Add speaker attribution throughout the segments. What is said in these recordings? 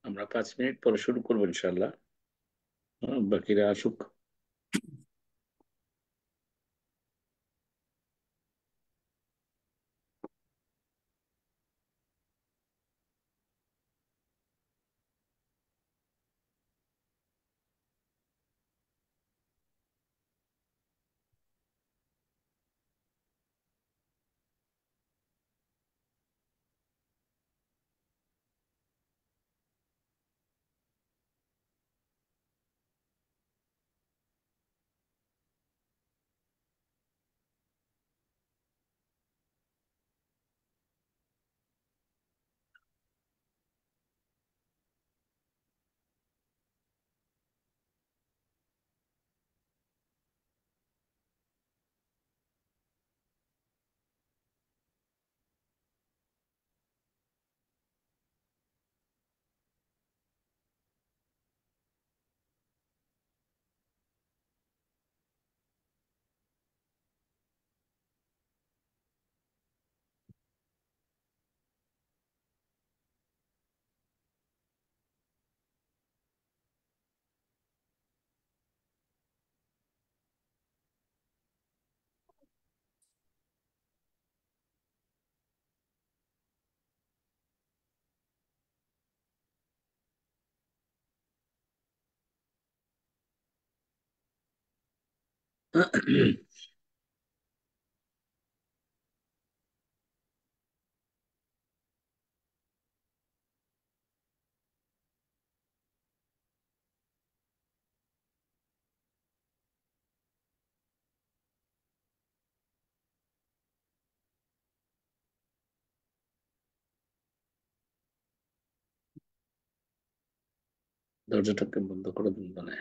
Speaker 1: আমরা 5 মিনিট পরে শুরু করবো ইনশাল্লাহ। বাকিরা আসুক। দরজাটাকে বন্ধ করে দিন মানে।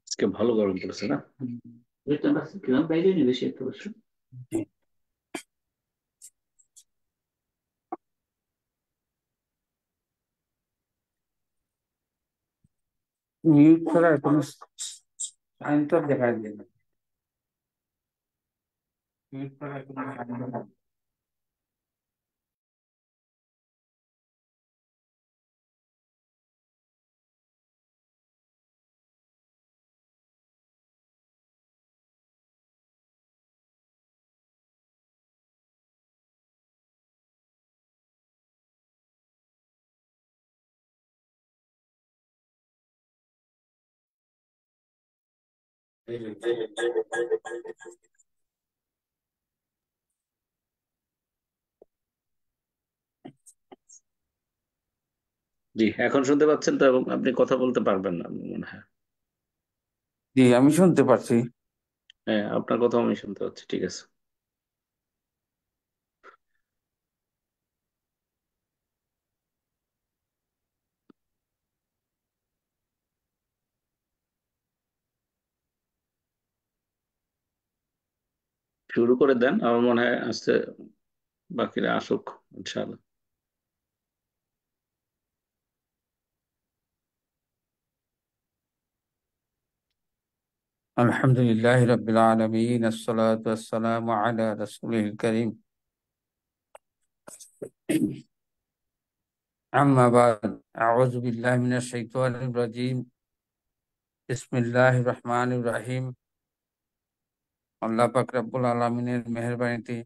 Speaker 1: আজকে ভালো গরম পড়েছে না? বেতন আছে কিরম বাইরে নিয়ে বেশি একটু বসে।
Speaker 2: মিউট করার কোনো সাইন তো দেখা যায় না। মিউট করার কোনো সাইন দেখা যায় না।
Speaker 1: জি, এখন শুনতে পাচ্ছেন তো, এবং আপনি কথা বলতে পারবেন না আমার মনে হয়।
Speaker 2: জি, আমি শুনতে পারছি।
Speaker 1: হ্যাঁ, আপনার কথা আমি শুনতে পাচ্ছি, ঠিক আছে। শুরু করে দেন, আমার মনে হয় আস্তে বাকিরা আসুক ইনশাল্লাহ।
Speaker 2: আলহামদুলিল্লাহ রাব্বিল আলামিন, আসসালাতু ওয়াসসালামু আলা রাসূলিল কারীম। আম্মা বাদ, আউযু বিল্লাহি মিনাশ শাইতানির রাজীম। বিসমিল্লাহ রহমান রাহিম। আল্লাহ পাক রব্বুল আলমিনের মেহেরবানিতে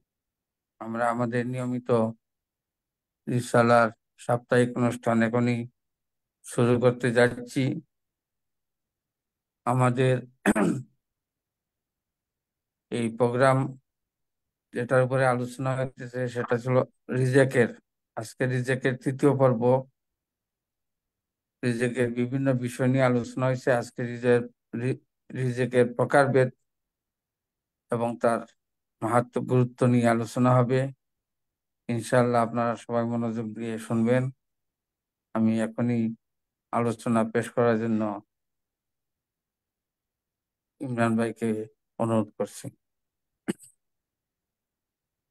Speaker 2: আমরা আমাদের নিয়মিত রিসালার সাপ্তাহিক অনুষ্ঠান এখনই শুরু করতে যাচ্ছি। আমাদের এই প্রোগ্রাম যেটার উপরে আলোচনা হচ্ছে সেটা ছিল রিজেকের। আজকে রিজেকের তৃতীয় পর্ব। রিজেকের বিভিন্ন বিষয় নিয়ে আলোচনা হয়েছে। আজকে রিজেকের প্রকারভেদ এবং তার মাহাত্ম্য গুরুত্ব নিয়ে আলোচনা হবে। ইনশাআল্লাহ আপনারা সবাই মনোযোগ দিয়ে শুনবেন। আমি এখনই আলোচনা পেশ করার জন্য ইমরান ভাইকে অনুরোধ করছি।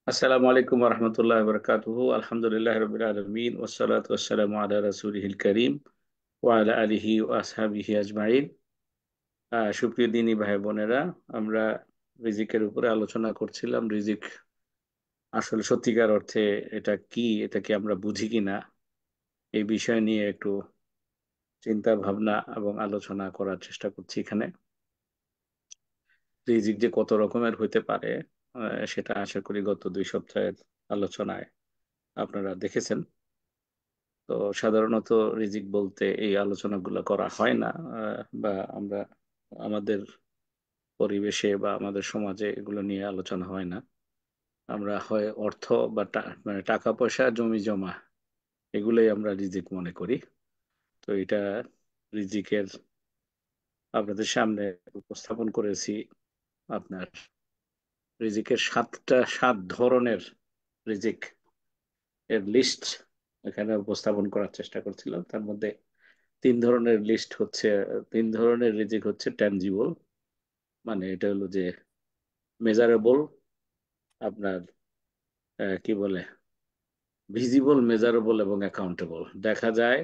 Speaker 1: আসসালামু আলাইকুম রহমতুল্লাহ বরকাতুহু। আলহামদুলিল্লাহ রবিল আলমিন ওসালাত ওসালাম আলা রাসূলিহিল করিম ওয়া আলা আলিহি ওয়া আসহাবিহি আজমাইন। সুপ্রিয় দিনী ভাই বোনেরা, আমরা রিজিকের উপরে আলোচনা করছিলাম। রিজিক আসলে সত্যিকার অর্থে এটা কি, এটা কি আমরা বুঝি কিনা, এই বিষয় নিয়ে একটু চিন্তা ভাবনা এবং আলোচনা করার চেষ্টা করছি এখানে। রিজিক যে কত রকমের হইতে পারে, সেটা আশা করি গত 2 সপ্তাহের আলোচনায় আপনারা দেখেছেন। তো সাধারণত রিজিক বলতে এই আলোচনাগুলো করা হয় না, বা আমরা আমাদের পরিবেশে বা আমাদের সমাজে এগুলো নিয়ে আলোচনা হয় না। আমরা হয় অর্থ বা মানে টাকা পয়সা জমি জমা, এগুলোই আমরা রিজিক মনে করি। তো এটা রিজিকের আপনাদের সামনে উপস্থাপন করেছি। আপনার রিজিকের 7 ধরনের রিজিক এর লিস্ট এখানে উপস্থাপন করার চেষ্টা করছিলাম। তার মধ্যে 3 ধরনের রিজিক হচ্ছে ট্যানজিবল, মানে এটা হলো যে মেজারেবল, আপনার কি বলে, ভিজিবল, মেজারেবল এবং অ্যাকাউন্টেবল, দেখা যায়,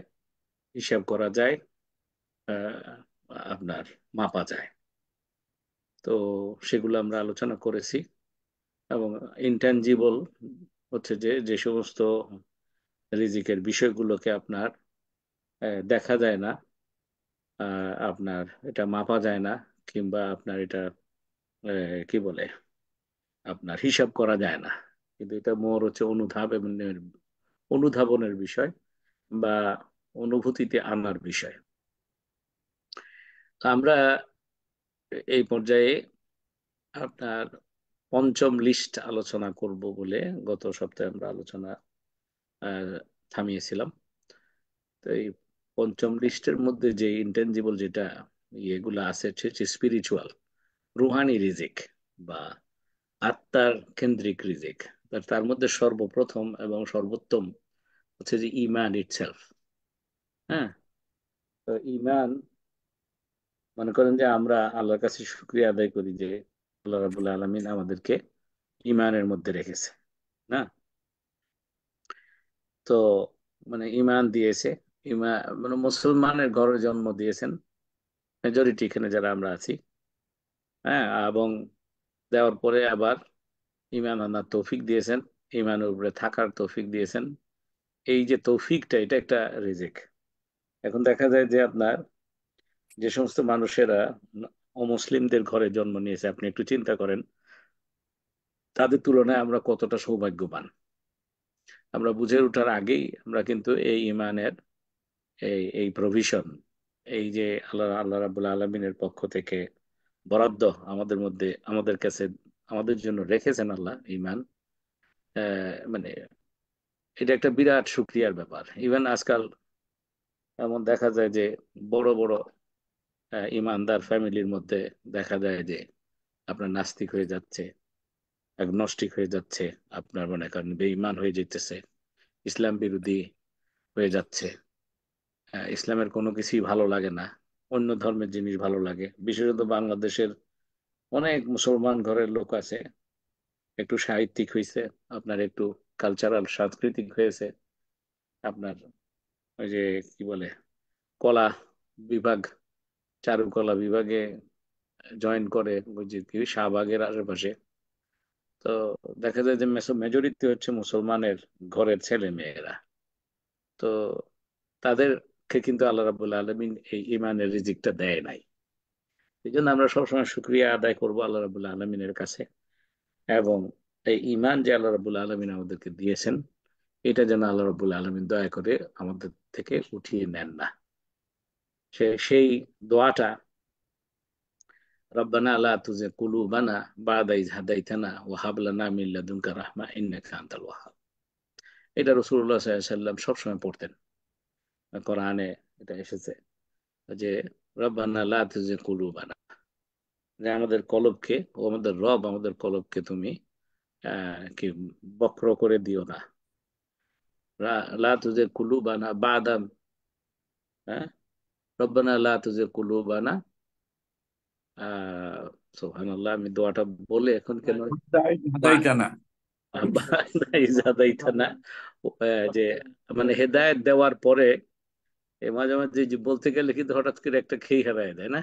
Speaker 1: হিসাব করা যায়, আহ, আপনার মাপা যায়। তো সেগুলো আমরা আলোচনা করেছি। এবং ইনট্যানজিবল হচ্ছে যে যে সমস্ত রিজিকের বিষয়গুলোকে আপনার দেখা যায় না, আপনার এটা মাপা যায় না, কিংবা আপনার এটা কি বলে, আপনার হিসাব করা যায় না, কিন্তু এটা মোর হচ্ছে অনুধাবনের বিষয় বা অনুভূতিতে আনার বিষয়। তো আমরা এই পর্যায়ে আপনার পঞ্চম লিস্ট আলোচনা করব বলে গত সপ্তাহে আমরা আলোচনা আহ, থামিয়েছিলাম। তো এই পঞ্চম লিস্টের মধ্যে যে ইন্টেনজিবল যেটা ইয়েগুলো আছে হচ্ছে স্পিরিচুয়াল, রুহানি রিজিক বা আত্মার কেন্দ্রিক রিজিক। তার মধ্যে সর্বপ্রথম এবং সর্বোত্তম হচ্ছে যে ইমান ইটসেলফ। হ্যাঁ, তো ইমান, মনে করেন যে আমরা আল্লাহর কাছে শুকরিয়া আদায় করি যে আল্লাহ রাবুল আলমিন আমাদেরকে ইমানের মধ্যে রেখেছে। না, তো মানে ইমান দিয়েছে, ইমান মানে মুসলমানের ঘরে জন্ম দিয়েছেন মেজরিটি এখানে যারা আমরা আছি। হ্যাঁ, এবং দেওয়ার পরে আবার ইমান আনার তৌফিক দিয়েছেন, ইমানের উপরে থাকার তৌফিক দিয়েছেন। এই যে তৌফিকটা, এটা একটা রিজিক। এখন দেখা যায় যে আপনার যে সমস্ত মানুষেরা অমুসলিমদের ঘরে জন্ম নিয়েছে, আপনি একটু চিন্তা করেন তাদের তুলনায় আমরা কতটা সৌভাগ্যবান। আমরা বুঝে ওঠার আগেই আমরা কিন্তু এই ইমানের এই প্রভিশন, এই যে আল্লাহ রাবুল আলমিনের পক্ষ থেকে বরাদ্দ আমাদের মধ্যে, আমাদের কাছে, আমাদের জন্য রেখেছেন আল্লাহ ইমান, মানে এটা একটা বিরাট শুক্রিয়ার ব্যাপার। ইভেন আজকাল এমন দেখা যায় যে বড় বড় ইমানদার ফ্যামিলির মধ্যে দেখা যায় যে আপনার নাস্তিক হয়ে যাচ্ছে, অ্যাগনস্টিক হয়ে যাচ্ছে, আপনার মনে করেন বেঈমান হয়ে যেতেছে, ইসলাম বিরোধী হয়ে যাচ্ছে। ইসলামের কোনো কিছুই ভালো লাগে না, অন্য ধর্মের জিনিস ভালো লাগে। বিশেষত বাংলাদেশের অনেক মুসলমান ঘরের লোক আছে, একটু সাহিত্যিক হয়েছে, আপনার একটু কালচারাল সাংস্কৃতিক হয়েছে, আপনার ওই যে কি বলে, কলা বিভাগ, চারুকলা বিভাগে জয়েন করে ওই যে কি শাহবাগের আশেপাশে। তো দেখা যায় যে মেজরিটি হচ্ছে মুসলমানের ঘরের ছেলে মেয়েরা। তো তাদেরকে কিন্তু আল্লাহ রাবুল আলমিন এই ইমানের রিজিকটা দেয় নাই। এই জন্য আমরা সবসময় শুকরিয়া আদায় করবো আল্লাহ রাবুল আলমিনের কাছে, এবং এই ইমান যে আল্লাহ রাবুল আলমিন আমাদেরকে দিয়েছেন, এটা যেন আল্লাহ রাবুল আলমিন দয়া করে আমাদের থেকে উঠিয়ে নেন না। সেই দোয়াটা, রব্বানা লা তুজিগ কুলুবানা বাদা ইয হাদাইতানা ওয়া হাব লানা মিন লাদুনকা রাহমা ইন্নাকা আনতাল ওয়াহ্হাব, এটা রাসূলুল্লাহ সাল্লাল্লাহু আলাইহি ওয়াসাল্লাম সবসময় পড়তেন। কোরআনে এটা এসেছে যে রব্বানা লা তুজিগ কুলুবানা, যে আমাদের কলবকে, ও আমাদের রব, আমাদের কলবকে তুমি কি বক্র করে দিও না। লা তুজিগ কুলুবানা বাদা, হ্যাঁ, রব্বানা লা তুজিগ কুলুবানা, সুবহানাল্লাহ, আমি দোয়াটা বলে এখন কেন
Speaker 2: হাদাইতানা।
Speaker 1: ইজাদাইতানা, যে মানে হেদায়েত দেওয়ার পরে মাঝে মাঝে যে বলতে গেলে কিন্তু হঠাৎ করে একটা খেই হারায় দেয় না।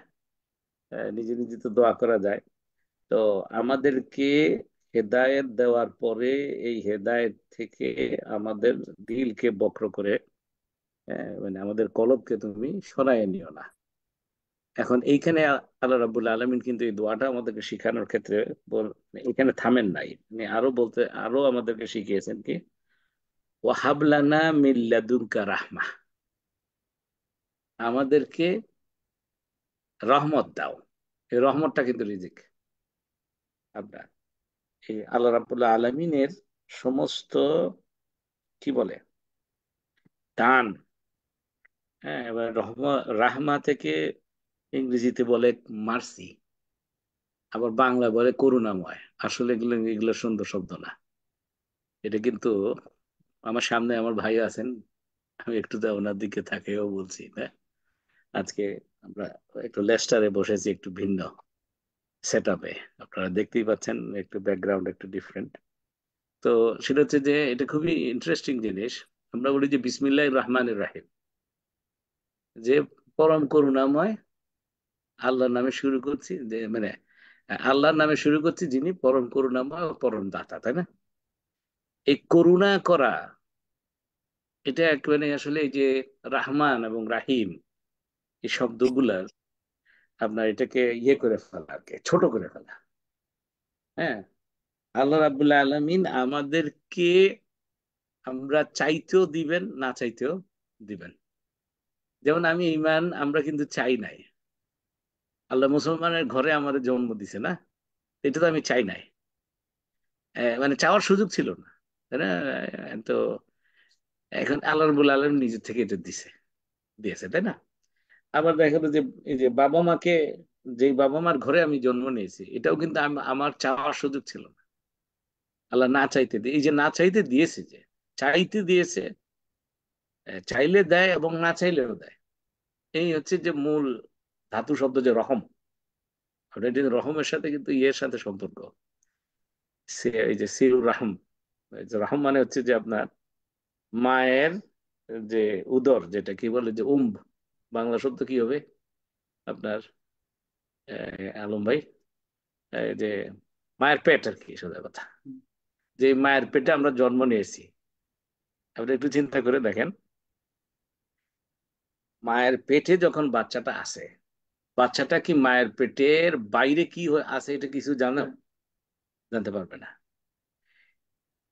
Speaker 1: নিজে নিজে তো দোয়া করা যায়। তো আমাদেরকে হেদায়েত দেওয়ার পরে এই হেদায়েত থেকে আমাদের দিলকে বক্র করে, মানে আমাদের কলবকে তুমি সরায় নিও না। এখন এইখানে আল্লাহ রাব্বুল আলামিন কিন্তু এই দোয়াটা আমাদেরকে শিখানোর ক্ষেত্রে এখানে থামেন নাই, মানে আরো আমাদেরকে শিখিয়েছেন কি, ওয়াহাবলানা মিল্লাদুনকা রাহমা, আমাদেরকে রহমত দাও। এই রহমতটা কিন্তু রিজিক। আপনার এই আল্লাহ রাব্বুল আলামিনের সমস্ত কি বলে দান, হ্যাঁ, এবার রাহমা থেকে ইংরেজিতে বলে মার্সি, আবার বাংলা বলে করুণাময়। আসলে এগুলো এগুলো সুন্দর শব্দ না। এটা কিন্তু আমার সামনে আমার ভাই আছেন, আমি একটু তো ওনার দিকে তাকিয়েও বলছি না। আজকে আমরা একটু লেস্টারে বসেছি, একটু ভিন্ন সেট আপে, আপনারা দেখতেই পাচ্ছেন একটু ব্যাকগ্রাউন্ড একটু ডিফারেন্ট। তো সেটা হচ্ছে যে এটা খুবই ইন্টারেস্টিং জিনিস। আমরা বলি যে বিসমিল্লাহির রহমানির রাহিম, যে পরম করুণাময় আল্লাহর নামে শুরু করছি, যে মানে আল্লাহর নামে শুরু করছি যিনি পরম করুণাময় ও পরম দাতা, তাই না? এই করুণা করা, এটা একেবারে আসলে এই যে রাহমান এবং রাহিম, এই শব্দগুলার আপনার এটাকে ইয়ে করে ফেলা আর কি, ছোট করে ফেলা। হ্যাঁ, আল্লাহ রাবুল্লাহ আলমিন আমাদেরকে, আমরা চাইতেও দিবেন, না চাইতেও দিবেন। যেমন আমি ইমান, আমরা কিন্তু চাই নাই, আল্লাহ মুসলমানের ঘরে আমাদের জন্ম দিছে না, এটা তো আমি চাই নাই। মানে চাওয়ার সুযোগ ছিল না, তাই না? তো এখন আল্লাহ রাব্বুল আলামিন নিজের থেকে এটা দিয়েছে, তাই না? আবার দেখা যায় যে এই যে বাবা মাকে, যে বাবা মার ঘরে আমি জন্ম নিয়েছি, এটাও কিন্তু আমার চাওয়ার সুযোগ ছিল না। আল্লাহ না চাইতে দিয়ে, এই যে না চাইতে দিয়েছে, যে চাইতে দিয়েছে, চাইলে দেয় এবং না চাইলেও দেয়। এই হচ্ছে যে মূল ধাতু শব্দ যে রহম, ওটা কিন্তু রহমের সাথে কিন্তু ইয়ের সাথে সম্পর্ক। এই যে সিরুর রাহম, এই যে রহম মানে হচ্ছে যে আপনার মায়ের যে উদর, যেটা কি বলে যে বাংলা শব্দ কি হবে আপনার, আলম ভাই? এই যে মায়ের পেট আর কি, সোজা কথা, যে মায়ের পেটে আমরা জন্ম নিয়েছি। আপনি একটু চিন্তা করে দেখেন, মায়ের পেটে যখন বাচ্চাটা আসে, বাচ্চাটা কি মায়ের পেটের বাইরে কি হয়ে আছে এটা কিছু জানতে পারবে না।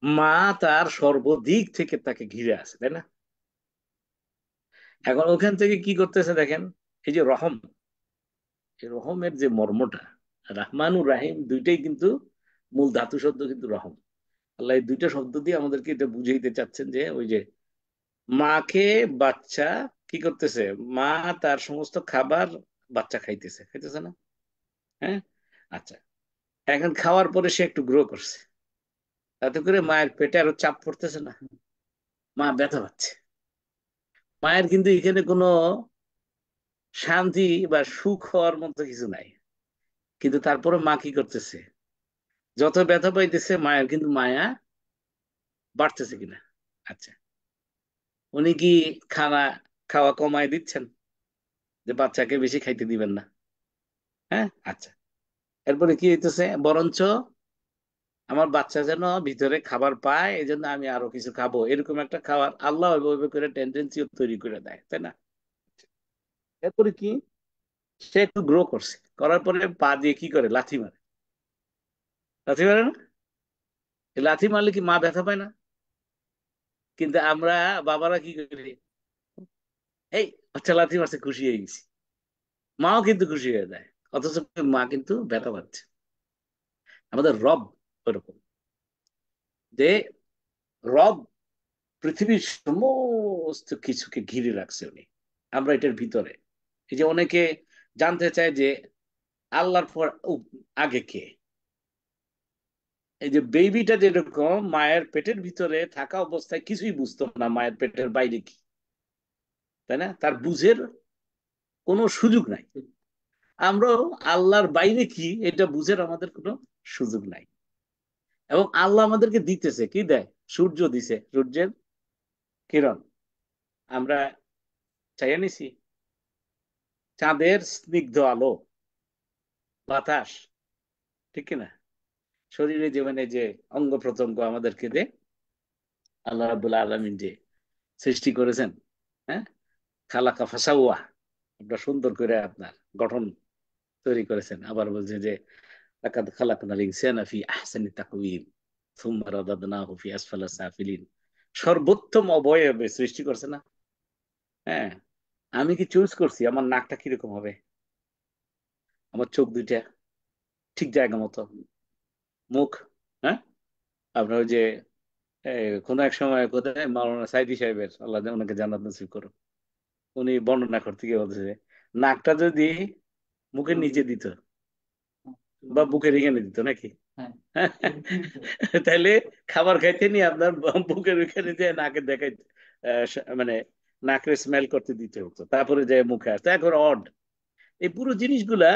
Speaker 1: মা তার সর্বদিক থেকে তাকে ঘিরে আছে, তাই না? এখন ওখান থেকে কি করতেছে দেখেন, এই যে রহম, এই রহমের যে মর্মটা, রাহমানুর রাহিম দুইটাই কিন্তু মূল ধাতু শব্দ কিন্তু রহম। আল্লাহ এই দুইটা শব্দ দিয়ে আমাদেরকে এটা বুঝাইতে চাচ্ছেন যে ওই যে মাকে বাচ্চা কি করতেছে, মা তার সমস্ত খাবার বাচ্চা খাইতেছে, খাইতেছে না? হ্যাঁ, আচ্ছা, এখন খাওয়ার পরে সে একটু গ্রো করছে, তাতে করে মায়ের পেটে আরো চাপ পড়তেছে না, মা ব্যথা পাচ্ছে। মায়ের কিন্তু এখানে কোনো শান্তি বা সুখ হওয়ার মতো কিছু নাই, কিন্তু তারপরে মা কি করতেছে, যত ব্যথা পাইতেছে মায়ের কিন্তু মায়া বাড়তেছে কিনা? আচ্ছা, উনি কি খানা খাওয়া কমায় দিচ্ছেন যে বাচ্চাকে বেশি খাইতে দিবেন না? হ্যাঁ, আচ্ছা, এরপরে কি হইতেছে, বরঞ্চ আমার বাচ্চা যেন ভিতরে খাবার পায়, এই জন্য আমি আরো কিছু খাবো, এরকম একটা খাবার আল্লাহ ওইভাবে করে টেন্ডেন্সি তৈরি করে দেয়, তাই না? এরপরে কি, সে একটু গ্রো করছে, করার পরে পা দিয়ে কি করে, লাথি মারে। লাথি মারে না? এই লাথি মারলে কি মা ব্যথা পায় না? কিন্তু আমরা বাবারা কি করি, এই আচ্ছা লাথি মারছে, খুশি হয়ে গেছি। মাও কিন্তু খুশি হয়ে যায়, অথচ মা কিন্তু ব্যথা পাচ্ছে। আমাদের রব ওরকম, যে রব পৃথিবীর সমস্ত কিছুকে ঘিরে রাখছে উনি, আমরা এটার ভিতরে। এই যে অনেকে জানতে চায় যে আল্লাহর পর আগে কে। এই যে বেবিটা যেরকম মায়ের পেটের ভিতরে থাকা অবস্থায় কিছুই বুঝতো না মায়ের পেটের বাইরে কি, তাই না, তার বুঝের কোনো সুযোগ নাই। আমরাও আল্লাহর বাইরে কি এটা বুঝের আমাদের কোনো সুযোগ নাই। এবং আল্লাহ আমাদেরকে দিতেছে, কি দেয়, সূর্য দিছে, সূর্যের কিরণ আমরা চাইয়া নিছি, চাঁদের স্নিগ্ধ আলো, বাতাস, ঠিক কিনা, শরীরে যে মানে যে অঙ্গ প্রত্যঙ্গ আমাদেরকে দে আল্লাহ রাব্বুল আলামিন যে সৃষ্টি করেছেন, হ্যাঁ, খালাকা ফাসাওয়া, আপনার সুন্দর করে আপনার গঠন তৈরি করেছেন। আবার বলছে যে লাকাদ খালাকনাল ইনসানা ফি আহসানি তাকওয়িম সুম্মা রাদাদনাহু ফি আসফালা সাফিলিন, সর্বোত্তম অবয়বে সৃষ্টি করছে না। হ্যাঁ, আমি কি চুজ করছি আমার নাকটা কিরকম হবে, আমার চোখ দুইটা ঠিক জায়গা মতো, মুখ, হ্যাঁ, আপনার ওই যে কোন এক সময় কোথায় মাওলানা সাইদি সাহেবের, আল্লাহ ওনাকে জান্নাত নসিব করো, উনি বর্ণনা করতে গিয়ে বলছে যে নাকটা যদি মুখের নিচে দিত বা বুকের এখানে দিত নাকি, তাহলে খাবার খাইতে নিয়ে আপনার বুকের ওইখানে যে নাকে দেখাই, মানে নাকের স্মেল করতে দিতে হতো, তারপরে যে মুখে আসতো, এখন অড। এই পুরো জিনিসগুলা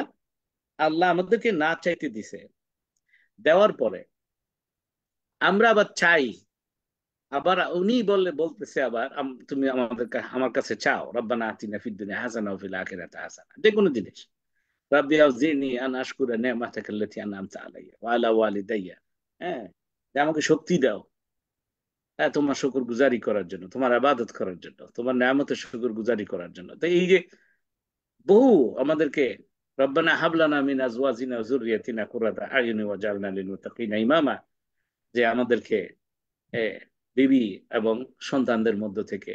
Speaker 1: আল্লাহ আমাদেরকে না চাইতে দিছে, দেওয়ার পরে আমরা আবার চাই। আবার উনি বলতেছে আবার তুমি আমার কাছে চাও, রব্বানা আতিনা ফিদ দুনিয়া হাসানা ওয়া ফিল আখিরাতি হাসানা, যে কোনো জিনিস। রাব্বি আউজিনি আন আশকুরা নি'মাতাকা আল্লাতী আন'আমতা আলাইয়া ওয়া আলা ওয়ালিদাইয়া, হ্যাঁ, যে আমাকে শক্তি দাও, হ্যাঁ, তোমার শুকর গুজারি করার জন্য, তোমার আবাদত করার জন্য, তোমার নিয়ামতের শুকর গুজারি করার জন্য। তো এই যে বহু আমাদেরকে রব্বানা হাবলানা মিন আজওয়াজিনা ওয়া যুররিয়াতিনা কুররাতা আয়ুনি ওয়াজআলনা লিল মুত্তাকিনা ইমামা, যে আমাদেরকে এ, বিবি এবং সন্তানদের মধ্য থেকে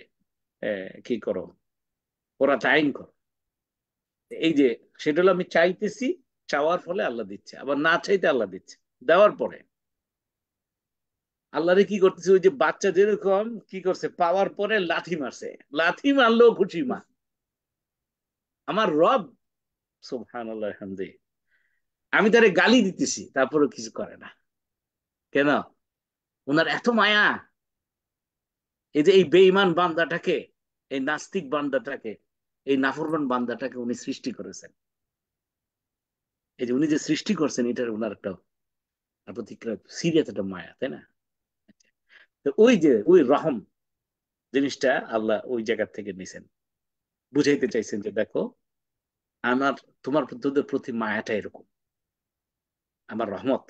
Speaker 1: কি করো, ওরা আইন করো। এই যে সেটা হলো আমি চাইতেছি, চাওয়ার ফলে আল্লাহ দিচ্ছে, আবার না চাইতে আল্লাহ দিচ্ছে। দেওয়ার পরে আল্লাহরে কি করতেছে, ওই যে বাচ্চা যেরকম কি করছে, পাওয়ার পরে লাথি মারছে, লাথি মারলেও খুশি মা। আমার রব সুবহানাল্লাহ হামদি, আমি তারে গালি দিতেছি তারপরে কিছু করে না, কেন, ওনার এত মায়া। এই যে এই বেঈমান বান্দাটাকে, এই নাস্তিক বান্দাটাকে, এই নাফরমান বান্দাটাকে উনি সৃষ্টি করেছেন। এই যে উনি যে সৃষ্টি করছেন, এটার ওনার একটা প্রতি সিরিয়াস একটা মায়া, তাই না? তো ওই যে ওই রহম জিনিসটা আল্লাহ ওই জায়গা থেকে নিছেন, বুঝাইতে চাইছেন যে দেখো আমার তোমার তোদের প্রতি মায়াটা এরকম, আমার রহমত,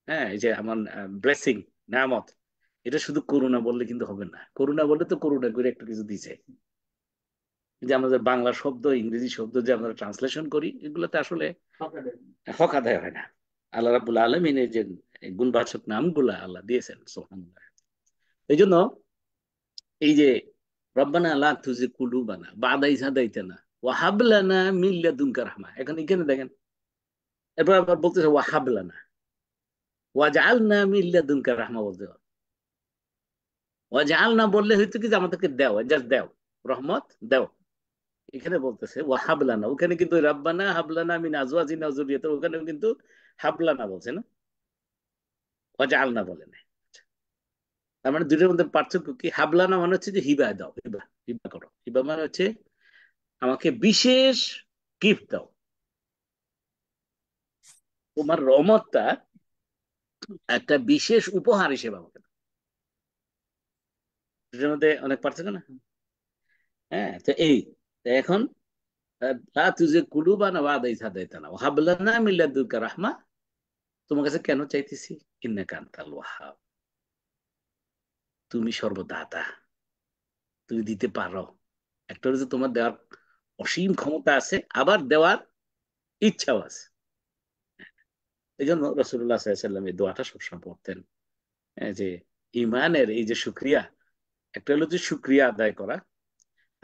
Speaker 1: হ্যাঁ, এই যে আমার ব্লেসিং, নামত, এটা শুধু করুণা বললে কিন্তু হবে না। করুণা বললে তো করুণা করে একটা কিছু দিছে, যে আমাদের বাংলা শব্দ ইংরেজি শব্দ যে আমরা ট্রান্সলেশন করি, এগুলোতে আসলে হক আদায় হয় না। আল্লাহ রাব্বুল আলামিনের যে গুণবাচক নামগুলা আল্লাহ দিয়েছেন, সুবহানাল্লাহ। এই জন্য এই যে রব্বানা লা তুযিগ কুলুবানা বাদা ইয হাদাইতানা ওয়া হাব লানা মিন লাদুনকা রাহমা, এখন এখানে দেখেন, এরপর আবার বলতেছে ওয়া হাব লানা ওয়া জাআলনা মিন লাদুনকা রাহমা, বলতে হবে। ওয়া জাআলনা বললে হয়তো কি যে আমাদেরকে দাও, জাস্ট দাও, রহমত দাও। এখানে বলতেছে ওয়া হাব লানা, ওখানে কিন্তু রাব্বানা হাব লানা মিন আজওয়াজিনা ওয়া যুররিয়াতিনা, ওখানে কিন্তু হাব লানা বলছে না, ওয়া জাআলনা বলে না। তার মানে দুটোর মধ্যে পার্থক্য কি, হাবলানা মানে হচ্ছে যে হিবা দাও, হিবা, হিবা করো, হিবা মানে হচ্ছে আমাকে বিশেষ গিফট দাও, তোমার রহমতটা একটা বিশেষ উপহার হিসেবে আমাকে দাও। দুটোর মধ্যে অনেক পার্থক্য না? হ্যাঁ, তো এই, তো এখন লা তুজে কুলুবানা ওয়াদা ইযা হাদাইতানা ওয়া হাব লানা মিন লাদুনকা রাহমা, তোমার কাছে কেন চাইতেছি, ইন্নাকা আনতাল ওয়াহ্হাব, তুমি সর্বদাতা, তুমি দিতে পারো। একটা হচ্ছে তোমার দেওয়ার অসীম ক্ষমতা আছে, আবার দেওয়ার ইচ্ছাও আছে। এই জন্য রসুল্লাহ সাল্লাম এই দোয়াটা সবসময় পড়তেন, যে ইমানের এই যে শুক্রিয়া, একটা হলো যে শুক্রিয়া আদায় করা,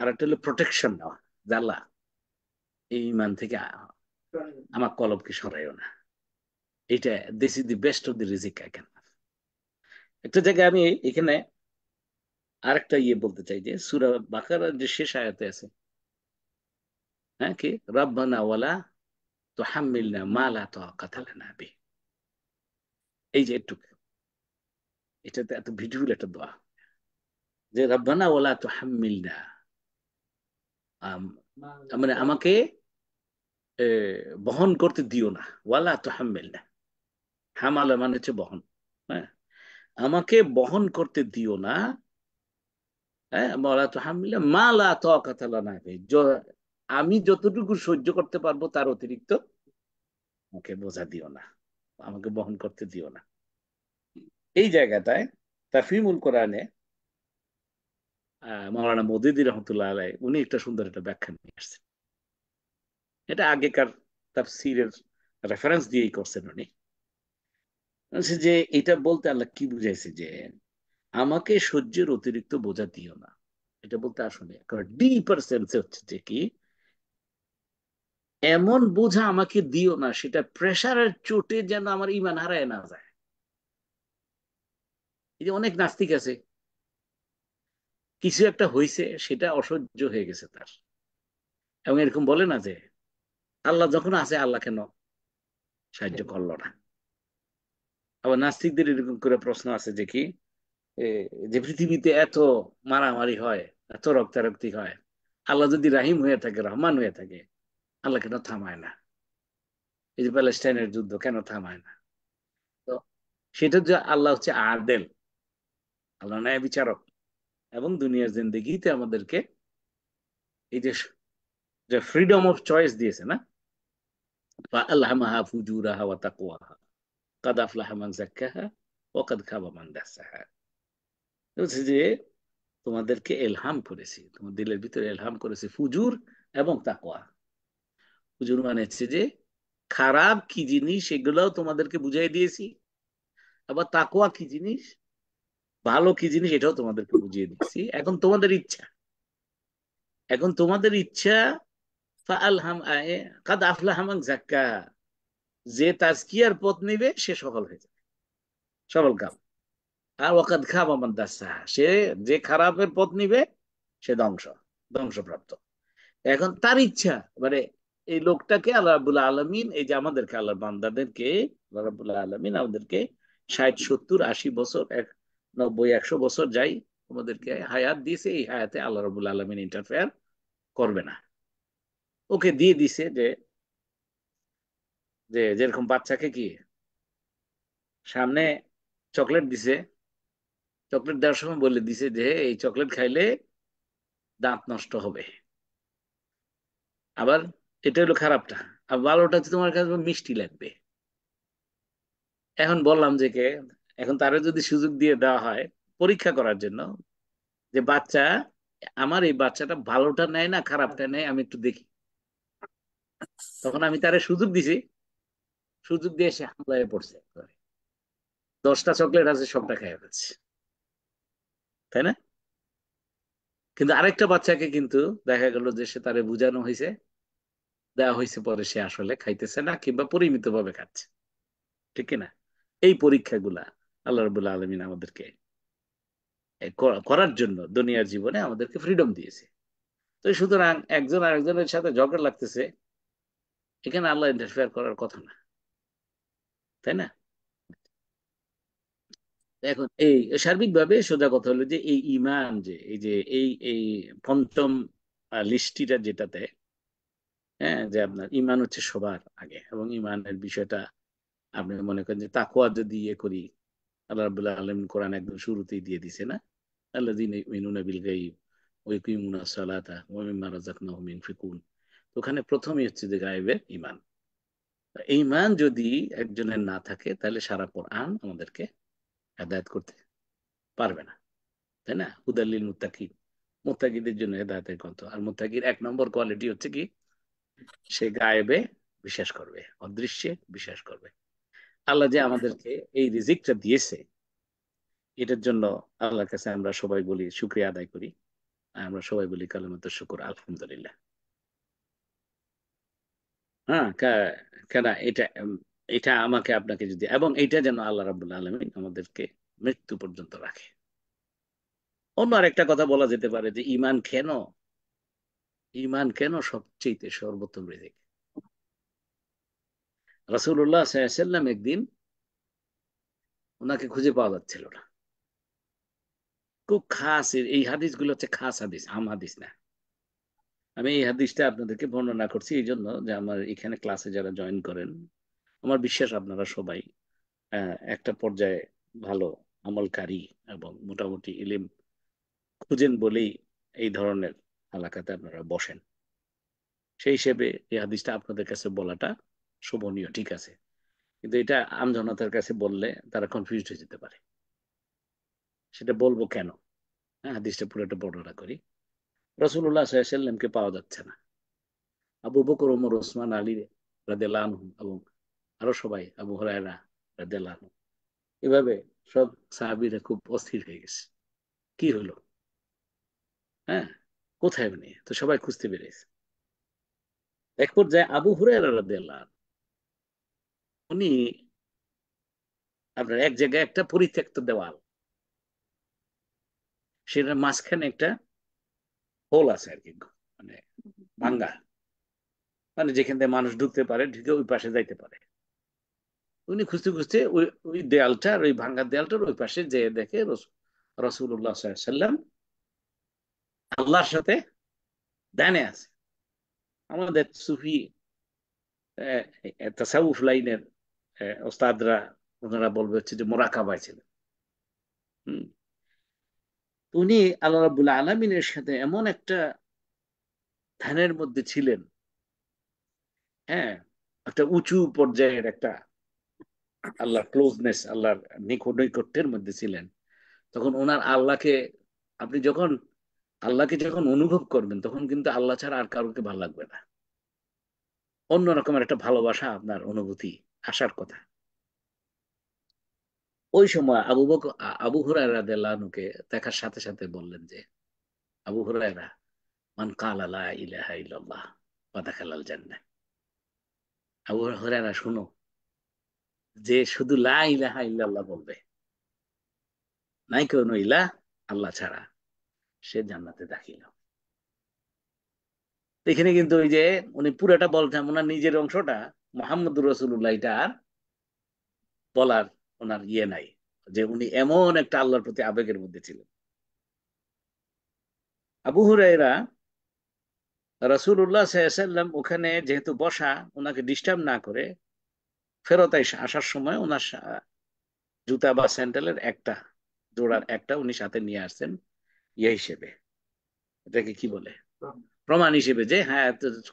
Speaker 1: আর একটা হলো প্রোটেকশন নেওয়া, যে আল্লাহ এই ইমান থেকে আমার কলবকে সরাইও না। এটা this is the best of the রিজিক আই ক্যান। একটা জায়গায় আমি এখানে আরেকটা বলতে চাই, যে সূরা বাকারার যে শেষ আয়াতে আছে, হ্যাঁ, কি রাব্বানা ওয়ালা তুহাম্মিলনা মা লা তাকাতা লানা বিহি, এই যে একটু, এটাতে এত বিউটিফুল একটা দোয়া, যে রাব্বানা ওয়ালা তুহাম্মিলনা, মানে আমাকে এ, বহন করতে দিও না, ওয়ালা তুহাম্মিলনা, হামালা মানে হচ্ছে বহন, হ্যাঁ, আমাকে বহন করতে দিও না, হ্যাঁ, ওয়ালা তুহাম্মিলনা মা লা তাকাতা লানা বিহি, আমি যতটুকু সহ্য করতে পারবো তার অতিরিক্ত আমাকে বোঝা দিও না, আমাকে বহন করতে দিও না। এই জায়গাটায় তাফহিমুল কোরআনে মাওলানা মওদুদী রহমতুল্লাহ আলাই উনি একটা সুন্দর একটা ব্যাখ্যা নিয়ে আসছেন। এটা আগেকার তাফসীরের রেফারেন্স দিয়েই করছেন উনি। বলছে যে এটা বলতে আল্লাহ কি বুঝাইছে, যে আমাকে সহ্যের অতিরিক্ত বোঝা দিও না, এটা বলতে আসলে ডিপার সেন্সে হচ্ছে যে কি, এমন বোঝা আমাকে দিও না সেটা প্রেসারের চোটে যেন আমার ইমান হারায় না যায়। এই যে অনেক নাস্তিক আছে, কিছু একটা হয়েছে সেটা অসহ্য হয়ে গেছে তার, এবং এরকম বলে না যে আল্লাহ যখন আছে আল্লাহ কেন সাহায্য করলো না। আবার নাস্তিকদের এরকম করে প্রশ্ন আছে যে কি, এ, যে পৃথিবীতে এত মারামারি হয়, এত রক্তারক্তি হয়, আল্লাহ যদি রাহিম হয়ে থাকে, রহমান হয়ে থাকে, আল্লাহ কেন থামায় না? এই যে প্যালেস্টাইনের যুদ্ধ কেন থামায় না? তো সেটা যে আল্লাহ হচ্ছে আদেল, আল্লাহ ন্যায় বিচারক, এবং দুনিয়ার জিন্দেগিতে আমাদেরকে এই যে যে ফ্রিডম অফ চয়েস দিয়েছে না, আল্লাহমাহা ফুজুরাহা ওয়া তাকওয়াহা কাদ আফলাহা মান যাক্কাহা ওয়া কাদ খাবা মান দাসসাহা। বলছে যে তোমাদেরকে এলহাম করেছি, তোমার দিলের ভিতরে এলহাম করেছি ফুজুর এবং তাকওয়া। ফুজুর মানে হচ্ছে যে খারাপ কি জিনিস এগুলোও তোমাদেরকে বুঝাই দিয়েছি, আবার তাকওয়া কি জিনিস, ভালো কি জিনিস এটাও তোমাদেরকে বুঝিয়ে দিয়েছি। এখন তোমাদের ইচ্ছা, এখন তোমাদের ইচ্ছা, ফাআলহাম আয়ে কাদ আফলাহা মান যাক্কাহা, যে তাজকিয়ার পথ নিবে সে সফল হয়ে যাবে, সফল কাম। আর ওয়াকাদ খাবা মান দাসসাহা, সে যে খারাপের পথ নিবে সে ধ্বংসপ্রাপ্ত। এখন তার ইচ্ছা, মানে এই লোকটাকে আল্লাহ রাব্বুল আলামিন, এই যে আমাদেরকে আল্লাহ বান্দাদেরকে আল্লাহ রাব্বুল আলামিন আমাদেরকে 60 70 80 বছর, 90 100 বছর যাই আমাদেরকে হায়াত দিয়েছে, এই হায়াতে আল্লাহ রাব্বুল আলামিন ইন্টারফেয়ার করবে না। ওকে দিয়ে দিছে যে, যেরকম বাচ্চাকে কি সামনে চকলেট দিছে, চকলেট দেওয়ার সময় বলে দিছে যে এই চকলেট খাইলে দাঁত নষ্ট হবে। আবার এটা হলো খারাপটা, আর ভালোটা হচ্ছে তোমার কাছে মিষ্টি লাগবে। এখন বললাম যে কে, এখন তারা যদি সুযোগ দিয়ে দেওয়া হয় পরীক্ষা করার জন্য, যে বাচ্চা, আমার এই বাচ্চাটা ভালোটা নেয় না খারাপটা নেয়, আমি একটু দেখি, তখন আমি তারে সুযোগ দিছি, সুযোগ দিয়ে সে হামলায় পড়ছে, 10টা চকলেট আছে সবটা খাইয়া ফেলছে, তাই না? কিন্তু আরেকটা বাচ্চাকে কিন্তু দেখা গেল যে সে তারে বুঝানো হয়েছে, দেওয়া হয়েছে, পরে সে আসলে খাইতেছে না কিংবা পরিমিত ভাবে খাচ্ছে, ঠিক কিনা? এই পরীক্ষাগুলা আল্লাহ রাব্বুল আলামিন আমাদেরকে করার জন্য দুনিয়ার জীবনে আমাদেরকে ফ্রিডম দিয়েছে। তো সুতরাং একজন আরেকজনের সাথে ঝগড়া লাগতেছে, এখানে আল্লাহ ইন্টারফেয়ার করার কথা না, তাই না? এখন এই সার্বিকভাবে সোজা কথা হলো যে এই ইমান, যে এই যে এই পঞ্চম লিস্টিটা যেটাতে, হ্যাঁ, যে আপনার ইমান হচ্ছে সবার আগে, এবং ইমানের বিষয়টা আপনি মনে করেন যে তাকওয়া যদি করি, আল্লাহ রাব্বুল আলামিন কোরআন একদম শুরুতেই দিয়ে দিছে না, আল্লাযীনা ইউমিনুনা বিল গায়ব ওয়া ইউকিমুনাস সালাতা ওয়া মিম্মা রাযাকনাহুম ইউনফিকুন। তো ওখানে প্রথমেই হচ্ছে যে গায়েবের ইমান। এই ইমান যদি একজনের না থাকে তাহলে সারা কোরআন আমাদেরকে হেদায়েত করতে পারবে না, তাই না? হুদাল্লিল মুত্তাকিন, মুত্তাকিদের জন্য হেদায়েতের গ্রন্থ। আর মুত্তাকির 1 নম্বর কোয়ালিটি হচ্ছে কি, সে গায়েবে বিশ্বাস করবে, অদৃশ্যে বিশ্বাস করবে। আল্লাহ যে আমাদেরকে এই রিজিকটা দিয়েছে, এটার জন্য আল্লাহর কাছে আমরা সবাই বলি, শুকরিয়া আদায় করি। আমরা সবাই বলি কালিমাতুশ শুকর, আলহামদুলিল্লাহ। হ্যাঁ, কেন এটা এটা আমাকে আপনাকে যদি, এবং এটা যেন আল্লাহ রাব্বুল আলামিন আমাদেরকে মৃত্যু পর্যন্ত রাখে। অন্য আরেকটা কথা বলা যেতে পারে যে ইমান কেন সবচেয়ে সর্বোত্তম রিজিক। রাসূলুল্লাহ সাল্লাল্লাহু আলাইহি ওয়াসাল্লাম একদিন ওনাকে খুঁজে পাওয়া যাচ্ছিল না। খুব খাস এই হাদিসগুলো হচ্ছে খাস হাদিস, আম হাদিস না। আমি এই হাদিসটা আপনাদেরকে বর্ণনা করছি এই জন্য যে আমার এখানে ক্লাসে যারা জয়েন করেন, আমার বিশ্বাস আপনারা সবাই একটা পর্যায়ে ভালো আমলকারী এবং মোটামুটি ইলিম খুঁজেন বলেই এই ধরনের এলাকাতে আপনারা বসেন। সেই হিসেবে এই হাদিসটা আপনাদের কাছে বলাটা শোভনীয়, ঠিক আছে। কিন্তু এটা আমজনতার কাছে বললে তারা কনফিউজড হয়ে যেতে পারে। সেটা বলবো কেন। হ্যাঁ, হাদিসটা পুরোটা বর্ণনা করি। রাসূলুল্লাহ সাল্লাল্লাহু আলাইহি ওয়াসাল্লামকে পাওয়া যাচ্ছে না। আবু বকর, ওমর, ওসমান, আলী রাদিয়াল্লাহু আনহুম এবং আরো সবাই, আবু হুরায়রা রাদিয়াল্লাহু আনহু, এভাবে সব সাহাবীরা খুব অস্থির হয়ে গেছে। কি হলো? হ্যাঁ, কোথায় উনি? তো সবাই খুঁজতে পেরেছে। এক পর্যায়ে আবু হুরায়রা রাদিয়াল্লাহু আনহু, উনি আপনার এক জায়গায় একটা পরিত্যক্ত দেওয়াল, সেটার মাঝখানে একটা হোল আছে আর কি, মানে ভাঙ্গা, মানে যেখান থেকে মানুষ ঢুকতে পারে, ঢুকে ওই পাশে যাইতে পারে। উনি খুঁজতে খুঁজতে ওই ওই দেয়ালটার, ওই ভাঙ্গা দেয়ালটার ওই পাশে যে দেখে রাসূলুল্লাহ সাল্লাল্লাহু আলাইহি ওয়াসাল্লাম আল্লাহর সাথে ধ্যানে আছে। আমাদের সুফি তাসাউফ লাইনের ওস্তাদরা, ওনারা বলবে হচ্ছে যে মোরাকাবায় ছিলেন। হুম। উনি আল্লাহ রাব্বুল আলামিনের সাথে এমন একটা ধ্যানের মধ্যে ছিলেন, হ্যাঁ, একটা উঁচু পর্যায়ের একটা আল্লাহর ক্লোজনেস, আল্লাহর নৈকট্যের মধ্যে ছিলেন। তখন ওনার আল্লাহকে, আপনি যখন আল্লাহকে যখন অনুভব করবেন, তখন কিন্তু আল্লাহ ছাড়া আর কাউকে ভালো লাগবে না। অন্য রকমের একটা ভালোবাসা, আপনার অনুভূতি আসার কথা। ওই সময় আবু হুরায়রা রাদিয়াল্লাহু আনহুকে দেখার সাথে সাথে বললেন যে, আবু হুরায়রা, মান কালা লা ইলাহা ইল্লাল্লাহ ওয়া দাখালাল জান্নাহ। আবু হুরায়রা, শুনো, যে শুধু লা ইলাহা ইল্লাল্লাহ বলবে, নাই কোনো ইলাহ আল্লাহ ছাড়া, সে জান্নাতে দাখিল হবে। এখানে কিন্তু ওই যে উনি পুরোটা বলছেন, ওনার নিজের অংশটা মুহাম্মদুর রাসূলুল্লাহ এটা আর বলার ওনার ইয়ে নাই, যে উনি এমন একটা আল্লাহর প্রতি আবেগের মধ্যে ছিলেন। আবু হুরায়রা, রাসূলুল্লাহ সাল্লাল্লাহু আলাইহি ওয়াসাল্লাম ওখানে যেহেতু বসা, ওনাকে ডিস্টার্ব না করে ফেরত আসার সময় ওনার জুতা বা স্যান্ডেলের একটা জোড়ার একটা উনি সাথে নিয়ে আসছেন, ইয়ে হিসেবে, এটাকে কি বলে, প্রমাণ হিসেবে যে হ্যাঁ,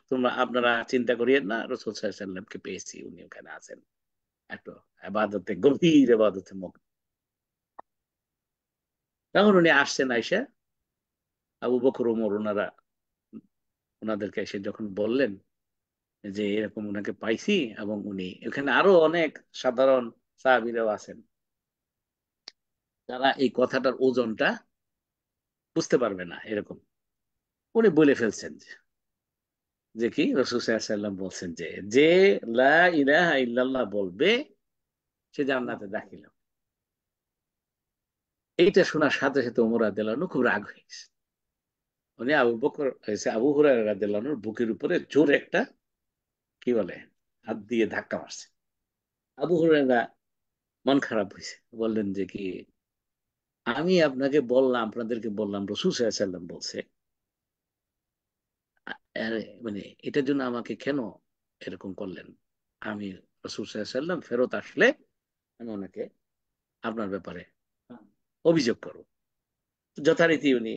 Speaker 1: তোমরা আপনারা চিন্তা করিয়েন না, রাসূল সাল্লাল্লাহু আলাইহি ওয়াসাল্লামকে পেয়েছি, উনি ওখানে আছেন, একটু আবাদতে, গভীর আবাদতে মগ্ন। তখন উনি আসছেন, আইসা আবু বকর, ওমর, ওনারা ওনাদেরকে এসে যখন বললেন যে এরকম ওনাকে পাইছি, এবং উনি এখানে আরো অনেক সাধারণ সাহাবীরাও আছেন, তারা এই কথাটার ওজনটা বুঝতে পারবে না, এরকম উনি বলে ফেলছেন যে, যে কি রাসূল সাল্লাল্লাহু আলাইহি ওয়াসাল্লাম বলছেন যে, যে লা ইলাহা ইল্লাল্লাহ বলবে সে জান্নাতে দাখিল হবে। এইটা শোনার সাথে সাথে ওমর রাদিয়াল্লাহু আনহু খুব রাগ হয়ে গেছে। উনি আবু হুরায়রা রাদিয়াল্লাহু আনহুর বুকের উপরে জোরে একটা, কি বলে, হাত দিয়ে ধাক্কা মারছে। আবু হুরায়রা মন খারাপ হয়েছে, বললেন যে কি, আমি আপনাদেরকে বললাম রাসূল সাল্লাল্লাহু আলাইহি ওয়াসাল্লাম বলছে, আরে মানে এটার জন্য আমাকে কেন এরকম করলেন? আমি রাসূল সাল্লাল্লাহু আলাইহি ওয়াসাল্লাম ফেরত আসলে আমি ওনাকে আপনার ব্যাপারে অভিযোগ করব। যথারীতি উনি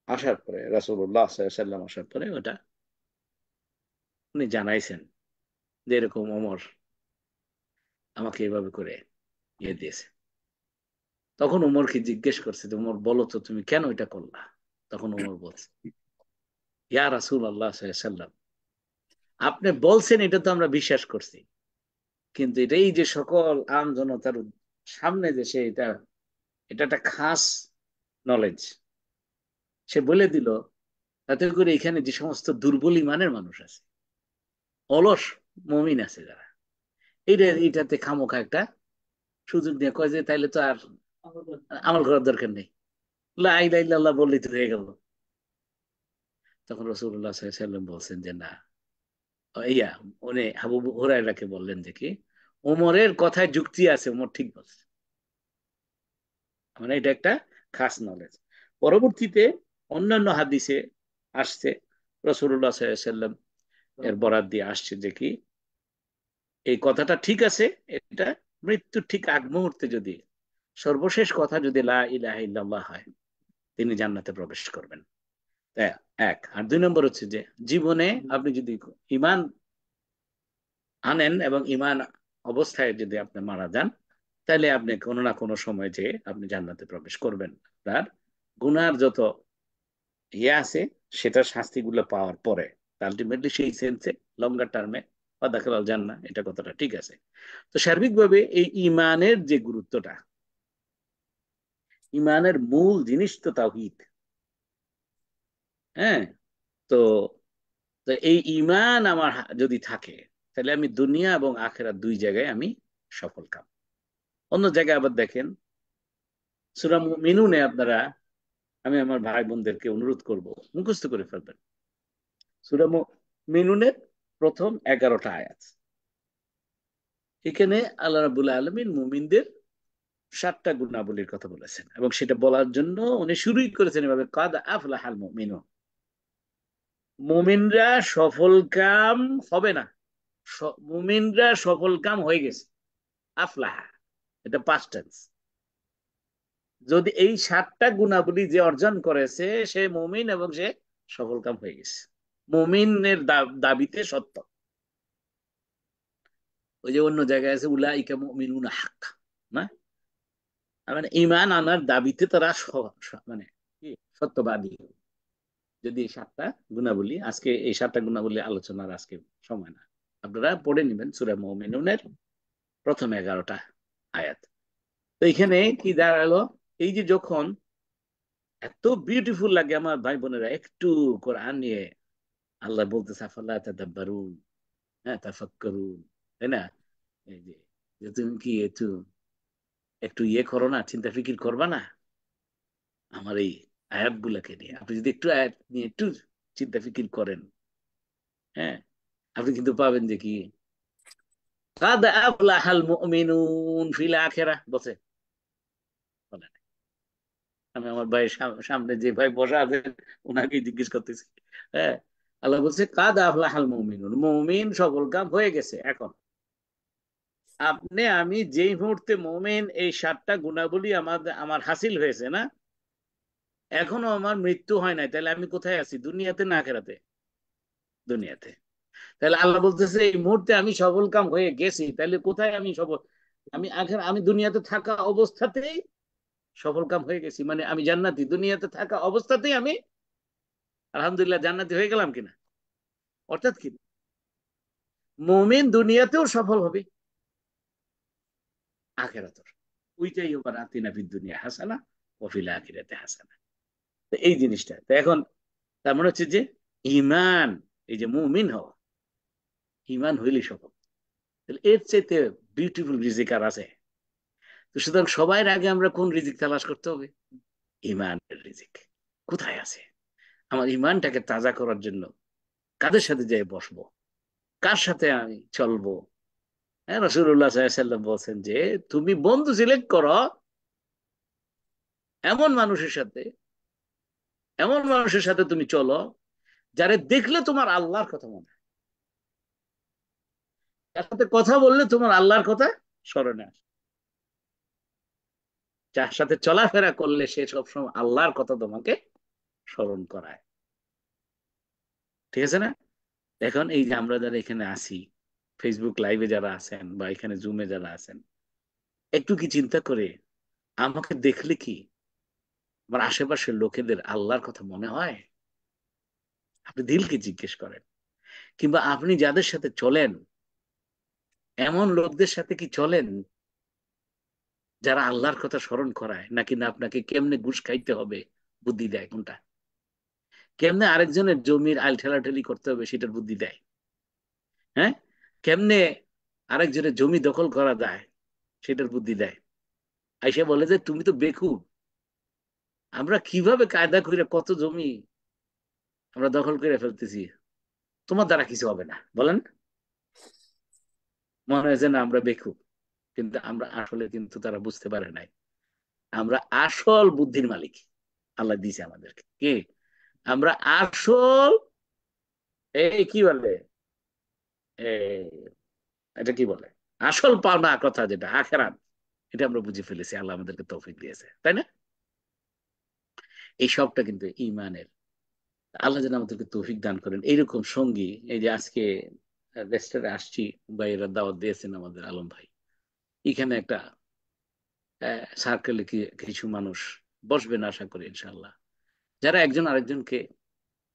Speaker 1: আসার পরে, রাসূলুল্লাহ সাল্লাল্লাহু আলাইহি ওয়াসাল্লাম আসার পরে ওটা উনি জানাইছেন যে এরকম ওমর আমাকে এভাবে করে ইয়ে দিয়েছে। তখন ওমরকে জিজ্ঞেস করছে যে, ওমর বলো তো তুমি কেন এটা করলা? তখন ওমর বলছে, ইয়া রাসূলুল্লাহ সাল্লাল্লাহু আলাইহি সাল্লাম, আপনি বলছেন এটা তো আমরা বিশ্বাস করছি, কিন্তু এটা এই যে সকল আম জনতার সামনে যে সে এটা, এটা একটা খাস নলেজ সে বলে দিল, তাতে করে এখানে যে সমস্ত দুর্বল ইমানের মানুষ আছে, অলস মমিন আছে যারা, এটাতে খামোখা একটা সুযোগ দিয়ে কয় যে তাইলে তো আর আমল করার দরকার নেই, লা ইলাহা ইল্লাল্লাহ বললেই তো হয়ে গেল। তখন রাসূলুল্লাহ সাল্লাল্লাহু আলাইহি ওয়াসাল্লাম বলছেন যে না, ইয়া, উনি আবু হুরায়রাকে বললেন যে কি, ওমরের কথায় যুক্তি আছে, ওমর ঠিক বলছে, মানে এটা একটা খাস নলেজ। পরবর্তীতে অন্যান্য হাদিসে আসছে, রাসূলুল্লাহ সাল্লাল্লাহু আলাইহি ওয়াসাল্লাম এর বরাত দিয়ে আসছে যে কি, এই কথাটা ঠিক আছে, এটা মৃত্যুর ঠিক আগ মুহূর্তে যদি সর্বশেষ কথা যদি লা ইলাহা ইল্লাল্লাহ হয়, তিনি জান্নাতে প্রবেশ করবেন। এক আর দুই নম্বর হচ্ছে যে জীবনে আপনি যদি ইমান আনেন এবং ইমান অবস্থায় যদি আপনি মারা যান, তাহলে আপনি কোনো না কোনো সময় যে আপনি জান্নাতে প্রবেশ করবেন। আপনার গুনার যত ইয়ে আছে সেটার শাস্তিগুলো পাওয়ার পরে আলটিমেটলি সেই সেন্সে লঙ্গার টার্মে দাখিলাল জান্নাহ, এটা কথাটা ঠিক আছে। তো সার্বিকভাবে এই ইমানের যে গুরুত্বটা, ইমানের মূল জিনিস তো তাওহীদ। হ্যাঁ, তো তো এই ইমান আমার যদি থাকে, তাহলে আমি দুনিয়া এবং আখেরাত দুই জায়গায় আমি সফল কাম। অন্য জায়গায় আবার দেখেন, সূরা মুমিনুনে আপনারা, আমি আমার ভাই বোনদেরকে অনুরোধ করব মুখস্থ করে ফেলবেন। সূরা মুমিনুনের প্রথম 11টা আয়াত, এখানে আল্লাহ রাব্বুল আলামিন মুমিনদের 7টা গুণাবলীর কথা বলেছেন, এবং সেটা বলার জন্য উনি শুরুই করেছেন এভাবে, কাদ আফলাহাল মুমিনুন, মুমিনরা সফল কাম হবে না, মুমিনরা সফল কাম হয়ে গেছে। আফলাহা, এটা পাস্ট টেন্স। যদি এই 7টা গুণাবলী যে অর্জন করেছে সে মুমিন এবং সে সফল কাম হয়ে গেছে, মুমিনের দাবিতে সত্য। ওই যে অন্য জায়গায় আছে উলাইকা মুমিনুনা হাক্কা, না, মানে ইমান আনার দাবিতে তারা মানে কি সত্যবাদী। যদি এই 7টা গুণাবলী, আজকে এই 7টা গুণাবলী আলোচনার আজকে সময় না, আপনারা পড়ে নেবেন সূরা মুমিনুনের প্রথম 11টা আয়াত। তো এখানে কি দাঁড়ালো, এই যে যখন এত বিউটিফুল লাগে আমার ভাই বোনেরা একটু কোরআন নিয়ে আল্লাহ বলতেছে আফাল্লাহ তাদাব্বারুন, হ্যাঁ তাফাক্কারুন, তাই না, এই যে যে তুমি কি একটু একটু ইয়ে করো না, চিন্তা ফিকির করবা না আমার এই আয়াত গুলাকে নিয়ে। আপনি যদি একটু আয়াত নিয়ে একটু চিন্তা ফিকির করেন, হ্যাঁ, আপনি কিন্তু পাবেন যে কি, কাদ আফলাহাল মুমিনুন ফিল আখিরাহ বলছে, বলে নাই। আমি আমার ভাইয়ের সামনে যে ভাই বসা আছেন ওনাকে জিজ্ঞেস করতেছি, হ্যাঁ, আল্লাহ বলছে কাদ আফলাহাল মুমিনুন, মুমিন সফল কাম হয়ে গেছে। এখন আপনি আমি যেই মুহূর্তে মুমিন, এই 7টা গুণাবলী আমার হাসিল হয়েছে না, এখনো আমার মৃত্যু হয় নাই, তাহলে আমি কোথায় আছি, দুনিয়াতে না আখিরাতে? দুনিয়াতে। তাহলে আল্লাহ বলতেছে এই মুহূর্তে আমি সফল কাম হয়ে গেছি, তাহলে কোথায় আমি সফল, আমি দুনিয়াতে থাকা অবস্থাতেই সফল কাম হয়ে গেছি, মানে আমি জান্নাতি, দুনিয়াতে থাকা অবস্থাতেই আমি আলহামদুলিল্লাহ জান্নাতি হয়ে গেলাম কিনা। অর্থাৎ কি, মুমিন দুনিয়াতেও সফল হবে, আখেরাতেও। ওইটাই আবার আতিনা ফিদ দুনিয়া হাসানা ওয়া ফিল আখিরাতি হাসানা। তো এই জিনিসটা তো এখন তার মানে হচ্ছে যে ইমান, এই যে মুমিন হওয়া, ইমান হইলেই সফল। তাহলে এর চাইতে বিউটিফুল রিজিক আর আছে? তো সুতরাং সবার আগে আমরা কোন রিজিক তালাশ করতে হবে? ইমানের রিজিক কোথায় আছে। আমার ইমানটাকে তাজা করার জন্য কাদের সাথে যাই বসবো, কার সাথে আমি চলবো? হ্যাঁ, রাসূলুল্লাহ সাল্লাল্লাহু আলাইহি ওয়াসাল্লাম বলছেন যে তুমি বন্ধু সিলেক্ট করো এমন মানুষের সাথে, এমন মানুষের সাথে তুমি চলো যারে দেখলে তোমার আল্লাহর কথা মনে হয়, যার সাথে কথা বললে তোমার আল্লাহর কথা স্মরণে আসে, যার সাথে চলাফেরা করলে সে সবসময় আল্লাহর কথা তোমাকে স্মরণ করায়। ঠিক আছে না? এখন এই যে আমরা যারা এখানে আছি, ফেসবুক লাইভে যারা আছেন বা এখানে জুমে যারা আছেন, একটু কি চিন্তা করে আমাকে দেখলে কি আমার আশেপাশের লোকেদের আল্লাহর কথা মনে হয়? আপনি দিলকে জিজ্ঞেস করেন। কিংবা আপনি যাদের সাথে চলেন, এমন লোকদের সাথে কি চলেন যারা আল্লাহর কথা স্মরণ করায়, নাকি না আপনাকে কেমনে ঘুষ খাইতে হবে বুদ্ধি দেয়? কোনটা? কেমনে আরেকজনের জমির আইল ঠেলাঠেলি করতে হবে সেটার বুদ্ধি দেয়? হ্যাঁ, কেমনে আরেকজনের জমি দখল করা যায় সেটার বুদ্ধি দেয়? আইসা বলে যে তুমি তো বেকুব, আমরা কিভাবে কায়দা করে কত জমি আমরা দখল করে ফেলতেছি, তোমার দ্বারা কিছু হবে না, বলেন। মনে হয় যে না আমরা বেকুব, কিন্তু আমরা আসলে, কিন্তু তারা বুঝতে পারে নাই আমরা আসল বুদ্ধির মালিক আল্লাহ দিয়েছে আমাদেরকে। কি? আমরা আসল, এই কি বলে, এই এটা কি বলে, আসল পাওনা কথা যেটা আখেরাত, এটা আমরা বুঝে ফেলেছি। আল্লাহ আমাদেরকে তৌফিক দিয়েছে, তাই না? এই সবটা কিন্তু ইমানের। আল্লাহ যেন আমাদেরকে তৌফিক দান করেন এইরকম সঙ্গী। এই যে আজকে রেস্টুরেন্টে আসছি, ভাইয়েরা দাওয়াত দিয়েছেন আমাদের, আলম ভাই, এখানে একটা সার্কেলে কিছু মানুষ বসবেন আশা করি ইনশাল্লাহ, যারা একজন আরেকজনকে,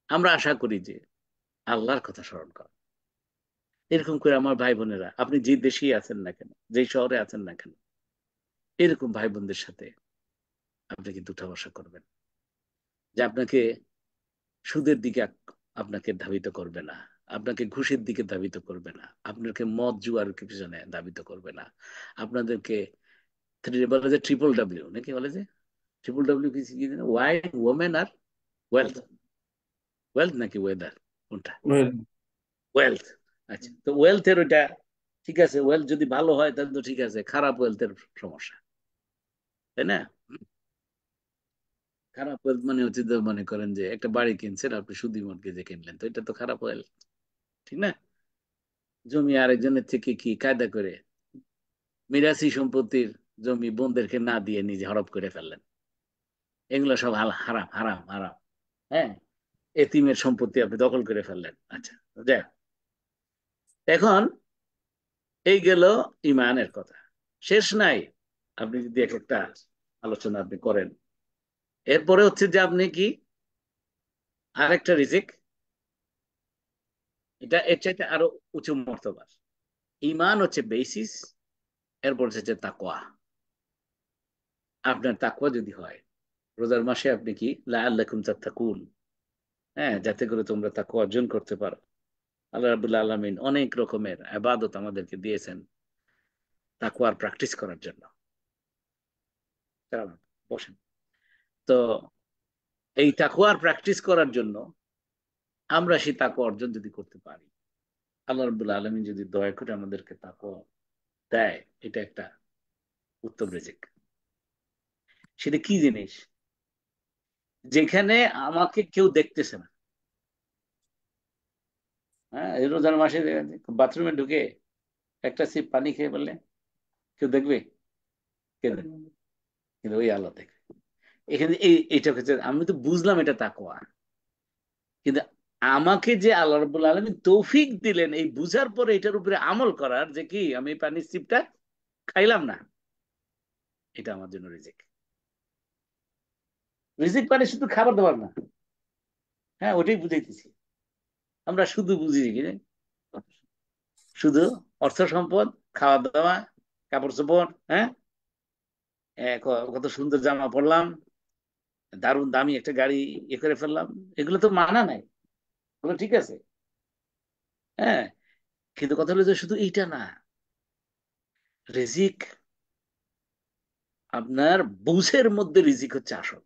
Speaker 1: আমরা আশা করি যে আল্লাহর কথা স্মরণ করা। এরকম করে আমার ভাই বোনেরা, আপনি যে দেশেই আছেন না কেন, যে শহরে আছেন না কেন, এরকম ভাই বোনদের সাথে আপনি কিন্তু উঠা বসা করবেন, যে আপনাকে সুদের দিকে আপনাকে ধাবিত করবে না, আপনাকে ঘুষের দিকে ধাবিত করবে না, আপনাকে মদ জুয়ার পিছনে ধাবিত করবে না, আপনাদেরকে বলে যে ট্রিপল ডাব্লিউ নাকি বলে যে, ট্রিপল ডাব্লিউ কি কি যেন? Wine, women are wealth. Wealth নাকি ওয়েদার, কোনটা? ওয়েলথ। আচ্ছা, তো ওয়েলথের ওইটা ঠিক আছে, ওয়েলথ যদি ভালো হয় তাহলে তো ঠিক আছে, খারাপ ওয়েলথের সমস্যা, তাই না? খারাপ ওয়েলথ মানে হচ্ছে যে, মনে করেন যে একটা বাড়ি কিনছেন আপনি সুদি মর্টগেজে কিনলেন, তো এটা তো খারাপ ওয়েলথ, ঠিক না? জমি আরেকজনের থেকে কি কায়দা করে মিরাসি সম্পত্তির জমি বোনদেরকে না দিয়ে নিজে হড়প করে ফেললেন, এগুলো সব হারাম হারাম হারাম। হ্যাঁ, এতিমের সম্পত্তি আপনি দখল করে ফেললেন। আচ্ছা, যাক, এখন এই গেল ইমানের কথা, শেষ নাই। আপনি যদি এক একটা আলোচনা আপনি করেন, এরপরে হচ্ছে যে আপনি কি আরেকটা রিজিক, এটা এর চাইতে আরো উঁচু মর্তবার। ইমান হচ্ছে বেসিস, এরপর হচ্ছে তাকওয়া। আপনার তাকওয়া যদি হয়, রোজার মাসে আপনি কি লাআল্লাকুম তাত্তাকুন, হ্যাঁ, যাতে করে তোমরা তাকওয়া অর্জন করতে পারো। আল্লাহ রাব্বুল আলামিন অনেক রকমের ইবাদত আমাদেরকে দিয়েছেন তাকওয়ার প্র্যাকটিস করার জন্য। দাঁড়ান, বসেন। তো এই তাকওয়ার প্র্যাকটিস করার জন্য আমরা সেই তাকওয়া অর্জন যদি করতে পারি, আল্লাহ রাব্বুল আলামিন যদি দয়া করে আমাদেরকে তাকওয়া দেয়, এটা একটা উত্তম রিজিক। সেটা কি জিনিস? যেখানে আমাকে কেউ দেখতেছে না। হ্যাঁ, এই রোজার মাসে বাথরুমে ঢুকে একটা সিপ পানি খেয়ে বললে কেউ দেখবে? কে দেখবে? কিন্তু ওই আল্লাহ দেখবে। এখানে এইটা হচ্ছে, আমি তো বুঝলাম এটা তাকওয়া, কিন্তু আমাকে যে আল্লাহ রাব্বুল আলামিন তৌফিক দিলেন এই বুঝার পরে এটার উপরে আমল করার, যে কি আমি এই পানির সিপটা খাইলাম না, এটা আমার জন্য রিজিক। রিজিক মানে শুধু খাবার দাবার না। হ্যাঁ, ওটাই বুঝাইতেছি। আমরা শুধু বুঝি কি যে শুধু অর্থ সম্পদ, খাওয়া দাওয়া, কাপড় চোপড়, হ্যাঁ, কত সুন্দর জামা পরলাম, দারুণ দামি একটা গাড়ি করে ফেললাম, এগুলো তো মানা নাই, এগুলো ঠিক আছে। হ্যাঁ, কিন্তু কথা হলো যে শুধু এইটা না, রিজিক আপনার বুঝের মধ্যে রিজিক হচ্ছে আসল।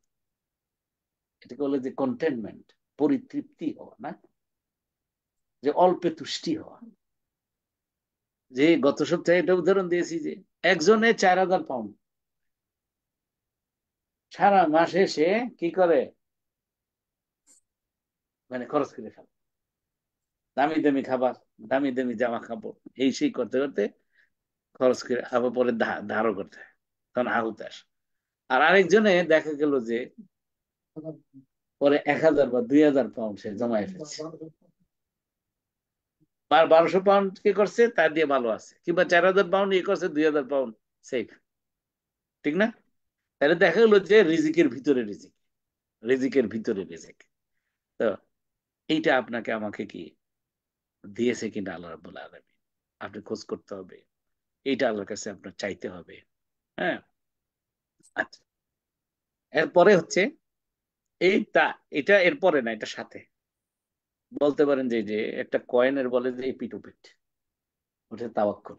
Speaker 1: এটাকে বলে যে কন্টেনমেন্ট, পরিতৃপ্তি হওয়া, না যে অল্পে তুষ্টি হওয়া। যে গত সপ্তাহে এটা উদাহরণ দিয়েছি যে একজনে 4,000 পাউন্ড সারা মাসে সে কি করে, মানে খরচ করে ফেলে, দামি দামি খাবার, দামি দামি জামা কাপড়, এই সেই করতে করতে খরচ করে আবার পরে ধারও করতে হয়, তখন আহুত আসে। আর আরেকজনে দেখা গেল যে পরে 1,000 বা 2,000 পাউন্ড সে জমায় ফেলছে, 1,200 পাউন্ড কি করছে তার দিয়ে ভালো আছে, কিংবা 4,000 পাউন্ড ইয়ে করছে, 2,000 পাউন্ড সেফ, ঠিক না? তাহলে দেখা গেলো যে রিজিকের ভিতরে রিজিক। রিজিকের ভিতরে রিজিক। তো এইটা আপনাকে আমাকে কি দিয়েছে কিনা আল্লাহ রাব্বুল আলামিন, আপনি খোঁজ করতে হবে, এইটা আল্লাহর কাছে আপনার চাইতে হবে। হ্যাঁ। আচ্ছা, এরপরে হচ্ছে এইটা, এটা এরপরে না, এটা সাথে বলতে পারেন যে যে একটা কয়েনের বলে যে এপিঠ ওপিঠ, ওটা তাওয়াক্কুল।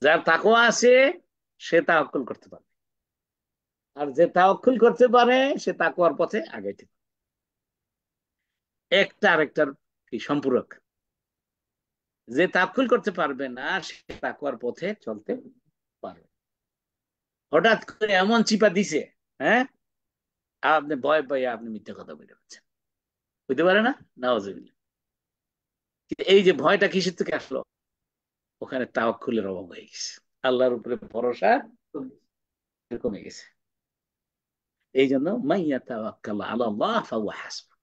Speaker 1: যার তাকওয়া আছে সে তাওয়াক্কুল করতে পারে, আর যে তাওয়াক্কুল করতে পারে সে তাকওয়ার পথে আগাইতে পারে। একটা আরেকটার কি সম্পূরক। যে তাওয়াক্কুল করতে পারবে না সে তাকওয়ার পথে চলতে পারবে। হঠাৎ করে এমন চিপা দিছে, হ্যাঁ, আর আপনি ভয় পাইয়া আপনি মিথ্যা কথা বলে যাচ্ছেন, বুঝতে পারে না, নাওয়াজুবিল্লাহ। কিন্তু এই যে ভয়টা কিসের থেকে আসলো, ওখানে তাওয়াক্কুলের অভাব হয়ে গেছে, আল্লাহর উপরে ভরসা কমে গেছে। এই জন্য মাইয়া তাওয়াক্কাল আলাল্লাহ ফাহুয়া হাসবুহ,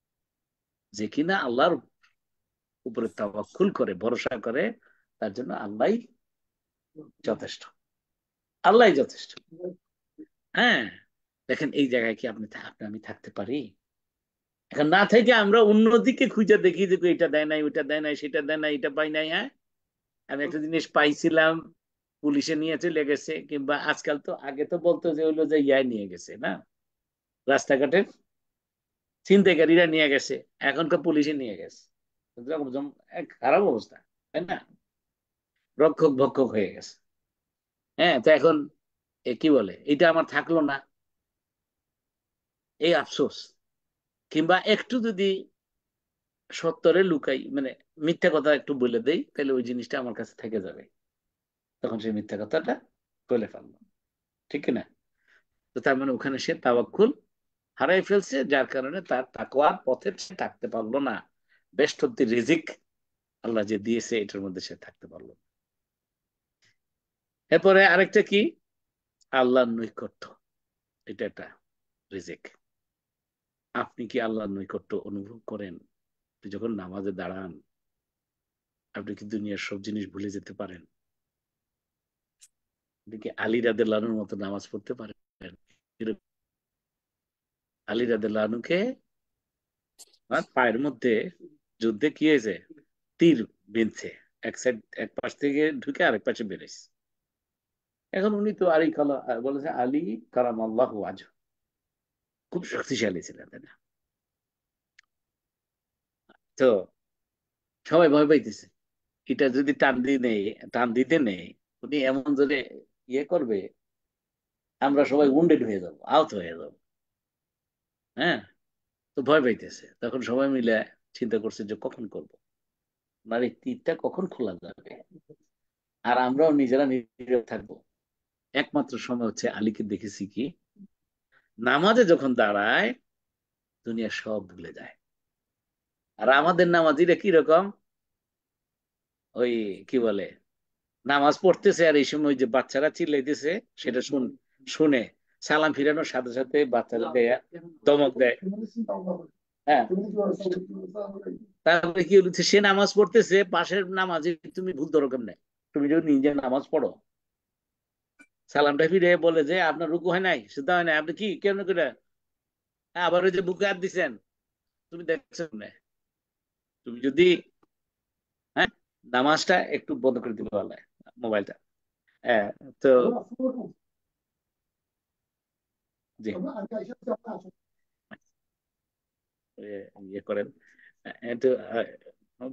Speaker 1: যে কিনা আল্লাহর উপরে তাওয়াক্কুল করে ভরসা করে তার জন্য আল্লাহ যথেষ্ট, আল্লাহ যথেষ্ট। হ্যাঁ, দেখেন এই জায়গায় কি আপনি আমি থাকতে পারি? এখন না থেকে আমরা অন্যদিকে খুঁজে দেখি যে এটা দেয় নাই, ওইটা দেয় নাই, সেটা দেয় নাই, এটা পাই নাই। হ্যাঁ, আমি একটা জিনিস পাইছিলাম, পুলিশে নিয়ে চলে গেছে, কিংবা আজকাল তো, আগে তো বলতো যে হইলো যে ইয়ায় নিয়ে গেছে না, রাস্তাঘাটের ছিনতাইকারীরা নিয়ে গেছে, এখন তো পুলিশে নিয়ে গেছে। এক খারাপ অবস্থা, তাই না? রক্ষক ভক্ষক হয়ে গেছে। হ্যাঁ, তো এখন কি বলে এটা আমার থাকলো না, এই আফসোস। কিংবা একটু যদি সত্তরে লুকাই, মানে মিথ্যা কথা একটু বলে দেই, তাহলে ওই জিনিসটা আমার কাছে থেকে যাবে, তখন সেই মিথ্যা কথাটা বলে ফেলবো, ঠিক না? তো তার মানে ওখানে সে তাওয়াক্কুল হারাই ফেলছে, যার কারণে তার তাকওয়ার পথে সে থাকতে পারলো না। বেস্ট অব দি রিজিক আল্লাহ যে দিয়েছে এটার মধ্যে সে থাকতে পারলো না। এরপরে আরেকটা কি, আল্লাহর নৈকট্য, এটা একটা রিজিক। আপনি কি আল্লাহর নৈকট্য অনুভব করেন? আপনি যখন নামাজে দাঁড়ান, আপনি কি দুনিয়ার সব জিনিস ভুলে যেতে পারেন? আপনি কি আলী রাদিয়াল্লাহু আনহুর মতো নামাজ পড়তে পারেন? আলী রাদিয়াল্লাহু আনহুকে পায়ের মধ্যে যুদ্ধে কি হয়েছে, তীর বিঁধছে, এক সাইড, এক পাশ থেকে ঢুকে আরেক পাশে বেরেছে। এখন উনি তো আলী কালা বলেছে, আলী কারাম আল্লাহ ওয়াজ, খুব শক্তিশালী ছিলেন, তাই না? তো সবাই ভয় পাইতেছে, এটা যদি টান দিতে নেই, উনি এমন জোরে ইয়ে করবে, আমরা সবাই উন্ডেড হয়ে যাব, আহত হয়ে যাব। হ্যাঁ, তো ভয় পাইতেছে, তখন সবাই মিলে চিন্তা করছে যে কখন করব, মানে এই তীরটা কখন খোলা যাবে, আর আমরাও নিজেরা নীরব থাকবো। একমাত্র সময় হচ্ছে আলীকে দেখেছি কি, নামাজে যখন দাঁড়ায় দুনিয়া সব ভুলে যায়। আর আমাদের নামাজিরা কি রকম, ওই কি বলে, নামাজ পড়তেছে আর এই সময় যে বাচ্চারা চিল্লাইতেছে সেটা শুনে সালাম ফিরানোর সাথে সাথে বাচ্চারা দেয়, ধমক দেয়। হ্যাঁ, তারপরে কি হচ্ছে, সে নামাজ পড়তেছে, পাশের নামাজে তুমি ভুল ধরো কেমনে? তুমি যদি নিজে নামাজ পড়ো, সালামটা ফিরে বলে যে আপনার রুকু হয় নাই, সিদ্ধা হয় নাই, আপনি কি কেমন করে, আবার ওই যে বুকে হাত দিচ্ছেন, তুমি দেখছো না? তুমি যদি, হ্যাঁ, নামাজটা একটু বন্ধ করে দিতে পারলে মোবাইলটা। হ্যাঁ, তো জি, ইয়ে করেন একটু,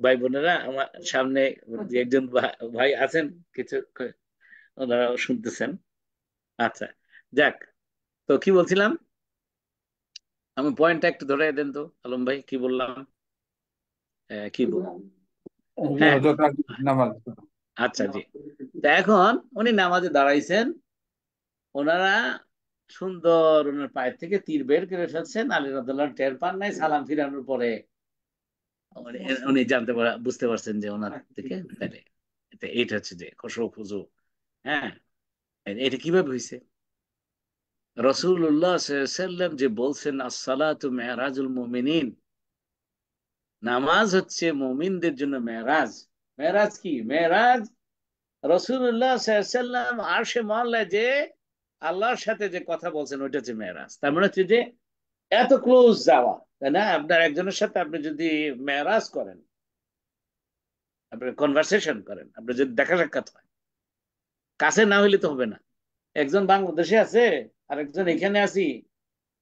Speaker 1: ভাই বোনেরা আমার সামনে যে একজন ভাই আছেন, কিছু ওনারা শুনতেছেন। আচ্ছা, যাক, তো কি বলছিলাম, আমি পয়েন্টটা একটু ধরে দেন তো আলম ভাই, কি বললাম? কি বল,
Speaker 2: যে
Speaker 1: হ্যাঁ,
Speaker 2: হজরত আলী নামাজ।
Speaker 1: আচ্ছা জি। তা এখন উনি নামাজে দাঁড়াইছেন, ওনারা সুন্দর ওনার পায়ের থেকে তীর বের করে ফেলছেন, আলী রাদিয়াল্লাহু আনহু টের পান নাই, সালাম ফিরানোর পরে উনি বুঝতে পারছেন যে ওনার থেকে তাহলে, এটা হচ্ছে যে খসু খুজু। হ্যাঁ, এটা কিভাবে হয়েছে? রাসূলুল্লাহ সাল্লাল্লাহু আলাইহি সাল্লাম যে বলছেন আসসালাতু মিরাজুল মুমিনিন, নামাজ হচ্ছে মুমিনদের জন্য মেরাজ। মেরাজ কি? মেরাজ রাসূলুল্লাহ সাল্লাল্লাহু আলাইহি সাল্লাম আরশে মহল্লায় যে আল্লাহর সাথে যে কথা বলছেন ওইটা হচ্ছে মেরাজ। তার মানে হচ্ছে যে এত ক্লোজ যাওয়া, তাই না? আপনার একজনের সাথে আপনি যদি মেরাজ করেন, আপনি কনভারসেশন করেন, আপনার যদি দেখা সাক্ষাৎ হয়, কাছে না হইলে তো হবে না। একজন বাংলাদেশে আছে আর একজন এখানে আছি,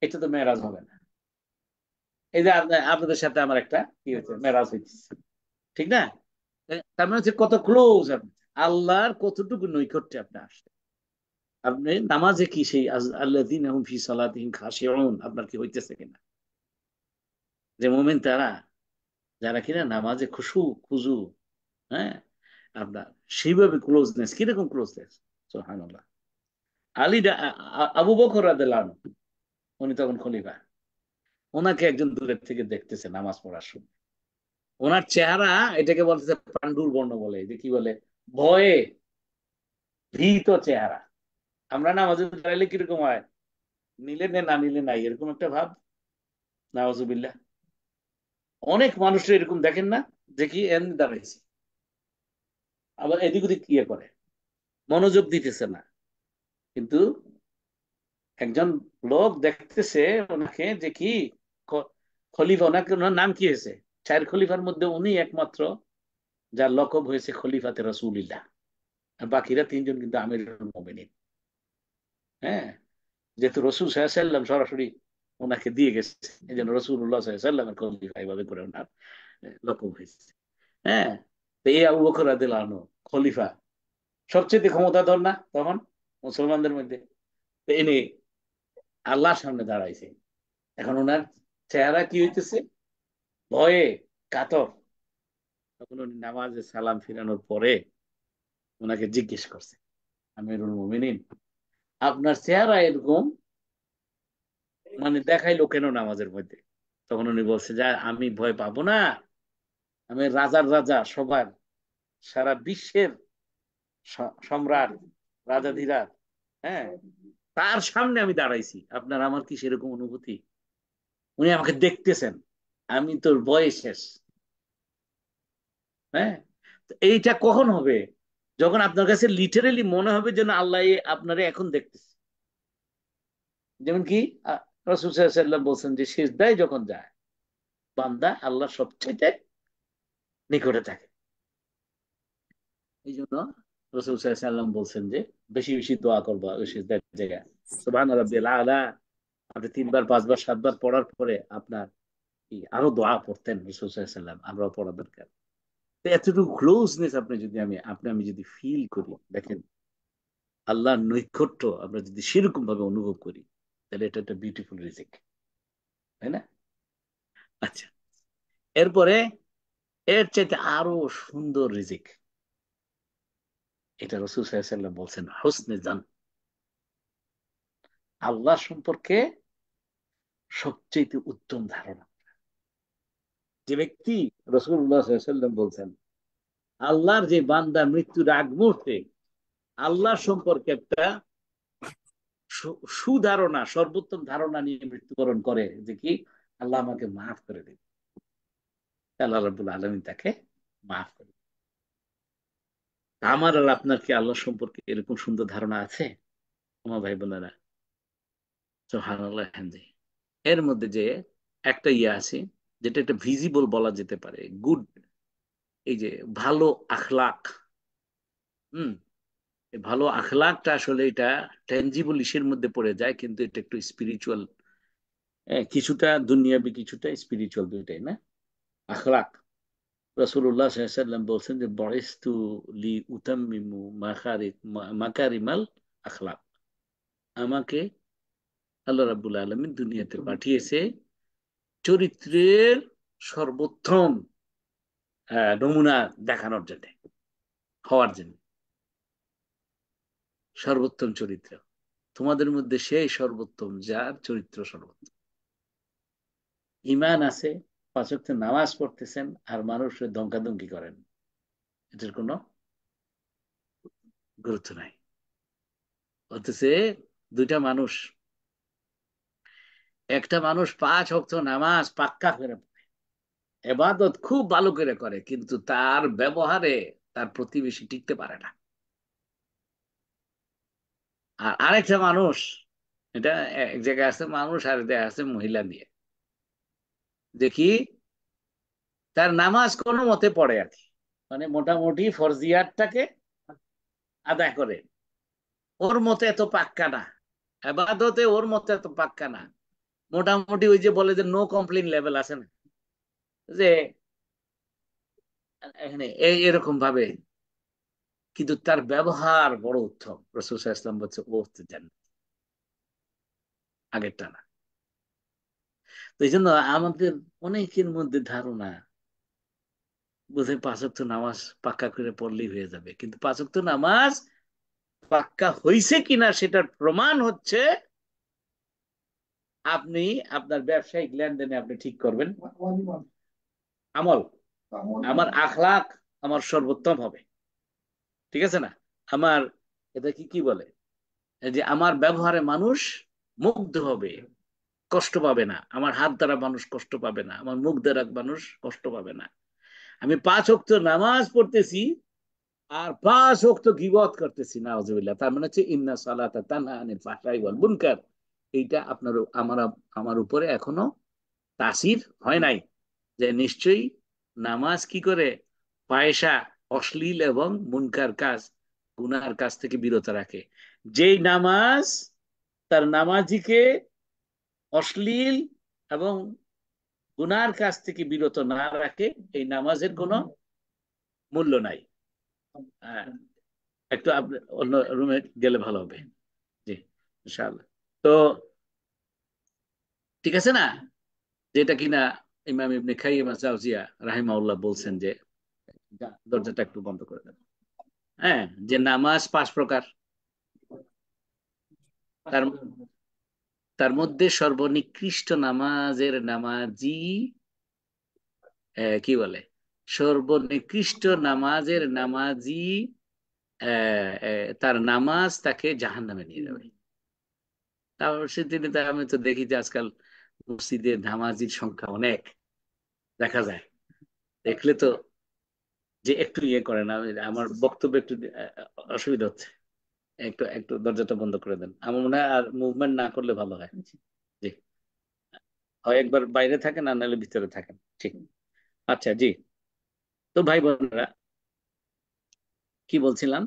Speaker 1: এটা তো মেরাজ হবে না। এই যে আপনাদের সাথে আমার একটা কি হয়েছে, মেরাজ হইতেছে, ঠিক না? তার মানে হচ্ছে কত ক্লোজ আপনি, আল্লাহর কতটুকু নৈকট্যে আপনি আসছেন। আপনি নামাজে কি সেই আল্লাযীনা হুম ফি সালাতিহিম খাশিউন আপনার কি হইতেছে কিনা? যে মুমিন তারা, যারা কিনা নামাজে খুশু খুজু, হ্যাঁ, আপনার সেইভাবে ক্লোজনেস, কিরকম ক্লোজনেস, সুবহানাল্লাহ। আবু বকর রাদিয়াল্লাহু আনহু, উনি তখন খলিফা, ওনাকে একজন দূরের থেকে দেখতেছে নামাজ পড়ার সময়। ওনার চেহারা, এটাকে বলতেছে পান্ডুর বর্ণ বলে, যে কি বলে, ভয়ে ভীত চেহারা। আমরা নামাজে দাঁড়াইলে কিরকম হয়, নিলে নে না নিলে নাই, এরকম একটা ভাব। নাউজুবিল্লাহ। অনেক মানুষ এরকম দেখেন না, যে কি এন দাঁড়াইছে, আবার এদিক ওদিক ইয়ে করে, মনোযোগ দিতেছে না। কিন্তু একজন লোক দেখতেছে ওনাকে, যে কি খ- খলিফা, ওনাকে, ওনার নাম কি হয়েছে, চার খলিফার মধ্যে উনি একমাত্র যার লকব হয়েছে খলিফাতে রাসূলুল্লাহ। আর বাকিরা তিনজন কিন্তু আমিরুল মুমিনিন। হ্যাঁ, যেহেতু রসুল সাল্লাল্লাহু আলাইহি ওয়াসাল্লাম সরাসরি ওনাকে দিয়ে গেছে, এই জন্য রসুল্লাহ সাল্লাল্লাহু আলাইহি ওয়াসাল্লামের খলিফা এইভাবে করে ওনার লকব হয়েছে। হ্যাঁ, তো এই আবু বকর রাদিয়াল্লাহু আনহু খলিফা, সবচেয়ে ক্ষমতাধর না তখন মুসলমানদের মধ্যে। তো ইনি আল্লাহর সামনে দাঁড়াইছে, এখন ওনার চেহারা কি হইতেছে, ভয়ে কাতর। তখন উনি নামাজে সালাম ফিরানোর পরে ওনাকে জিজ্ঞেস করছে, আমিরুল মুমিনিন, আপনার চেহারা এরকম মানে দেখাইলো কেন নামাজের মধ্যে? তখন উনি বলছে যে আমি ভয় পাবো না, আমি রাজার রাজা, সবার, সারা বিশ্বের সম্রাট, রাজাধিরাজ, হ্যাঁ, তার সামনে আমি দাঁড়াইছি, আপনার আমার কি সেরকম অনুভূতি? উনি আমাকে দেখতেছেন, আমি তোর বয়স শেষ। হ্যাঁ, তো এইটা কখন হবে, যখন আপনার কাছে লিটারেলি মনে হবে যেন আল্লাহ আপনারে এখন দেখতেছে। যেমন কি আহ, রাসূল সাল্লাল্লাহু আলাইহি ওয়াসাল্লাম বলছেন যে সিজদায় যখন যায় বান্দা, আল্লাহ সবচেয়ে নিকটে থাকে। এই জন্য রাসূল সাল্লাল্লাহু আলাইহি ওয়াসাল্লাম বলছেন যে বেশি বেশি দোয়া করবা ওই সিজদার জায়গায়, সুবহান রাব্বিল আলা। আপনি তিনবার পাঁচবার সাতবার পড়ার পরে আপনার কি আরো দোয়া পড়তেন রাসূল সাল্লাল্লাহু আলাইহি ওয়াসাল্লাম, আমরাও পড়া দরকার। তো এতটুকু ক্লোজনেস আপনি যদি আমি যদি ফিল করি, দেখেন আল্লাহর নৈকট্য আমরা যদি সেরকম ভাবে অনুভব করি, তাহলে এটা একটা বিউটিফুল রিজিক, তাই না? আচ্ছা, এরপরে এর চাইতে আরো সুন্দর রিজিক, এটা রাসূল সাল্লাল্লাহু আলাইহি ওয়াসাল্লাম বলছেন, হুসনে জান, আল্লাহ সম্পর্কে সবচেয়ে উত্তম ধারণা। যে ব্যক্তি, রাসূলুল্লাহ সাল্লাল্লাহু আলাইহি ওয়াসাল্লাম বলছেন, আল্লাহর যে বান্দা মৃত্যুর আগ মুহূর্তে আল্লাহ সম্পর্কে একটা সুধারণা, সর্বোত্তম ধারণা নিয়ে মৃত্যুবরণ করে, যে কি আল্লাহ আমাকে মাফ করে দেবে, আল্লাহ রাব্বুল আলামিন তাকে মাফ করে। আমার আর আপনার কি আল্লাহ সম্পর্কে এরকম সুন্দর ধারণা আছে আমার ভাই বোনেরা? সুবহানাল্লাহ। এর মধ্যে যে একটা ইয়ে আছে, যেটা একটা ভিজিবল বলা যেতে পারে, গুড, এই যে ভালো আখলাক। হুম, এই ভালো আখলাকটা আসলে এটা টেনজিবল ইসের মধ্যে পড়ে যায়, কিন্তু এটা একটু স্পিরিচুয়াল, কিছুটা দুনিয়াবি কিছুটা স্পিরিচুয়াল, দুইটাই না? আখলাক, রাসূলুল্লাহ সাল্লাল্লাহু আলাইহি ওয়াসাল্লাম বলছেন যে বয়স্তু লি উতাম্মিমু মাকারিমাল আখলাক, আমাকে আল্লাহ রাব্বুল আলামিন দুনিয়াতে পাঠিয়েছে চরিত্রের সর্বোত্তম নমুনা দেখানোর জন্য, হওয়ার জন্য। সর্বোত্তম চরিত্র তোমাদের মধ্যে সেই সর্বোত্তম যার চরিত্র সর্বোত্তম, ইমান আছে, পাঁচ ওয়াক্ত নামাজ পড়তেছেন, আর মানুষের ধমকাধমকি করেন, এটার কোনো গুরুত্ব নাই। অথচ দুইটা মানুষ, একটা মানুষ পাঁচ ওয়াক্ত নামাজ পাক্কা করে পড়ে, এবাদত খুব ভালো করে করে, কিন্তু তার ব্যবহারে তার প্রতিবেশী টিকতে পারে না। আর আরেকটা মানুষ এটা এক জায়গায় আছে মানুষ আর দেখা আছে মহিলা দিয়ে। দেখি তার নামাজ কোনো মতে পড়ে আর কি, মানে মোটামুটি ফরজিয়াতটাকে আদায় করে, ওর মতে এত পাক্কা না, আবাদতে ওর মতে এত পাক্কা না, মোটামুটি ওই যে বলে যে নো কমপ্লেন লেভেল আছে না, যে এখানে এরকম ভাবে, কিন্তু তার ব্যবহার বড় উত্তম। রাসূল সাল্লাল্লাহু আলাইহি ওয়াসাল্লাম বলছে ও হচ্ছে জান্নাত, আগেরটা না। তো এই জন্য আমাদের অনেকের মধ্যে ধারণা বোধহয় পাঁচ ওয়াক্ত নামাজ পাক্কা করে পড়লেই হয়ে যাবে, কিন্তু পাঁচ ওয়াক্ত নামাজ পাক্কা হয়েছে কিনা সেটার প্রমাণ হচ্ছে আপনি আপনার ব্যবসায়িক লেনদেনে আপনি ঠিক করবেন আমল, আমার আখলাক আমার সর্বোত্তম হবে, ঠিক আছে না, আমার এটা কি কি বলে, এই যে আমার ব্যবহারে মানুষ মুগ্ধ হবে, কষ্ট পাবে না, আমার হাত দ্বারা মানুষ কষ্ট পাবে না, আমার মুখ দ্বারা মানুষ কষ্ট পাবে না। আমি পাঁচ ওয়াক্ত নামাজ পড়তেছি আর পাঁচ ওয়াক্ত গীবত করতেছি, নাউজুবিল্লাহ, তার মানে হচ্ছে ইন্না সালাতা তানহা আনিল ফাহশাই ওয়াল মুনকার। এইটা আপনার আমার আমার উপরে এখনো তাসির হয় নাই, যে নিশ্চয়ই নামাজ কি করে পয়সা, অশ্লীল এবং মুনকার কাজ, গুনার কাজ থেকে বিরত রাখে। যেই নামাজ তার নামাজিকে অশ্লীল এবং গুনার কাজ থেকে বিরত না রাখে, এই নামাজের কোনো মূল্য নাই। হ্যাঁ, একটু আপনি অন্য রুমে গেলে ভালো হবে। জি, ইনশাআল্লাহ। তো ঠিক আছে না, যেটা কিনা ইমাম ইবনে কাইয়িম আল-জাওজিয়া রাহিমাহুল্লাহ বলছেন যে, দরজাটা একটু বন্ধ করে দেন। হ্যাঁ, যে নামাজ পাঁচ প্রকার, তার তার মধ্যে সর্বনিকৃষ্ট নামাজের নামাজি কি বলে, সর্বনিকৃষ্ট নামাজের নামাজি তার নামাজ তাকে জাহান্নামে নিয়ে যাবে। তারপর সে তিনি আমি তো দেখি যে আজকাল মসজিদে নামাজির সংখ্যা অনেক দেখা যায়, দেখলে তো যে একটু ইয়ে করে না, আমার বক্তব্য একটু অসুবিধা হচ্ছে, একটু একটু দরজাটা বন্ধ করে দেন, আমার মনে হয় আর মুভমেন্ট না করলে ভালো হয়। জি, হয় একবার বাইরে থাকেন আর নাহলে ভিতরে থাকেন, ঠিক। আচ্ছা, জি। তো ভাই বোনেরা, কি বলছিলাম,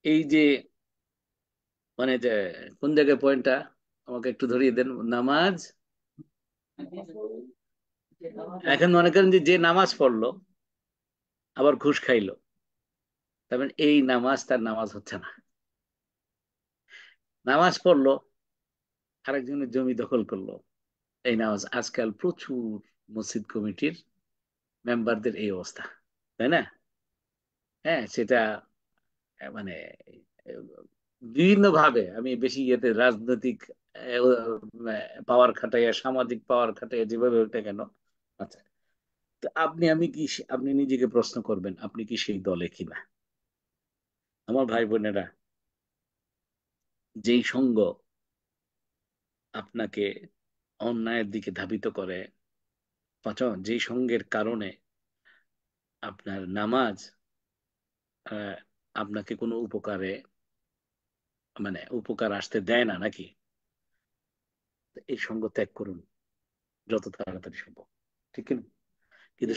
Speaker 1: এই যে মানে যে কোন জায়গায় পয়েন্টটা আমাকে একটু ধরিয়ে দেন, নামাজ। এখন মনে করেন যে যে নামাজ পড়লো আবার ঘুষ খাইলো, তার মানে এই নামাজ তার নামাজ হচ্ছে না। নামাজ পড়লো, আরেকজনের জমি দখল করলো, এই নামাজ। আজকাল প্রচুর মসজিদ কমিটির মেম্বারদের এই অবস্থা, তাই না? হ্যাঁ, সেটা মানে বিভিন্ন ভাবে, আমি বেশি ইয়েতে রাজনৈতিক পাওয়ার খাটাইয়া, সামাজিক পাওয়ার খাটাইয়া, যেভাবে হোক না কেন। আচ্ছা, তো আপনি আমি কি, আপনি নিজেকে প্রশ্ন করবেন আপনি কি সেই দলে কিনা। আমার ভাই বোনেরা, যেই সঙ্গ আপনাকে অন্যায়ের দিকে ধাবিত করে, যেই সঙ্গের কারণে আপনার নামাজ আহ, আপনাকে কোনো উপকারে, মানে উপকার আসতে দেয় না নাকি, তো এই সঙ্গ ত্যাগ করুন যত তাড়াতাড়ি সম্ভব, ঠিক না? কিন্তু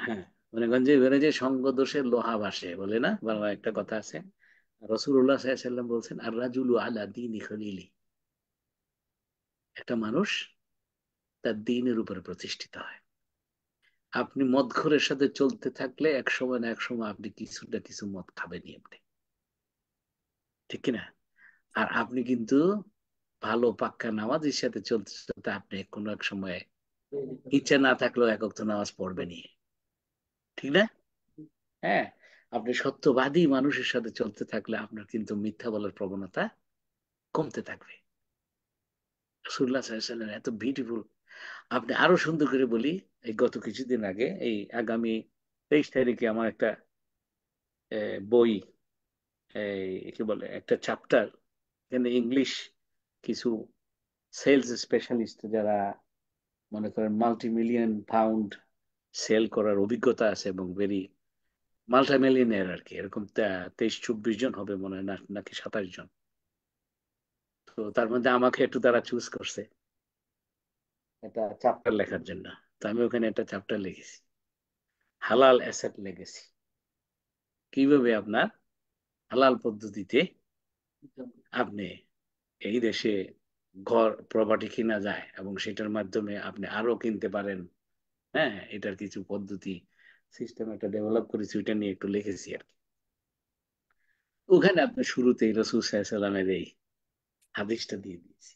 Speaker 1: হ্যাঁ, মনে করেন যে এবারে যে সঙ্গ দোষের লোহা ভাসে বলে না, বাংলা একটা কথা আছে। রাসূলুল্লাহ সাল্লাল্লাহু আলাইহি ওয়াসাল্লাম বলছেন আর রাজুলু আলা দীনি খলিলি, একটা মানুষ তার দ্বীনের উপরে প্রতিষ্ঠিত হয়। আপনি মদখোরের সাথে চলতে থাকলে এক সময় না এক সময় আপনি কিছু না কিছু মদ খাবেনই আপনি, ঠিক কিনা? আর আপনি কিন্তু ভালো পাক্কা নামাজের সাথে চলতে চলতে আপনি কোনো এক সময় ইচ্ছা না থাকলেও এক ওয়াক্ত নামাজ পড়বেনই, ঠিক না? হ্যাঁ, আপনি সত্যবাদী মানুষের সাথে চলতে থাকলে আপনার কিন্তু মিথ্যা বলার প্রবণতা কমতে থাকবে। রাসূলুল্লাহ সাল্লাল্লাহু আলাইহি ওয়াসাল্লাম এত বিউটিফুল। আপনি আরো সুন্দর করে বলি, এই গত কিছুদিন আগে, এই আগামী 23 তারিখে আমার একটা বই, কি বলে, একটা চ্যাপ্টার, এখানে ইংলিশ কিছু সেলস স্পেশালিস্ট যারা মনে করেন মাল্টি মিলিয়ন পাউন্ড সেল করার অভিজ্ঞতা আছে এবং ভেরি মাল্টি মিলিয়নের আর কি, এরকম 23-24 জন হবে মনে হয়, নাকি 27 জন। তো তার মধ্যে আমাকে একটু তারা চুজ করছে একটা চ্যাপ্টার লেখার জন্য। তো আমি ওখানে একটা চ্যাপ্টার লিখেছি, হালাল অ্যাসেট লেগেছি। কিভাবে আপনার হালাল পদ্ধতিতে আপনি এই দেশে ঘর প্রপার্টি কিনা যায় এবং সেটার মাধ্যমে আপনি আরো কিনতে পারেন। হ্যাঁ, এটার কিছু পদ্ধতি সিস্টেম একটা ডেভেলপ করেছি, ওইটা নিয়ে একটু লিখেছি আর কি। ওখানে আপনি শুরুতেই রাসূল সাল্লাল্লাহু আলাইহি সাল্লামের এই হাদিসটা দিয়ে দিয়েছি,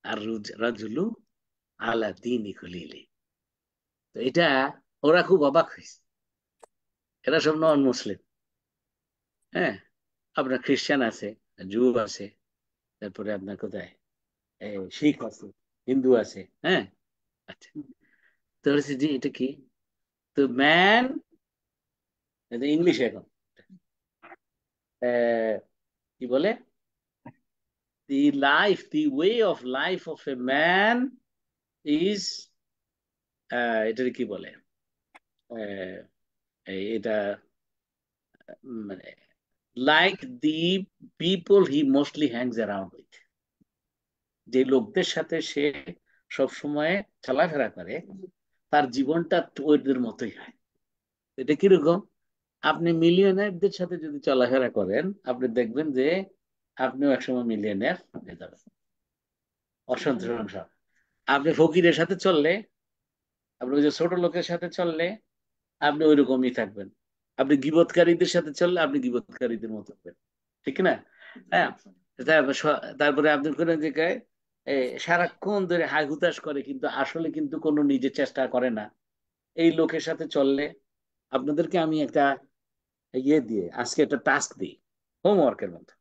Speaker 1: আর রাজুলু আলা দীনি খলিলি। তো এটা ওরা খুব অবাক হয়েছে, এরা সব নন মুসলিম। হ্যাঁ, আপনার খ্রিস্টান আছে, জু আছে, তারপরে আপনার কোথায় শিখ আছে, হিন্দু আছে। হ্যাঁ, আচ্ছা। তো বলেছে জি এটা কি? তো ম্যান, ইংলিশে এখন কি বলে, the way of life of a man is, এটার কি বলে, আহ, এটা মানে like the people he mostly Hanks around with, যে লোকদের সাথে সে সব সময় চলাফেরা করে তার জীবনটা ওদের মতোই হয়। এটা কিরকম, আপনি মিলিয়নারদের সাথে যদি চলাফেরা করেন আপনি দেখবেন যে আপনিও একসময় মিলিয়নার হয়ে যাবেন, অসন্তোষ সংসার। আপনি ফকিরের সাথে চললে, আপনি ওই যে ছোট লোকের সাথে চললে আপনি ওই রকমই থাকবেন। আপনি গীবতকারীদের সাথে চললে আপনি গীবতকারীদের মতো থাকবেন, ঠিক না? হ্যাঁ। তারপরে আপনি কোন জায়গায় এ, সারাক্ষণ ধরে হাই হুতাশ করে কিন্তু আসলে কিন্তু কোনো নিজের চেষ্টা করে না, এই লোকের সাথে চললে। আপনাদেরকে আমি একটা দিয়ে আজকে একটা টাস্ক দিই, হোমওয়ার্কের মতো।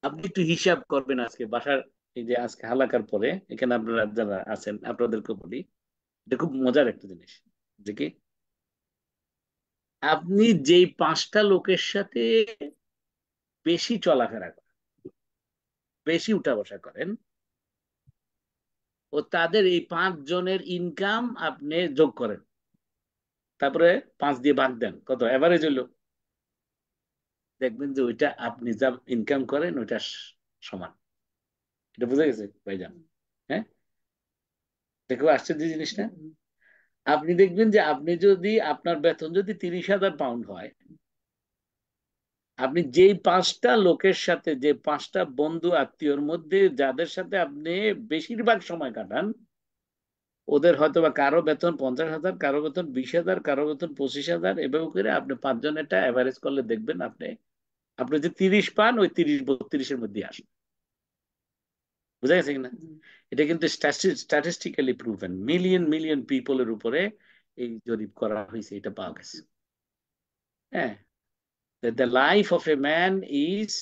Speaker 1: আপনি একটু হিসাব করবেন আজকে বাসার, এই যে আজকে হালাকার পরে এখানে আপনারা যারা আছেন আপনাদেরকে বলি, এটা খুব মজার একটা জিনিস। যে কি, আপনি যেই 5টা লোকের সাথে বেশি চলাফেরা করেন, বেশি উঠা বসা করেন, ও তাদের এই 5 জনের ইনকাম আপনি যোগ করেন, তারপরে 5 দিয়ে ভাগ দেন, কত এভারেজ হইলো। দেখবেন যে ওইটা আপনি যা ইনকাম করেন ওইটা সমান। এটা বুঝা গেছে ভাইজান? হ্যাঁ, দেখো আশ্চর্য জিনিস না? আপনি দেখবেন যে আপনি যদি আপনার বেতন যদি 30,000 পাউন্ড হয়, আপনি যেই 5টা লোকের সাথে, যে 5টা বন্ধু আত্মীয়র মধ্যে যাদের সাথে আপনি বেশিরভাগ সময় কাটান, ওদের হয়তো বা কারো বেতন 50,000, কারো বেতন 20,000, কারো বেতন 25,000, এভাবে করে আপনি 5 জনেরটা অ্যাভারেজ করলে দেখবেন আপনি, আপনি যে 30 পান ওই 30-32-এর মধ্যে আসে। বুঝা গেছে কিনা? এটা কিন্তু স্ট্যাটিস্টিক্যালি প্রুভেন, মিলিয়ন মিলিয়ন পিপলের উপরে এই জরিপ করা হয়েছে, এটা পাওয়া গেছে। হ্যাঁ, that the life of a man is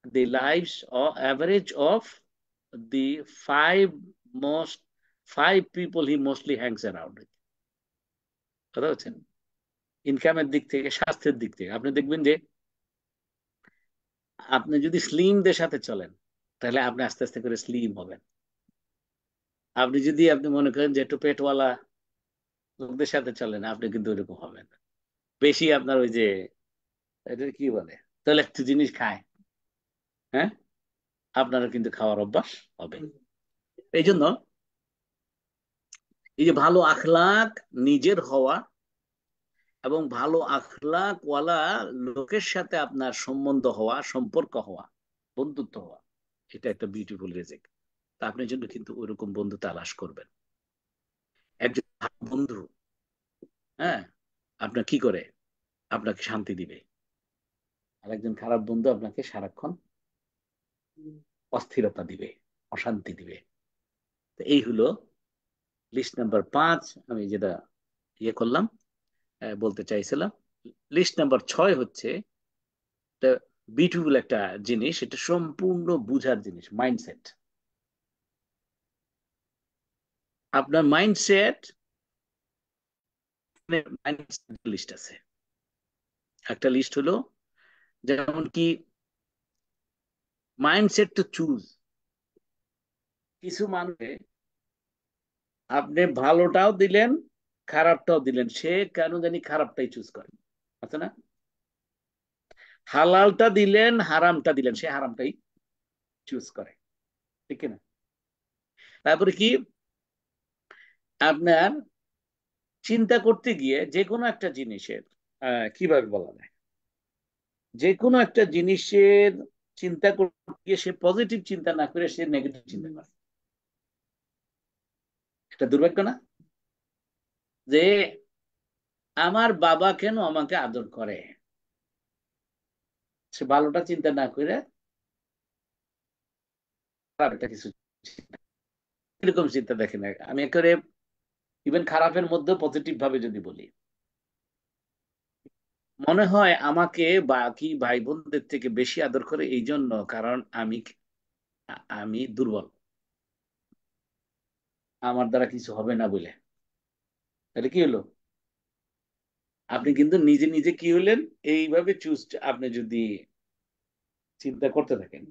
Speaker 1: the lives or average of the most five people he mostly hangs around with। কথা হচ্ছেন, ইনকামের দিক থেকে, স্বাস্থ্যের দিক থেকে আপনি দেখবেন যে আপনি যদি স্লিমদের সাথে চলেন তাহলে আপনি আস্তে আস্তে করে স্লিম হবেন। আপনি যদি আপনি মনে করেন যে একটু পেটওয়ালা লোকদের সাথে চলেন আপনি কিন্তু ওইরকম হবেন না। বেশি আপনার ওই যে এটা কি বলে তৈলাক্ত জিনিস খায়, হ্যাঁ, আপনারও কিন্তু খাওয়ার অভ্যাস হবে। এই জন্য এই যে ভালো আখলাক নিজের হওয়া এবং ভালো আখলাক ওয়ালা লোকের সাথে আপনার সম্বন্ধ হওয়া, সম্পর্ক হওয়া, বন্ধুত্ব হওয়া, এটা একটা বিউটিফুল রেজেক। তা আপনার জন্য কিন্তু ওইরকম বন্ধু তালাশ করবেন। একজন ভালো বন্ধু, হ্যাঁ, আপনার কি করে, আপনাকে শান্তি দিবে। আর একজন খারাপ বন্ধু আপনাকে সারাক্ষণ অস্থিরতা দিবে, অশান্তি দিবে। তো এই হলো লিস্ট নাম্বার 5, আমি যেটা করলাম, বলতে চাইছিলাম। লিস্ট নাম্বার 6 হচ্ছে বিউটিফুল একটা জিনিস, এটা সম্পূর্ণ বুঝার জিনিস, মাইন্ডসেট। আপনার মাইন্ডসেট, লিস্ট আছে। একটা লিস্ট হলো যেমন কি মাইন্ডসেট টু চুজ। কিছু মানুষে আপনি ভালোটাও দিলেন খারাপটাও দিলেন, সে কেন জানি খারাপটাই চুজ করে, আছে না? হালালটা দিলেন, হারামটা দিলেন, সে হারামটাই চুজ করে, ঠিক না? তারপরে কি, আপনার চিন্তা করতে গিয়ে যে কোনো একটা জিনিসের কিভাবে বলা যায়, যে কোনো একটা জিনিসের চিন্তা করতে গিয়ে সে পজিটিভ চিন্তা না করে সে নেগেটিভ চিন্তা করে। এটা দুর্ভাগ্য না? যে আমার বাবা কেন আমাকে আদর করে, সে ভালোটা চিন্তা না করে খারাপটা কিছু, এরকম চিন্তা দেখে না। আমি একেবারে ইভেন খারাপের মধ্যেও পজিটিভ ভাবে যদি বলি, মনে হয় আমাকে বাকি ভাই বোনদের থেকে বেশি আদর করে এই জন্য কারণ আমি আমি দুর্বল, আমার দ্বারা কিছু হবে না বলে। তাহলে কি হলো, আপনি কিন্তু নিজে নিজে কি হলেন, এইভাবে চুজ, আপনি যদি চিন্তা করতে থাকেন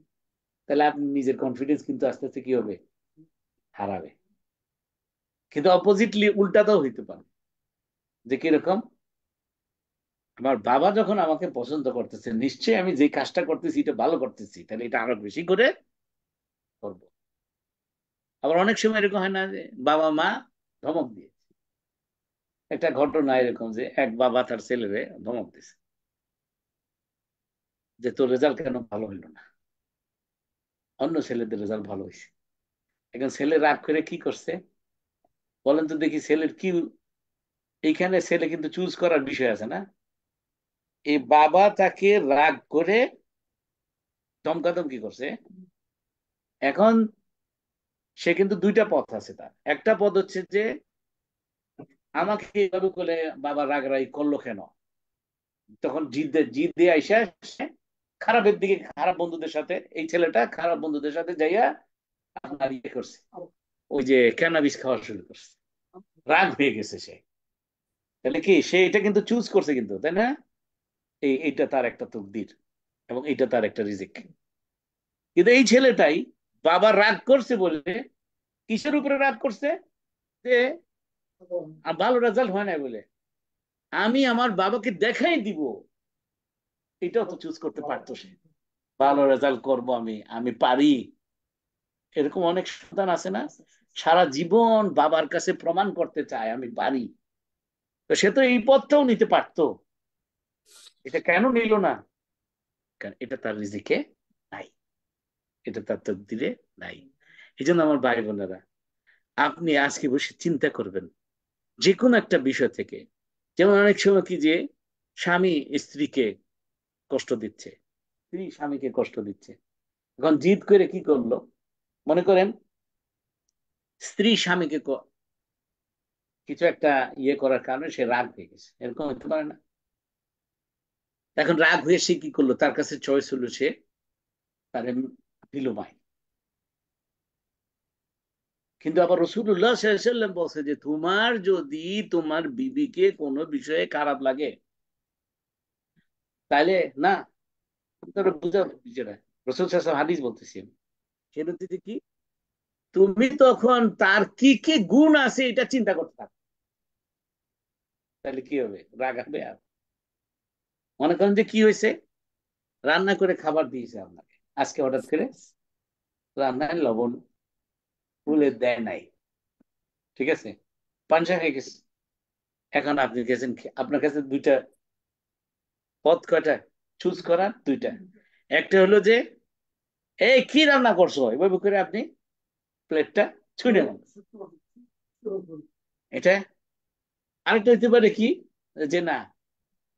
Speaker 1: তাহলে আপনি নিজের কনফিডেন্স কিন্তু আস্তে আস্তে কি হবে, হারাবে। কিন্তু অপোজিটলি উল্টাটাও হইতে পারে, যে কিরকম, আমার বাবা যখন আমাকে পছন্দ করতেছে নিশ্চয়ই আমি যে কাজটা করতেছি এটা ভালো করতেছি, তাহলে এটা আরো বেশি করে করবো। আবার অনেক সময় এরকম হয় না যে বাবা মা ধমক দিয়ে, একটা ঘটনা এরকম যে এক বাবা তার ছেলেরে ধমক দিছে যে তোর রেজাল্ট কেন ভালো হইলো না, অন্য ছেলেদের রেজাল্ট ভালো হয়েছে। এখন ছেলে রাগ করে কি করছে, বলেন তো দেখি, ছেলের কি এইখানে, ছেলে কিন্তু চুজ করার বিষয় আছে না, এই বাবা তাকে রাগ করে ধমকাধমকি করছে। এখন সে কিন্তু দুইটা পথ আছে, তার একটা পথ হচ্ছে যে আমাকে এইভাবে করে বাবা রাগারাগি করলো কেন, তখন জিদ দিয়ে আইসা সে খারাপের দিকে, খারাপ বন্ধুদের সাথে, এই ছেলেটা খারাপ বন্ধুদের সাথে যাইয়া আপনার ইয়ে করছে, ওই যে ক্যানাবিস খাওয়া শুরু করছে, রাগ হয়ে গেছে সে। তাহলে কি সে এটা কিন্তু চুজ করছে কিন্তু, তাই না? এইটা তার একটা তকদির এবং এইটা তার একটা রিজিক। কিন্তু এই ছেলেটাই বাবা রাগ করছে বলে, কিসের উপরে রাগ করছে, যে ভালো রেজাল্ট হয় না বলে আমি আমার বাবাকে দেখাই দিব, এটাও তো চুজ করতে পারতো সে, ভালো রেজাল্ট করব, আমি আমি পারি। এরকম অনেক সন্তান আছে না, সারা জীবন বাবার কাছে প্রমাণ করতে চায় আমি পারি। তো সে তো এই পথটাও নিতে পারতো, এটা কেন নিল না? কারণ এটা তার রিজিকে নাই, এটা তার তকদিরে নাই। এই জন্য আমার ভাই বোনেরা, আপনি আজকে বসে চিন্তা করবেন যে কোনো একটা বিষয় থেকে। যেমন অনেক সময় কি যে স্বামী স্ত্রীকে কষ্ট দিচ্ছে, স্ত্রী স্বামীকে কষ্ট দিচ্ছে, এখন জিদ করে কি করলো, মনে করেন স্ত্রী স্বামীকে কিছু একটা ইয়ে করার কারণে সে রাগ হয়ে গেছে, এরকম হতে পারে না? এখন রাগ হয়ে সে কি করলো, তার কাছে চয়েস হলো সে তার দিল মাই। কিন্তু আবার রাসূলুল্লাহ সাল্লাল্লাহু আলাইহি ওয়াসাল্লাম বলছে যে তোমার যদি তোমার বিবিকে কোনো বিষয়ে খারাপ লাগে তাহলে না, তোর বুঝা যেটা রাসূল সাল্লাল্লাহু আলাইহি ওয়াসাল্লাম হাদিস বলতেছেন, সেটা হচ্ছে কি, তুমি তখন তার কি কি গুণ আছে এটা চিন্তা করতে থাকো, তাহলে কি হবে, রাগ হবে আর। মনে করেন যে কি হয়েছে, রান্না করে খাবার দিয়েছে আপনাকে, আজকে হঠাৎ করে রান্নায় লবণ তুলে দেয় নাই, ঠিক আছে, পানসা হয়ে গেছে। এখন আপনি গেছেন, আপনার কাছে দুইটা পথ, কয়টা চুজ করার, দুইটা। একটা হলো যে এই কি রান্না করছো, এভাবে করে আপনি প্লেটটা ছুঁড়ে নেন, এটা। আরেকটা হইতে পারে কি, যে না,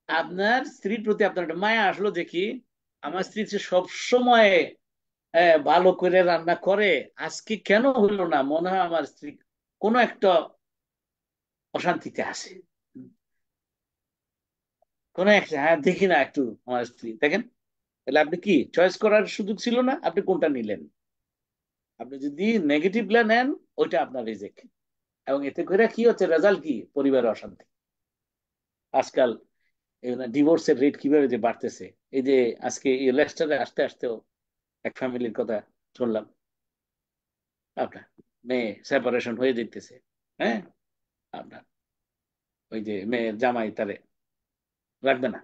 Speaker 1: আপনার স্ত্রীর প্রতি আপনার একটা মায়া আসলো, যে কি আমার স্ত্রী সব সময় ভালো করে রান্না করে, আজকে কেন হইলো না, মনে হয় আমার স্ত্রী কোনো একটা অশান্তিতে আছে, কোন একটা, হ্যাঁ দেখি না একটু আমার স্ত্রী দেখেন। তাহলে আপনি কি চয়েস করার সুযোগ ছিল না, আপনি কোনটা নিলেন? আপনি যদি নেগেটিভ নেন, ওইটা আপনার রিজেক্ট, এবং এতে করে কি হচ্ছে, রেজাল্ট কি, পরিবারের অশান্তি। আজকাল ডিভোর্সের রেট কিভাবে যে বাড়তেছে, এই যে আজকে লেস্টারে আসতে আসতেও এক ফ্যামিলির কথা শুনলাম, আপনার মেয়ে সেপারেশন হয়ে যেতেছে, হ্যাঁ, আপনার ওই যে মেয়ের জামাই তারে রাখবে না,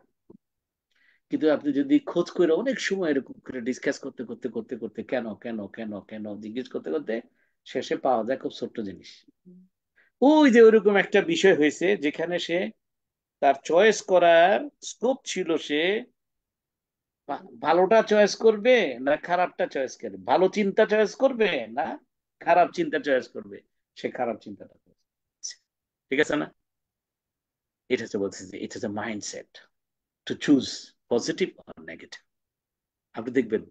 Speaker 1: কিন্তু আপনি যদি খোঁজ করে অনেক সময় এরকম করে ডিসকাস করতে করতে করতে করতে কেন কেন কেন কেন জিজ্ঞেস করতে করতে শেষে পাওয়া যায় খুব ছোট্ট জিনিস। ওই যে ওইরকম একটা বিষয় হয়েছে যেখানে সে তার চয়েস করার স্কোপ ছিল, সে ভালোটা চয়েস করবে না খারাপটা চয়েস করবে, ভালো চিন্তা চয়েস করবে না খারাপ চিন্তা চয়েস করবে, সে খারাপ চিন্তাটা করবে। ঠিক আছে না? এটা হচ্ছে বলছে যে এটা হচ্ছে মাইন্ডসেট টু চুজ পজিটিভ আর নেগেটিভ। আপনি দেখবেন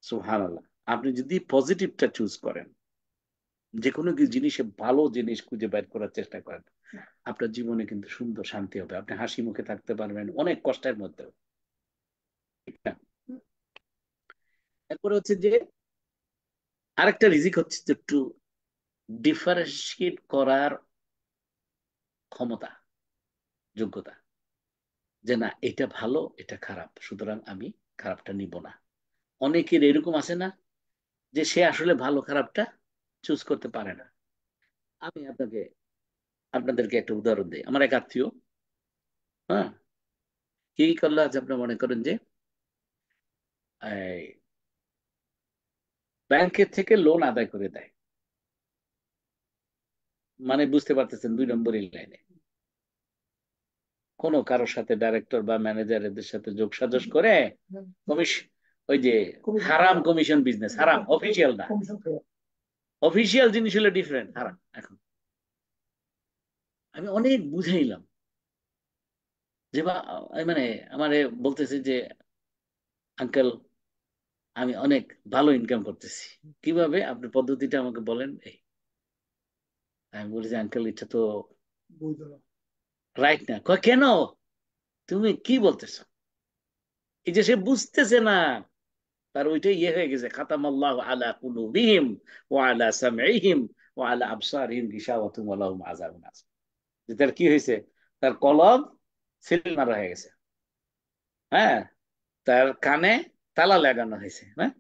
Speaker 1: সুবহানাল্লাহ, আপনি যদি পজিটিভটা চুজ করেন, যে কোনো জিনিসে ভালো জিনিস খুঁজে বের করার চেষ্টা করেন, আপনার জীবনে কিন্তু সুন্দর শান্তি হবে, আপনি হাসি মুখে থাকতে পারবেন অনেক কষ্টের মধ্যেও। ঠিক না? এরপরে হচ্ছে যে আরেকটা রিজিক হচ্ছে যে একটু ডিফারেন্সিয়েট করার ক্ষমতা, যোগ্যতা, যে না এটা ভালো এটা খারাপ, সুতরাং আমি খারাপটা নিব না। অনেকের এরকম আছে না, যে সে আসলে ভালো খারাপটা চুজ করতে পারে না। আমি আপনাদেরকে একটা উদাহরণ দিই। আমার এক আত্মীয়, হ্যাঁ, কি করলো আজ আপনি মনে করেন যে এই ব্যাংকের থেকে লোন আদায় করে দেয়, মানে বুঝতে পারতেছেন 2 নম্বরই লাইনে, কোনো কারোর সাথে ডাইরেক্টর বা ম্যানেজার এদের সাথে যোগ সাজস করে কমিশন, ওই যে হারাম কমিশন বিজনেস, হারাম অফিসিয়াল না, অফিসিয়াল জিনিস হলো ডিফারেন্ট, হারাম। এখন আমি অনেক বুঝাইলাম যে বা মানে আমারে বলতেছে যে আঙ্কেল আমি অনেক ভালো ইনকাম করতেছি, কিভাবে আপনি পদ্ধতিটা আমাকে বলেন। এই আমি বলি যে আঙ্কেল এটা তো রাইট না। কয় কেন, তুমি কি বলতেছো? এই যে সে বুঝতেছে না, তার ওইটাই ইয়ে হয়ে গেছে, খাতাম আল্লাহ আলা কুলুবিহিম ওয়া আলা সামঈহিম ওয়া আলা আবসারিহিম গিশাওয়াতুম ওয়া লাহুম আযাবুন আযীম। যে তার কি হয়েছে, তার কলব সিল মারা হয়ে গেছে, হ্যাঁ, তার কানে তালা লাগানো হয়েছে, হ্যাঁ,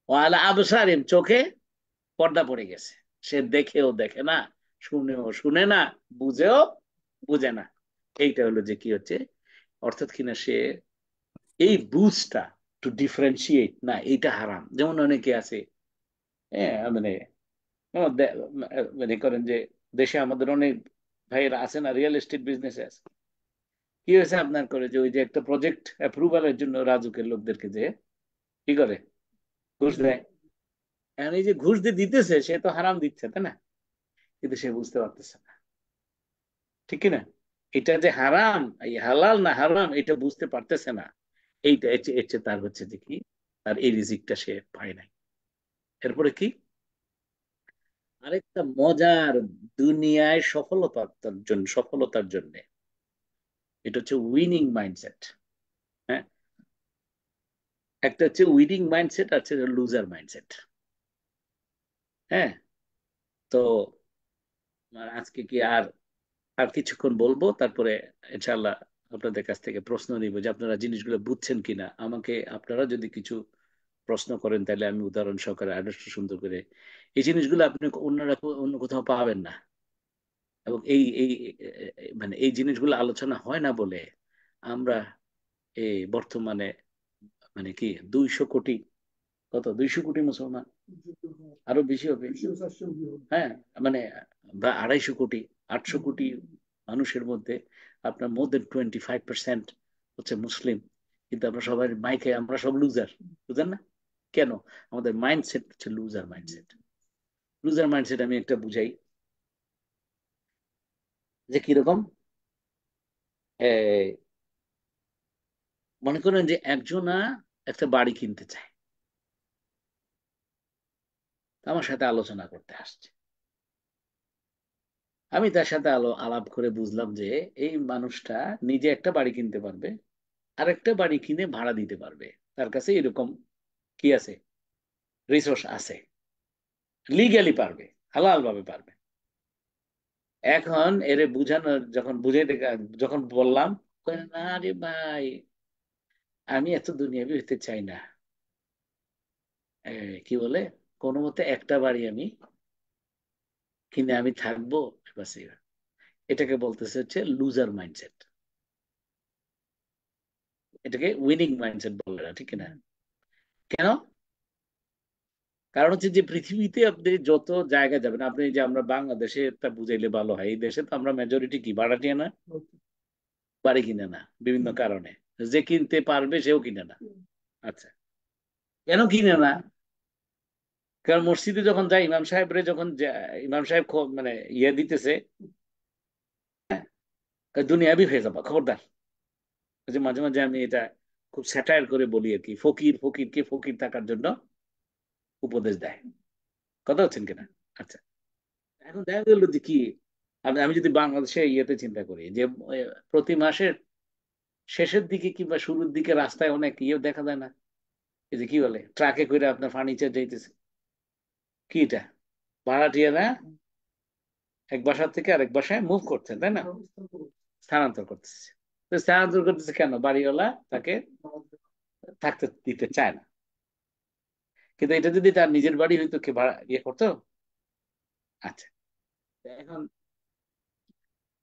Speaker 1: ওয়া আলা আবসারিহিম চোখে পর্দা পড়ে গেছে, সে দেখেও দেখে না, শুনেও শুনে না, বুঝেও বুঝে না। এইটা হলো যে কি হচ্ছে, অর্থাৎ কিনা সে এই বুঝটা টু ডিফারেন্সিয়েট না এইটা হারাম। যেমন অনেকে আছে, হ্যাঁ, মানে আমার মানে করেন যে দেশে আমাদের অনেক ভাইয়েরা আছে না রিয়েল এস্টেট বিজনেসে আছে, কি হয়েছে আপনার করে যে ওই যে একটা প্রজেক্ট অ্যাপ্রুভালের জন্য রাজুকের লোকদেরকে যে কি করে ঘুষ দেয়। এখন এই যে ঘুষ দিয়ে দিতেছে সে তো হারাম দিচ্ছে, তাই না? কিন্তু সে বুঝতে পারতেছে না, ঠিক কিনা? এটা যে হারাম, এই হালাল না হারাম এটা বুঝতে পারতেছে না। এইটা এর তার হচ্ছে যে কি, তার এই রিজিকটা সে পায় নাই। এরপরে কি, আরেকটা মজার, দুনিয়ায় সফলতার জন্য এটা হচ্ছে উইনিং মাইন্ডসেট। হ্যাঁ, একটা হচ্ছে উইনিং মাইন্ডসেট, আছে লুজার মাইন্ডসেট। হ্যাঁ, তো আজকে কি আর আর কিছুক্ষণ বলবো, তারপরে ইনশাআল্লাহ আপনাদের কাছ থেকে প্রশ্ন নিব যে আপনারা জিনিসগুলো বুঝছেন কিনা। আমাকে আপনারা যদি কিছু প্রশ্ন করেন তাহলে আমি উদাহরণ সহকারে আরেকটু সুন্দর করে, এই জিনিসগুলো আপনি অন্যরা অন্য কোথাও পাবেন না। এবং এই এই মানে এই জিনিসগুলো আলোচনা হয় না বলে আমরা এই বর্তমানে মানে কি 200 কোটি, কত 200 কোটি মুসলমান, আরো বেশি হবে, হ্যাঁ, মানে বা 250 কোটি, 800 কোটি মানুষের মধ্যে আপনার মোর দেন 25% হচ্ছে মুসলিম। কিন্তু আমরা সবাই মাইকে আমরা সব লুজার, বুঝেন না কেন? আমাদের মাইন্ডসেট হচ্ছে লুজার মাইন্ডসেট। লুজার মাইন্ডসেট আমি একটা বুঝাই, যে কিরকম, এই, মনে করেন যে একজনা একটা বাড়ি কিনতে চায়, আমার সাথে আলোচনা করতে আসছে। আমি তার সাথে আলাপ করে বুঝলাম যে এই মানুষটা নিজে একটা বাড়ি কিনতে পারবে, আরেকটা বাড়ি কিনে ভাড়া দিতে পারবে, তার কাছে এরকম কি আছে, রিসোর্স আছে, লিগ্যালি পারবে, হালাল ভাবে পারবে। এখন এরে বুঝানোর যখন বুঝাইতে যখন বললাম, কয়, না রে ভাই, আমি এত দুনিয়াবি হইতে চাই না। এ, কি বলে, কোনো মতে একটা বাড়ি আমি কিনে আমি থাকবো, বাস। এটাকে বলতেছে হচ্ছে লুজার মাইন্ডসেট। এটাকে উইনিং মাইন্ডসেট বলে না, ঠিক না? কেন? কারণ হচ্ছে যে পৃথিবীতে আপনি যত জায়গায় যাবেন, আপনি যে আমরা বাংলাদেশে তা বুঝাইলে ভালো হয়, এই দেশে তো আমরা মেজরিটি কি ভাড়াটিয়া না? বাড়ি কিনে না বিভিন্ন কারণে। যে কিনতে পারবে সেও কিনে না। আচ্ছা, কেন কিনে না? কারণ মসজিদে যখন যায় ইমাম সাহেবরে যখন ইমাম সাহেব মানে ইয়ে দিতেছে, দুনিয়াবি হয়ে যাবা খবরদার। ওই যে মাঝে মাঝে আমি এটা খুব স্যাটায়ার করে বলি আর কি, ফকির ফকিরকে ফকির থাকার জন্য উপদেশ দেয়। কথা হচ্ছেন কিনা? আচ্ছা, এখন দেখা গেল যে কি, আমি আমি যদি বাংলাদেশে ইয়েতে চিন্তা করি যে প্রতি মাসের শেষের দিকে কিংবা শুরুর দিকে রাস্তায় অনেক ইয়ে দেখা যায় না, এই যে কি বলে ট্রাকে করে আপনার ফার্নিচার যাইতেছে, কি এটা? ভাড়াটিয়ারা এক বাসা থেকে আরেক বাসায় মুভ করছেন, তাই না? স্থানান্তর করতেছে। তো স্থানান্তর করতেছে কেন? বাড়িওয়ালা তাকে থাকতে দিতে চায় না। কিন্তু এটা যদি তার নিজের বাড়ি হইতো, কে ভাড়া ইয়ে করতো? আচ্ছা, এখন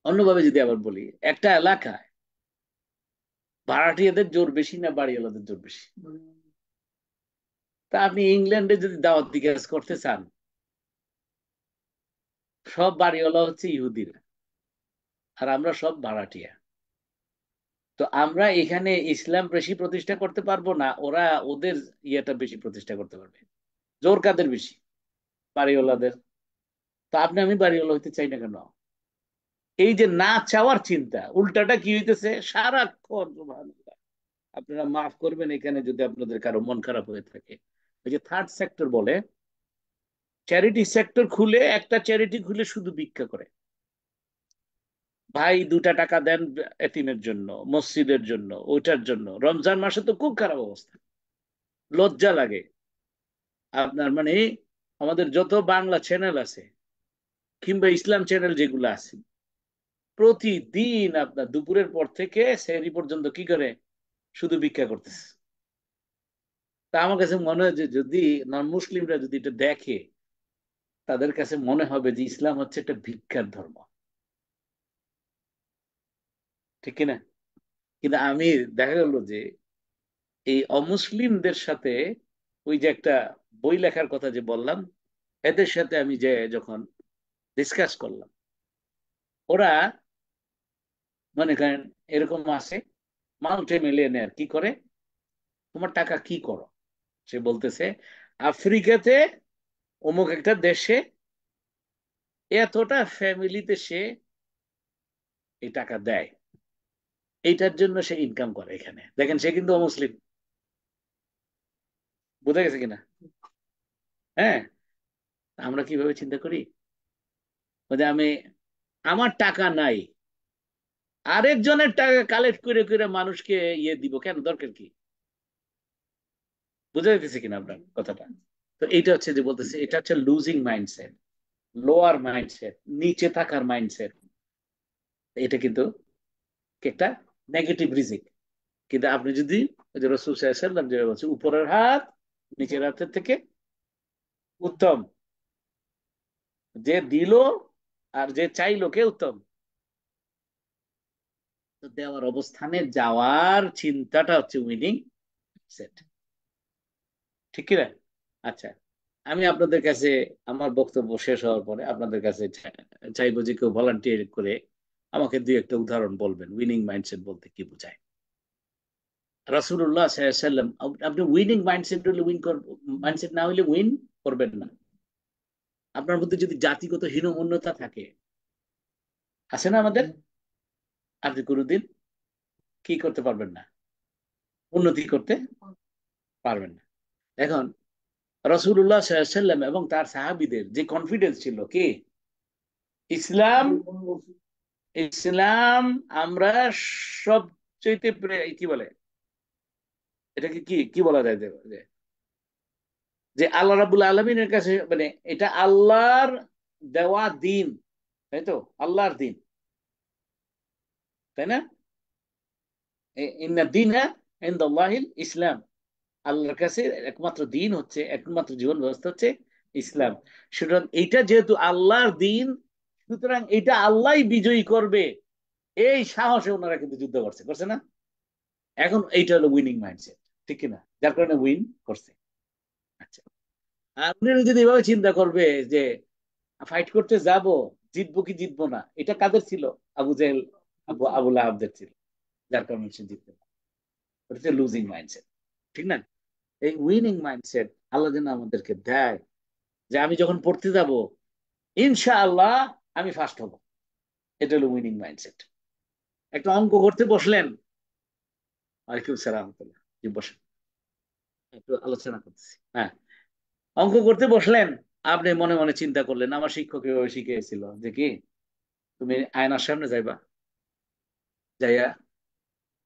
Speaker 1: অন্যভাবে যদি আবার বলি, একটা এলাকায় ভাড়াটিয়াদের জোর বেশি না বাড়িওয়ালাদের জোর বেশি? তা আপনি ইংল্যান্ডে যদি দাওয়াতি কাজ করতে চান, সব বাড়িওয়ালা হচ্ছে ইহুদিরা, আর আমরা সব ভাড়াটিয়া। তো আমরা এখানে ইসলাম বেশি প্রতিষ্ঠা করতে পারবো না, ওরা ওদের ইয়েটা বেশি প্রতিষ্ঠা করতে পারবে। জোর কাদের বেশি? বাড়িওয়ালাদের। তো আপনি আমি বাড়িওয়ালা হইতে চাই না কেন? এই যে না চাওয়ার চিন্তা, উল্টাটা কি হইতেছে সারাক্ষণ, সুবহানাল্লাহ। আপনারা মাফ করবেন এখানে যদি আপনাদের কারো মন খারাপ হয়ে থাকে। ওই যে থার্ড সেক্টর বলে, চ্যারিটি সেক্টর খুলে, একটা চ্যারিটি খুলে শুধু ভিক্ষা করে। ভাই 2টা টাকা দেন এতিমের জন্য, মসজিদের জন্য, ওইটার জন্য। রমজান মাসে তো খুব খারাপ অবস্থা, লজ্জা লাগে। আপনার মানে আমাদের যত বাংলা চ্যানেল আছে কিংবা ইসলাম চ্যানেল যেগুলো আছে, প্রতিদিন আপনার দুপুরের পর থেকে সেহরি পর্যন্ত কি করে? শুধু ভিক্ষা করতেছে। তা আমার কাছে মনে হয় যে যদি নন মুসলিমরা যদি এটা দেখে, তাদের কাছে মনে হবে যে ইসলাম হচ্ছে একটা ভিক্ষার ধর্ম, ঠিক কিনা? কিন্তু আমি দেখা গেল যে এই অমুসলিমদের সাথে, ওই যে একটা বই লেখার কথা যে বললাম, এদের সাথে আমি যে যখন ডিসকাস করলাম, ওরা মনে করেন এরকম আছে, মাল্টি মিলিয়নের কি করে, তোমার টাকা কি করো? সে বলতেছে আফ্রিকাতে অমুক একটা দেশে এতটা ফ্যামিলিতে সে এই টাকা দেয়, এইটার জন্য সে ইনকাম করে। এখানে দেখেন সে কিন্তু অমুসলিম। বোঝা গেছে কিনা? হ্যাঁ। আমরা কিভাবে চিন্তা করি, যে আমি, আমার টাকা নাই, আরেকজনের টাকা কালেক্ট করে করে মানুষকে ইয়ে দিব কেন, দরকার কি? বুঝা যাইতেছে কিনা আপনার কথাটা? তো এইটা হচ্ছে যে বলতেছে, এটা হচ্ছে লুজিং মাইন্ডসেট, লোয়ার মাইন্ডসেট, নিচে থাকার মাইন্ডসেট। এটা কিন্তু একটা নেগেটিভ রিজিক। কিন্তু আপনি যদি ওই যে রসুল সাল্লাল্লাহু আলাইহি ওয়াসাল্লাম যেটা বলছে, উপরের হাত নিচের হাতের থেকে উত্তম, যে দিল আর যে চাইলো কে উত্তম? তো দেওয়ার অবস্থানে যাওয়ার চিন্তাটা হচ্ছে উইনিং সেট, ঠিক কিনা? আচ্ছা, আমি আপনাদের কাছে আমার বক্তব্য শেষ হওয়ার পরে আপনাদের কাছে চাইবো যে কেউ ভলান্টিয়ার করে আমাকে দুই একটা উদাহরণ বলবেন, উইনিং মাইন্ডসেট বলতে কি বোঝায়। রাসূলুল্লাহ সাল্লাল্লাহু আলাইহি ওয়াসাল্লাম, আপনি উইনিং মাইন্ডসেট হলে উইন মাইন্ডসেট না হলে উইন করবেন না। আপনার মধ্যে যদি জাতিগত হীনমন্যতা থাকে, আছে না আমাদের, আপনি কোনোদিন কি করতে পারবেন না? উন্নতি করতে পারবেন না। এখন রাসূলুল্লাহ সাল্লাল্লাহু আলাইহি ওয়াসাল্লাম এবং তার সাহাবীদের যে কনফিডেন্স ছিল কি, ইসলাম, ইসলাম আমরা সবচেয়ে কি বলে এটাকে, কি কি বলা যায়, যে যে আল্লাহ রাব্বুল আলামিনের কাছে, মানে এটা আল্লাহর দেওয়া দিন, তাই তো? আল্লাহর দিন, তাই না? ইন্না দীনা ইনদাল্লাহিল ইসলাম, আল্লাহর কাছে একমাত্র দিন হচ্ছে, একমাত্র জীবন ব্যবস্থা হচ্ছে ইসলাম। সুতরাং এটা যেহেতু আল্লাহর দিন, সুতরাং এটা আল্লাহ বিজয়ী করবে, এই সাহসে ওনারা কিন্তু যুদ্ধ করছে, করছে না? এখন এইটা হলো উইনিং মাইন্ডসেট, ঠিক কিনা? যার কারণে উইন করছে। আচ্ছা, আপনি যদি এভাবে চিন্তা করবে যে ফাইট করতে যাব, জিতবো কি জিতবো না, এটা কাদের ছিল? আবু জেহেল, আবু লাহাবদের ছিল, যার কারণে সে জিততে পারে। ওটা হচ্ছে লুজিং মাইন্ডসেট, ঠিক না? এই উইনিং মাইন্ডসেট আল্লাহ যেন আমাদেরকে দেয়, যে আমি যখন পড়তে যাব ইনশাআল্লাহ আমি ফার্স্ট হব। এটা হলো উইনিং মাইন্ডসেট। একটা অঙ্ক করতে বসলেন, ওয়ালাইকুম সালাম রহমতুল্লাহ, জি বসেন, একটু আলোচনা করতেছি। হ্যাঁ, অঙ্ক করতে বসলেন, আপনি মনে মনে চিন্তা করলেন, আমার শিক্ষক এভাবে শিখিয়েছিল যে কি, তুমি আয়নার সামনে যাইবা, যাইয়া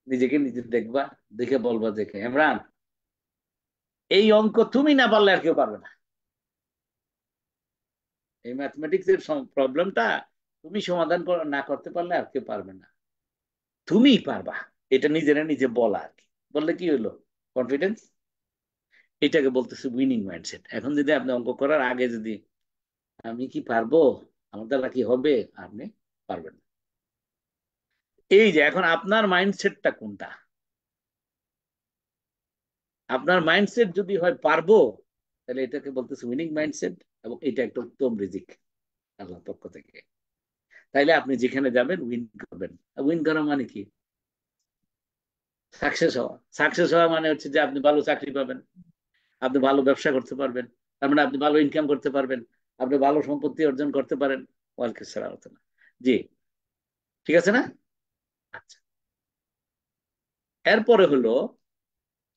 Speaker 1: নিজেকে নিজে দেখবা, দেখে বলবা, দেখে ইমরান, এই অঙ্ক তুমি না পারলে আর কেউ পারবে না। এই ম্যাথমেটিক্স এর প্রবলেমটা তুমি সমাধান না করতে পারলে আর কেউ পারবে না, তুমিই পারবা। এটা নিজেরা নিজে বলা আর কি, বললে কি হলো? কনফিডেন্স। এটাকে বলতেছে উইনিং মাইন্ডসেট। এখন যদি আপনি অঙ্ক করার আগে যদি আমি কি পারবো, আমার দ্বারা কি হবে, আপনি পারবেন না। এই যে এখন আপনার মাইন্ডসেটটা কোনটা? আপনার মাইন্ডসেট যদি হয় পারবো, তাহলে এটাকে বলতেছে উইনিং মাইন্ডসেট, এবং এটা একটা উত্তম রিজিক আল্লাহর পক্ষ থেকে। তাইলে আপনি যেখানে যাবেন উইন করবেন। উইন করা মানে কি? সাকসেস হওয়া। সাকসেস হওয়া মানে হচ্ছে যে আপনি ভালো চাকরি পাবেন, আপনি ভালো ব্যবসা করতে পারবেন, তার মানে আপনি ভালো ইনকাম করতে পারবেন, আপনি ভালো সম্পত্তি অর্জন করতে পারেন। ওয়ালাইকুম সালাম। জি, ঠিক আছে না? আচ্ছা, এরপরে হলো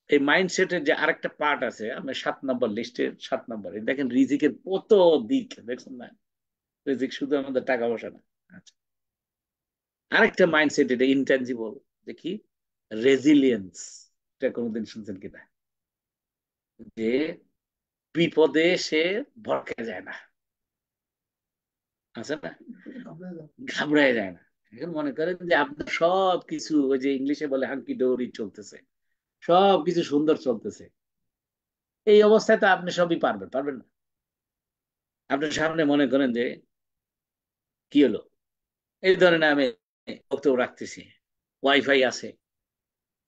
Speaker 1: এই মাইন্ডসেটের যে আরেকটা পার্ট আছে, আমরা 7 নম্বর লিস্টের 7 নম্বরে দেখেন, রিজিকের কত দিক দেখছেন না? রিজিক শুধু আমাদের টাকা পয়সা না। আচ্ছা, আরেকটা মাইন্ডসেট, এটা ইনটেনজিবল, যে কি? রেজিলিয়েন্স। এটা কোনোদিন শুনছেন কিনা? যে বিপদে সে ভরকে যায় না, আছে না? ঘাবড়ায় যায় না। এখন মনে করেন যে আপনার সব কিছু, ওই যে ইংলিশে বলে হাঙ্কি ডোরি চলতেছে, সব কিছু সুন্দর চলতেছে, এই অবস্থায় তো আপনি সবই পারবেন, পারবেন না? আপনার সামনে মনে করেন যে কি হলো, এই ধরেন আমি বক্তব্য রাখতেছি, ওয়াইফাই আছে,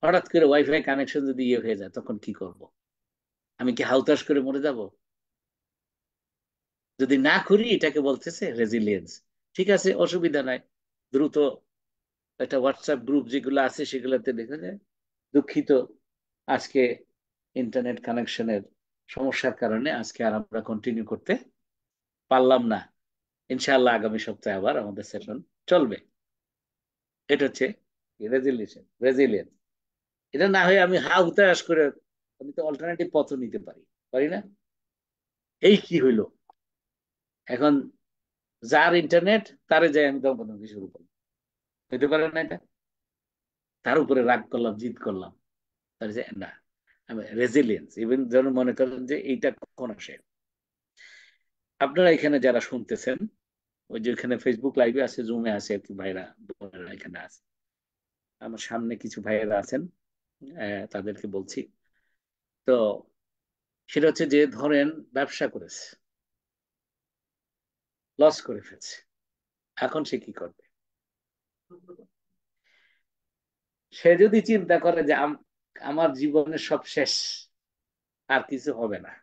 Speaker 1: হঠাৎ করে ওয়াইফাই কানেকশন যদি ইয়ে হয়ে যায়, তখন কি করব? আমি কি হাউতাশ করে মরে যাব? যদি না করি, এটাকে বলতেছে রেজিলিয়েন্স। ঠিক আছে, অসুবিধা নাই, দ্রুত একটা হোয়াটসঅ্যাপ গ্রুপ যেগুলো আছে সেগুলোতে দেখা যায়, দুঃখিত, আজকে ইন্টারনেট কানেকশনের সমস্যার কারণে আজকে আর আমরা কন্টিনিউ করতে পারলাম না, ইনশাআল্লাহ আগামী সপ্তাহে আবার আমাদের সেশন চলবে। এটা হচ্ছে রেজিলিয়েশন, রেজিলিয়েন্স। এটা না হয়ে আমি হা হুতাশ করে, আমি তো অল্টারনেটিভ পথ নিতে পারি, পারি না? এই কি হইলো, এখন যার ইন্টারনেট তারে যাই আমি দমপদমকি শুরু করলাম, হইতে পারে না এটা? তার উপরে রাগ করলাম, জিদ করলাম, তার যে না, আমি রেজিলিয়েন্স। ইভেন যেন মনে করেন যে এইটা কখন আসে, আপনারা এখানে যারা শুনতেছেন, ওই যে এখানে ফেসবুক লাইভে আছে, জুমে আছে আর কি, ভাইরা বোনেরা এখানে আছে, আমার সামনে কিছু ভাইয়েরা আছেন, তাদেরকে বলছি। তো সেটা হচ্ছে যে ধরেন ব্যবসা করেছে, লস করে ফেলছে, এখন সে কি করবে? সে যদি চিন্তা করে যে আমার জীবনের সব শেষ, আর কিছু হবে না,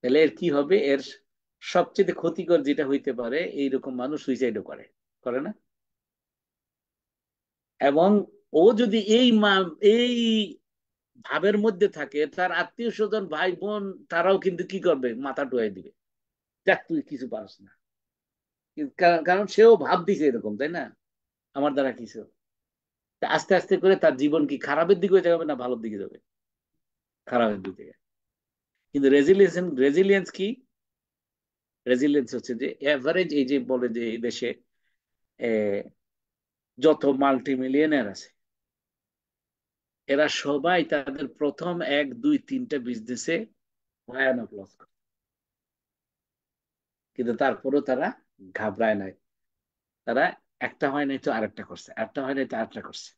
Speaker 1: তাহলে এর কি হবে? এর সবচেয়ে ক্ষতিকর যেটা হইতে পারে, এইরকম মানুষ সুইসাইডও করে, করে না? এবং ও যদি এই ভাবের মধ্যে থাকে, তার আত্মীয় স্বজন ভাই বোন তারাও কিন্তু কি করবে? মাথা টুয়াই দিবে, দেখ তুই কিছু পারস না। কারণ সেও ভাব দিছে এরকম, তাই না? আমার দ্বারা কিছু। তা আস্তে আস্তে করে তার জীবন কি খারাপের দিকে যাবে না ভালোর দিকে যাবে? খারাপের দিকে। কিন্তু রেজিলিয়েন্স, রেজিলিয়েন্স কি? রেজিলিয়েন্স হচ্ছে যে এভারেজ, এই যে বলে যে এই দেশে যত মাল্টি মিলিয়নার আছে, এরা সবাই তাদের প্রথম 1 2 3টা বিজনেসে ভয়ানক লস করে, কিন্তু তারপরেও তারা ঘাবড়ায় নাই। তারা একটা হয় নাই তো আরেকটা করছে, একটা হয় নাই তো আরেকটা করছে।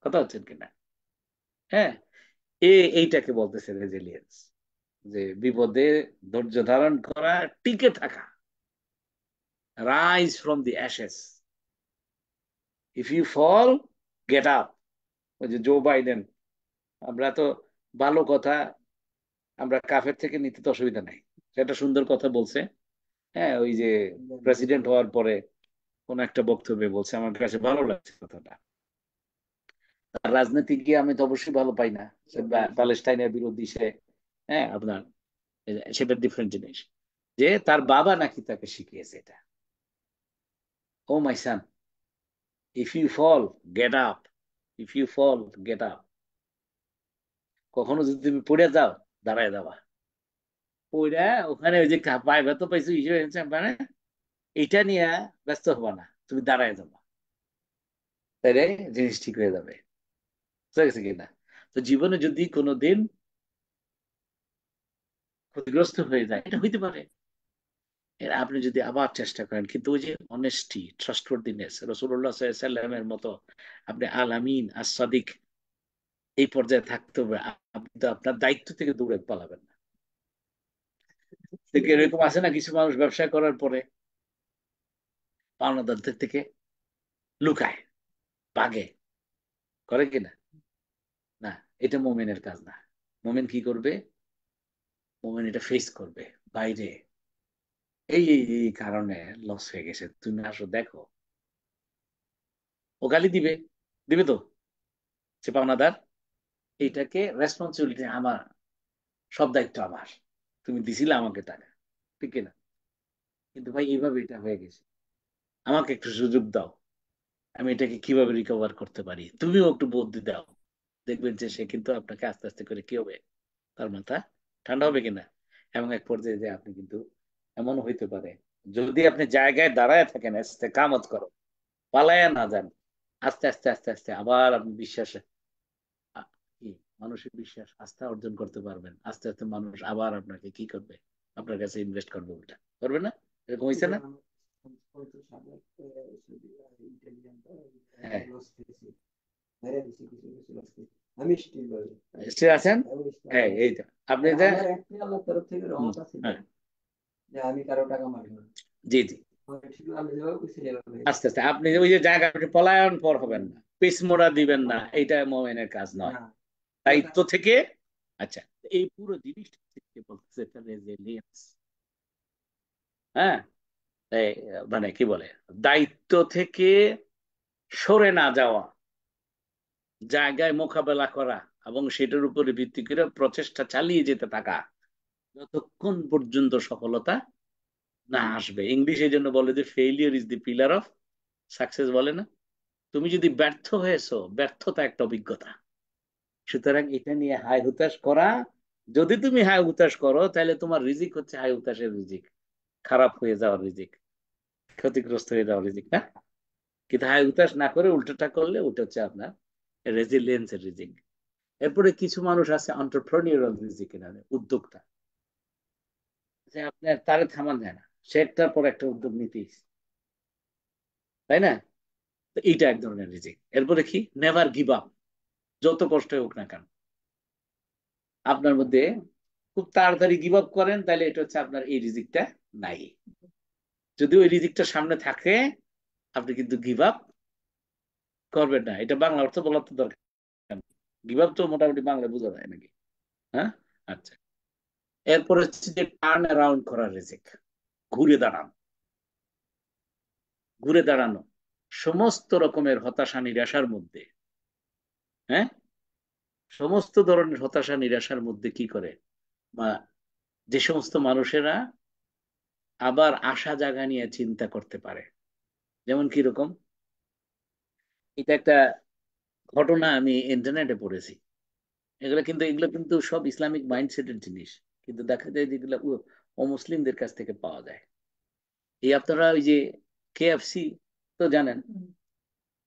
Speaker 1: কথা হচ্ছেন কিনা? হ্যাঁ, এইটাকে বলতেছে রেজিলিয়েন্স, যে বিপদে ধৈর্য ধারণ করা, টিকে থাকা, rise from the ashes, if you fall, get up, ওই যে জো বাইডেন, আমরা তো ভালো কথা আমরা কাফের থেকে নিতে তো অসুবিধা নাই, সেটা সুন্দর কথা বলছে। হ্যাঁ, ওই যে প্রেসিডেন্ট হওয়ার পরে কোন একটা বক্তব্যে বলছে, আমার কাছে ভালো লাগছে কথাটা। তার রাজনীতি গিয়ে আমি তো অবশ্যই ভালো পাই না, সে প্যালেস্টাইনের বিরোধী সে, হ্যাঁ আপনার সেটা ডিফারেন্ট জিনিস। যে তার বাবা নাকি তাকে শিখিয়েছে এটা, oh my son, if you fall get up, if you fall get up, কখনো যদি তুমি পড়ে যাও দাঁড়ায় যাবা। পড়ে ওখানে ওই যে পায়ে ব্যথা পাইছো হিসেবে মানে এটা নিয়ে ব্যস্ত হবা না, তুমি দাঁড়ায় যাবা, তাইলে জিনিস ঠিক হয়ে যাবে। বুঝা গেছে কিনা? তো জীবনে যদি কোনোদিন ক্ষতিগ্রস্ত হয়ে যায়, এটা হইতে পারে, এর আপনি যদি আবার চেষ্টা করেন, কিন্তু ওই যে অনেস্টি, ট্রাস্টওয়ার্দিনেস, রাসূলুল্লাহ সাল্লাল্লাহু আলাইহি ওয়াসাল্লামের মতো আপনি আল আমিন আস সাদিক এই পর্যায়ে থাকতে হবে। আপনি তো আপনার দায়িত্ব থেকে দূরে পালাবেন না। দেখে এরকম আছে না, কিছু মানুষ ব্যবসা করার পরে পাওনাদারদের থেকে লুকায়, ভাগে, করে কিনা? না, এটা মোমেনের কাজ না। মোমেন কি করবে? মোমেন এটা ফেস করবে, বাইরে এই কারণে লস হয়ে গেছে, তুমি আসো দেখো। ও গালি দিবে, দিবে তো, সে পাওনাদার, এইটাকে রেসপন্সিবিলিটি আমার, সব দায়িত্ব আমার, তুমি দিছিলে আমাকে টাকা, ঠিক কিনা? কিন্তু ভাই এইভাবে এটা হয়ে গেছে, আমাকে একটু সুযোগ দাও, আমি এটাকে কিভাবে রিকভার করতে পারি, তুমিও একটু বুদ্ধি দাও। দেখবেন যে সে কিন্তু আপনাকে আস্তে আস্তে করে কি হবে, তার মাথা ঠান্ডা হবে কিনা। এবং এক পর্যায়ে যে আপনি কিন্তু এমন হইতে পারে, যদি আপনি জায়গায় দাঁড়ায় থাকেন, আস্তে কামত করো, পালায়া না যান, আস্তে আস্তে আস্তে আস্তে আবার আপনি বিশ্বাস, কি, মানুষের বিশ্বাস আস্থা অর্জন করতে পারবেন। আস্তে আস্তে মানুষ আবার আপনাকে কি করবে, আপনার কাছে ইনভেস্ট করবে, উল্টা করবে না? এরকম হয়েছে না? হ্যাঁ, নিশ্চয়ই আছেন। হ্যাঁ, এই তো আপনি যে হুম, হ্যাঁ, জি জি, আস্তে আস্তে আপনি ওই যে জায়গা, আপনি পলায়ন পর হবেন না, পিছমোড়া দিবেন না, এইটা মোমেনের কাজ নয়, দায়িত্ব থেকে। আচ্ছা, এই পুরো জিনিসটা থেকে বলতেছে একটা রেজিলিয়েন্স। হ্যাঁ, এই, মানে কি বলে, দায়িত্ব থেকে সরে না যাওয়া, জায়গায় মোকাবেলা করা, এবং সেটার উপরে ভিত্তি করে প্রচেষ্টা চালিয়ে যেতে থাকা যতক্ষণ পর্যন্ত সফলতা না আসবে। ইংলিশ এই জন্য বলে যে failure is the pillar of success, বলে না? তুমি যদি ব্যর্থ হয়েছো, ব্যর্থতা একটা অভিজ্ঞতা। সুতরাং এটা নিয়ে হাই হুতাশ করা, যদি তুমি হাই হুতাশ করো তাহলে তোমার রিজিক হচ্ছে হাই হুতাশের রিজিক, খারাপ হয়ে যাওয়ার রিজিক, ক্ষতিগ্রস্ত হয়ে যাওয়ার রিজিক না। কিন্তু হাই হুতাশ না করে উল্টোটা করলে ওটা হচ্ছে আপনার রেজিলিয়েন্সের রিজিক। এরপরে কিছু মানুষ আছে অন্টারপ্রেনিউরাল রিজিক, উদ্যোক্তা, যে আপনার তারে থামান যায় না, সে একটার পর একটা উদ্যোগ নিতেই, তাই না? তো এইটা এক ধরনের রিজিক। এরপরে কি, নেভার গিভ আপ, যত কষ্ট হোক না কেন আপনার মধ্যে, খুব তাড়াতাড়ি গিভ আপ করেন, তাহলে এটা হচ্ছে আপনার এই রিজিকটা নাই। যদি ওই রিজিকটা সামনে থাকে, আপনি কিন্তু গিভ আপ করবেন না। এটা বাংলা অর্থ বলার তো দরকার, গিভ আপ তো মোটামুটি বাংলা বোঝা যায় নাকি? হ্যাঁ, আচ্ছা। এরপরে হচ্ছে যে টার্ন অ্যারাউন্ড করার রিজিক, ঘুরে দাঁড়ানো, ঘুরে দাঁড়ানো সমস্ত রকমের হতাশা নিরাশার মধ্যে। হ্যাঁ, সমস্ত ধরনের হতাশা নিরাশার মধ্যে কি করে, বা যে সমস্ত মানুষেরা আবার আশা জাগা নিয়ে চিন্তা করতে পারে। যেমন কিরকম, এটা একটা ঘটনা আমি ইন্টারনেটে পড়েছি। এগুলো কিন্তু সব ইসলামিক মাইন্ডসেটের জিনিস, কিন্তু দেখা যায় যেগুলো অমুসলিমদের কাছ থেকে পাওয়া যায়। এই আপনারা ওই যে কেএফসি তো জানেন,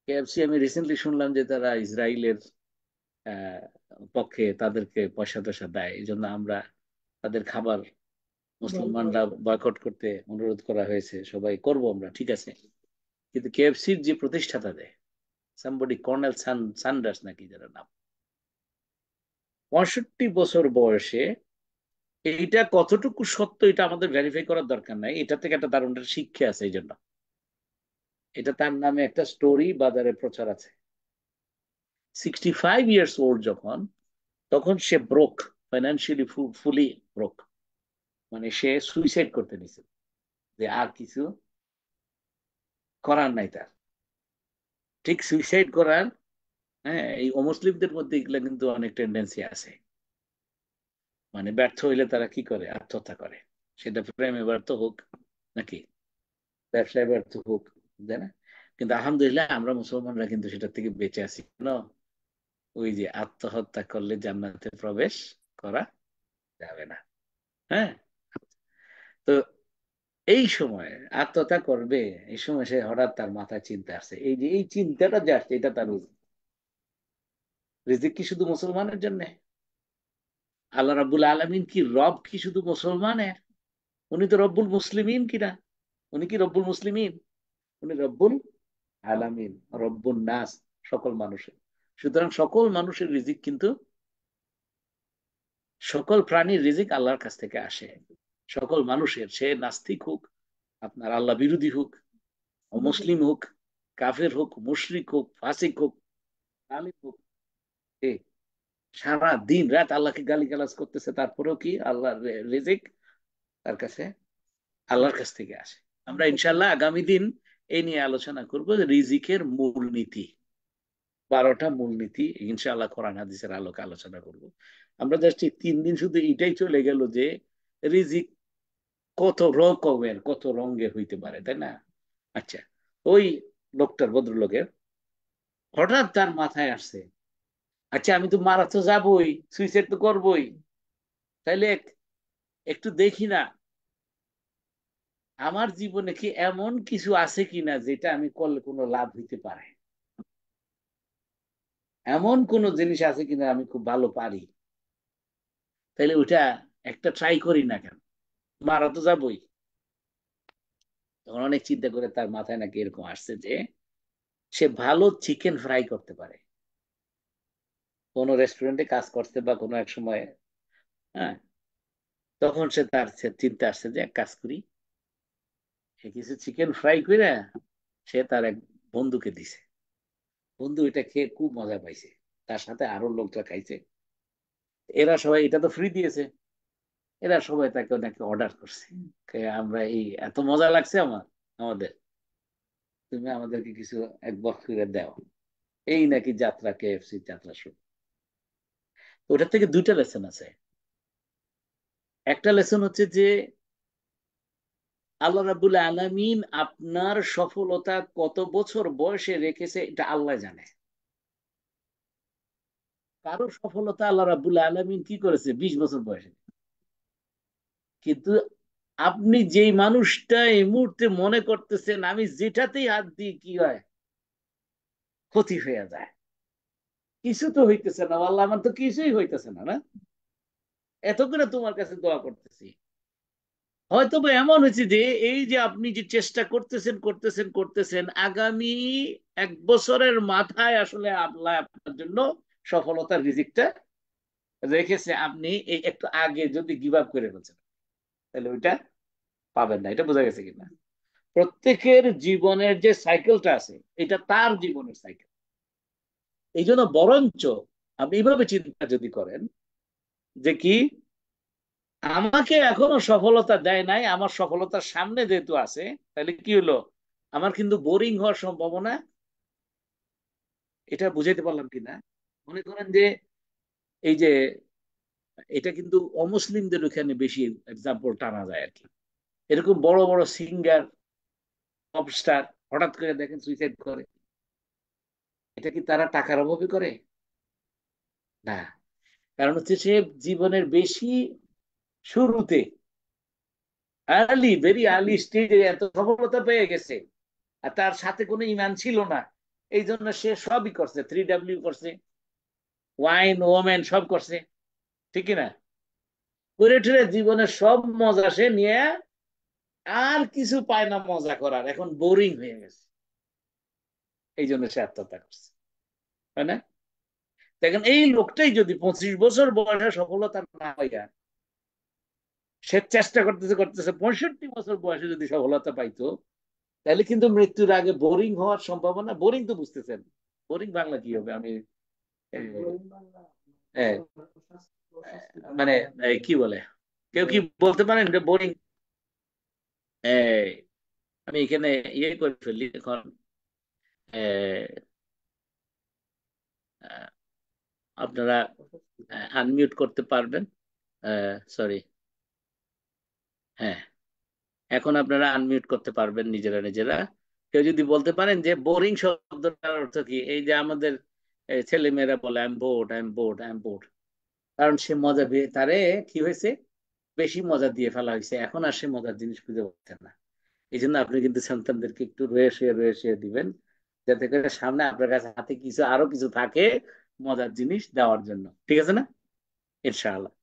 Speaker 1: কেএফসি আমি রিসেন্টলি শুনলাম যে তারা ইসরায়েলের আহ, পক্ষে তাদেরকে পয়সা টয়সা দেয়, এই জন্য আমরা তাদের খাবার মুসলমানরা বয়কট করতে অনুরোধ করা হয়েছে, সবাই করব আমরা, ঠিক আছে। কিন্তু কেএফসির যে প্রতিষ্ঠাতা দেয়, সামবডি কর্নেল সান্ডার্স নাকি যারা নাম, 65 বছর বয়সে, এইটা কতটুকু সত্য এটা আমাদের ভেরিফাই করার দরকার নাই, এটা থেকে একটা দারুণ একটা শিক্ষা আছে। এই জন্য এটা তার নামে একটা স্টোরি বাজারে প্রচার আছে, 65 ইয়ার্স ওল্ড যখন, তখন সে ব্রোক, ফাইন্যান্সিয়ালি ফুলি ব্রোক, মানে সে সুইসাইড করতে নিছে, যে আর কিছু করার নাই তার। ঠিক সুইসাইড করার, হ্যাঁ, এই অমুসলিমদের মধ্যে এগুলা কিন্তু অনেক টেন্ডেন্সি আছে। মানে ব্যর্থ হইলে তারা কি করে, আত্মহত্যা করে। সেটা প্রেমে ব্যর্থ হোক, নাকি ব্যবসায় ব্যর্থ হোক, তাই না? কিন্তু আলহামদুলিল্লাহ আমরা মুসলমানরা কিন্তু সেটা থেকে বেঁচে আছি কেন? ওই যে আত্মহত্যা করলে জান্নাতে প্রবেশ করা যাবে না। হ্যাঁ। তো এই সময় আত্মহত্যা করবে, এই সময় সে হঠাৎ তার মাথায় চিন্তা আসছে, এই যে এই চিন্তাটা যে আসছে, এটা তার রিজিক। রিজিক কি শুধু মুসলমানের জন্য? আল্লাহ রাব্বুল আলামিন কি রব কি শুধু মুসলমানের? উনি তো রব্বুল মুসলিমিন কিনা? উনি কি রব্বুল মুসলিমিন? উনি রব্বুল আলামিন, রব্বুল নাস, সকল মানুষের। সুতরাং সকল মানুষের রিজিক কিন্তু, সকল প্রাণীর রিজিক আল্লাহর কাছ থেকে আসে। সকল মানুষের, সে নাস্তিক হোক, আপনার আল্লাহ বিরোধী হোক, অমুসলিম হোক, কাফের হোক, মুশরিক হোক, ফাসিক হোক, আলিম হোক, এ সারা দিন রাত আল্লাহকে গালিগালাজ করতেছে, তারপরেও কি আল্লাহর রিজিক তার কাছে, আল্লাহর কাছ থেকে আসে। আমরা ইনশাল্লাহ আগামী দিন এই নিয়ে আলোচনা করব, রিজিকের মূলনীতি, 12টা মূলনীতি ইনশাআল্লাহ কোরআন হাদিসের আলোকে আলোচনা করব। আমরা জাস্ট 3 দিন শুধু এটাই চলে গেল যে রিজিক কত রকমের, কত রঙের হইতে পারে, তাই না? আচ্ছা, ওই লোকটার, ভদ্রলোকের হঠাৎ তার মাথায় আসছে, আচ্ছা আমি তো মারা তো যাবই, সুইসাইড তো করবই, তাইলে একটু দেখি না আমার জীবনে কি এমন কিছু আছে কিনা যেটা আমি করলে কোনো লাভ হইতে পারে, এমন কোন জিনিস আছে কিনা আমি খুব ভালো পারি, তাইলে ওইটা একটা ট্রাই করি না কেন, মারা তো যাবই। তখন অনেক চিন্তা করে তার মাথায় নাকি এরকম আসছে যে সে ভালো চিকেন ফ্রাই করতে পারে। কোনো রেস্টুরেন্টে কাজ করতে বা কোনো এক সময়, হ্যাঁ, তখন সে চিন্তা আসছে যে এক কাজ করি, সে কিছু চিকেন ফ্রাই করে সে তার এক বন্ধুকে দিছে। বন্ধু এটা খেয়ে খুব মজা পাইছে, তার সাথে আরো লোকরা খাইছে। এরা সবাই, এটা তো ফ্রি দিয়েছে, এরা সবাই তাকে নাকি অর্ডার করছে, আমরা এই এত মজা লাগছে আমাদের, তুমি আমাদেরকে কিছু এক বক্স করে দাও। এই নাকি যাত্রা, কেএফসি যাত্রা শুরু। ওটার থেকে দুইটা লেসন আছে। একটা লেসন হচ্ছে যে আল্লাহ রাব্বুল আলামিন আপনার সফলতা কত বছর বয়সে রেখেছে এটা আল্লাহ জানে। কারো সফলতা আল্লাহ রাব্বুল আলামিন কি করেছে 20 বছর বয়সে, কিন্তু আপনি যেই মানুষটা এই মুহূর্তে মনে করতেছেন আমি যেটাতেই হাত দিই কি হয়, ক্ষতি হয়ে যায়, কিছু তো হইতেছে না, আল্লাহ আমার তো কিছুই হইতেছে না, না এত করে তোমার কাছে দোয়া করতেছি। হয়তো বা এমন হয়েছে যে এই যে আপনি যে চেষ্টা করতেছেন করতেছেন করতেছেন, আগামী 1 বছরের মাথায় আসলে আল্লাহ আপনার জন্য সফলতার রিজিকটা রেখেছে। আপনি এই একটু আগে যদি গিভ আপ করে ফেলছেন, তাহলে ওইটা পাবেন না। এটা বোঝা গেছে কিনা? প্রত্যেকের জীবনের যে সাইকেলটা আছে, এটা তার জীবনের সাইকেল। এই জন্য বরঞ্চ আপনি এইভাবে চিন্তা যদি করেন যে কি, আমাকে এখনো সফলতা দেয় নাই, আমার সফলতার সামনে যেহেতু আছে, তাহলে কি হলো, আমার কিন্তু বোরিং হওয়ার সম্ভাবনা, এটা বুঝাইতে পারলাম কিনা? মনে করেন যে এই যে, এটা কিন্তু অমুসলিমদের ওখানে বেশি এক্সাম্পল টানা যায় আর কি। এরকম বড় বড় সিঙ্গার, পপ স্টার হঠাৎ করে দেখেন সুইসাইড করে, এটা কি তারা টাকার অভাবে করে? না, কারণ হচ্ছে সে জীবনের বেশি শুরুতে, আর্লি, ভেরি আর্লি স্টেজে এত সফলতা পেয়ে গেছে, আর তার সাথে কোনো ইমান ছিল না। এই জন্য সে সবই করছে, 3W করছে, ওয়াইন ওমেন সব করছে, ঠিক কিনা? করে টরে জীবনের সব মজা সে নিয়ে আর কিছু পায় না মজা করার, এখন বোরিং হয়ে গেছে, এই জন্য সে আত্মহত্যা করছে, তাই না? দেখেন এই লোকটাই যদি 25 বছর বয়সে সফলতা না পাইয়া, সে চেষ্টা করতেছে করতেছে 65 বছর বয়সে যদি সফলতা পাইতো, তাহলে কিন্তু মৃত্যুর আগে বোরিং হওয়ার সম্ভাবনা, বোরিং তো বুঝতেছেন, বোরিং বাংলা কি হবে আমি এ, এ, মানে কি বলে, কেউ কি বলতে পারেন যে বোরিং? আমি এখানে ইয়ে করে ফেলি এখন। এ, আহ, আপনারা আনমিউট করতে পারবেন? সরি, হ্যাঁ, এখন আপনারা আনমিউট করতে পারবেন নিজেরা নিজেরা। কেউ যদি বলতে পারেন যে বোরিং শব্দটার অর্থ কি, এই যে আমাদের ছেলে মেয়েরা বলে I am bored, I am bored, I am bored, কারণ সে মজা পেয়ে তারে কি হয়েছে, বেশি মজা দিয়ে ফেলা হয়েছে, এখন আর সে মজার জিনিস খুঁজে পাচ্ছে না। এই জন্য আপনি কিন্তু সন্তানদেরকে একটু রয়ে শুয়ে দিবেন, যাতে করে সামনে আপনার কাছে হাতে কিছু আরো কিছু থাকে মজার জিনিস দেওয়ার জন্য, ঠিক আছে না? ইনশাআল্লাহ।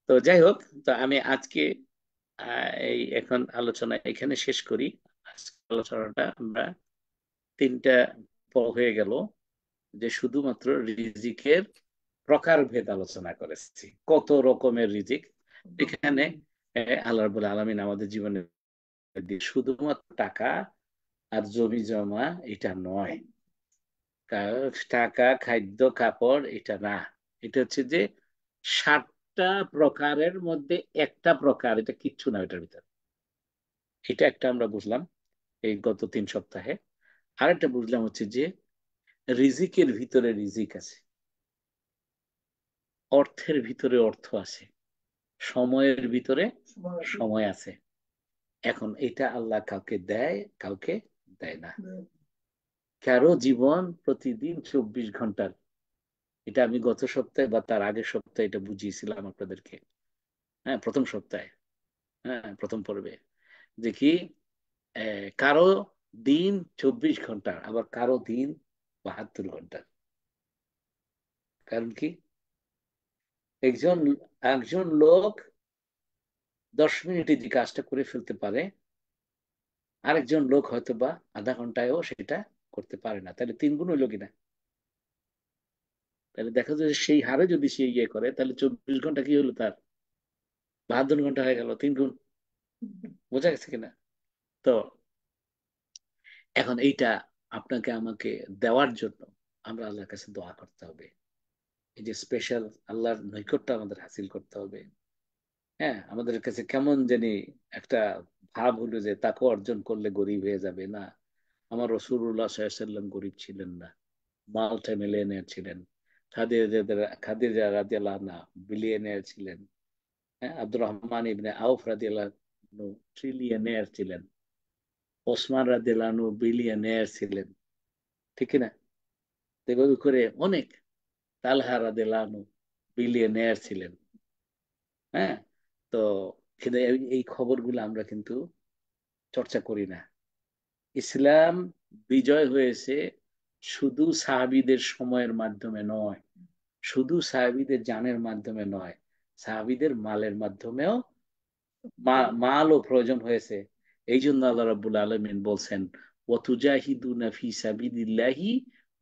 Speaker 1: তো যাই হোক, তো আমি আজকে এই এখন আলোচনা এখানে শেষ করি। আজকে আলোচনাটা আমরা তিনটা হয়ে গেল, যে শুধুমাত্র রিজিকের প্রকারভেদ আলোচনা করেছি, কত রকমের রিজিক এখানে। আল্লাহ রাব্বুল আলামিন আমাদের জীবনে দিয়ে শুধুমাত্র টাকা আর জমি জমা এটা নয়, টাকা খাদ্য কাপড় এটা না, এটা হচ্ছে যে 60টা প্রকারের মধ্যে একটা প্রকার, এটা কিচ্ছু না এটার ভিতরে। এটা একটা আমরা বুঝলাম এই গত 3 সপ্তাহে। আরেকটা বুঝলাম হচ্ছে যে রিজিকের ভিতরে রিজিক আছে, অর্থের ভিতরে অর্থ আছে, সময়ের ভিতরে সময় আছে। এখন এটা আল্লাহ কাউকে দেয়, কাউকে দেয় না। কারো জীবন প্রতিদিন 24 ঘন্টার, এটা আমি গত সপ্তাহে বা তার আগের সপ্তাহে এটা বুঝিয়েছিলাম আপনাদেরকে। হ্যাঁ, প্রথম সপ্তাহে, হ্যাঁ প্রথম পর্বে, দেখি কারো দিন 24 ঘন্টার, আবার কারো দিন 72 ঘন্টার। কারণ কি, একজন একজন লোক 10 মিনিটে যে কাজটা করে ফেলতে পারে, আরেকজন লোক হয়তো বা আধা ঘন্টায়ও সেটা করতে পারে না, তাহলে 3 গুণ হইলো কিনা? তাহলে দেখা যায় সেই হারে যদি সে ইয়ে করে, তাহলে 24 ঘন্টা কি হলো তার, 72 ঘন্টা হয়ে গেল, 3 গুণ। বোঝা গেছে কিনা? তো এখন এইটা আপনাকে আমাকে দেওয়ার জন্য আমরা আল্লাহর কাছে দোয়া করতে হবে, এই যে স্পেশাল আল্লাহর নৈকট্য আমাদের হাসিল করতে হবে। হ্যাঁ, আমাদের কাছে কেমন জানি একটা ভাব হলো যে তাকে অর্জন করলে গরিব হয়ে যাবে না। আমার রাসূলুল্লাহ সাল্লাল্লাহু আলাইহি ওয়াসাল্লাম গরিব ছিলেন না, মাল্টি মিলিয়নিয়ার ছিলেন। খাদিজা রাদিয়াল্লাহু আনহা বিলিয়নিয়ার ছিলেন। হ্যাঁ, আব্দুর রহমান ইবনে আউফ রাদিয়াল্লাহু আনহু ট্রিলিয়নিয়ার ছিলেন। ওসমান রাদিয়াল্লাহু আনহু বিলিয়নিয়ার ছিলেন, ঠিক না? দেখো করে অনেক, তালহা রাদিয়াল্লাহু আনহু বিলিয়নিয়ার ছিলেন। হ্যাঁ, তো কিন্তু এই খবরগুলো আমরা কিন্তু চর্চা করি না। ইসলাম বিজয় হয়েছে শুধু সাহাবীদের সময়ের মাধ্যমে নয়, শুধু সাহাবীদের জানের মাধ্যমে নয়, সাহাবীদের মালের মাধ্যমেও মালও প্রয়োজন হয়েছে। এই জন্য আল্লাহ রাব্বুল আলামিন বলছেন ওয়াতুজাহিদুনা ফি সাবিলিল্লাহি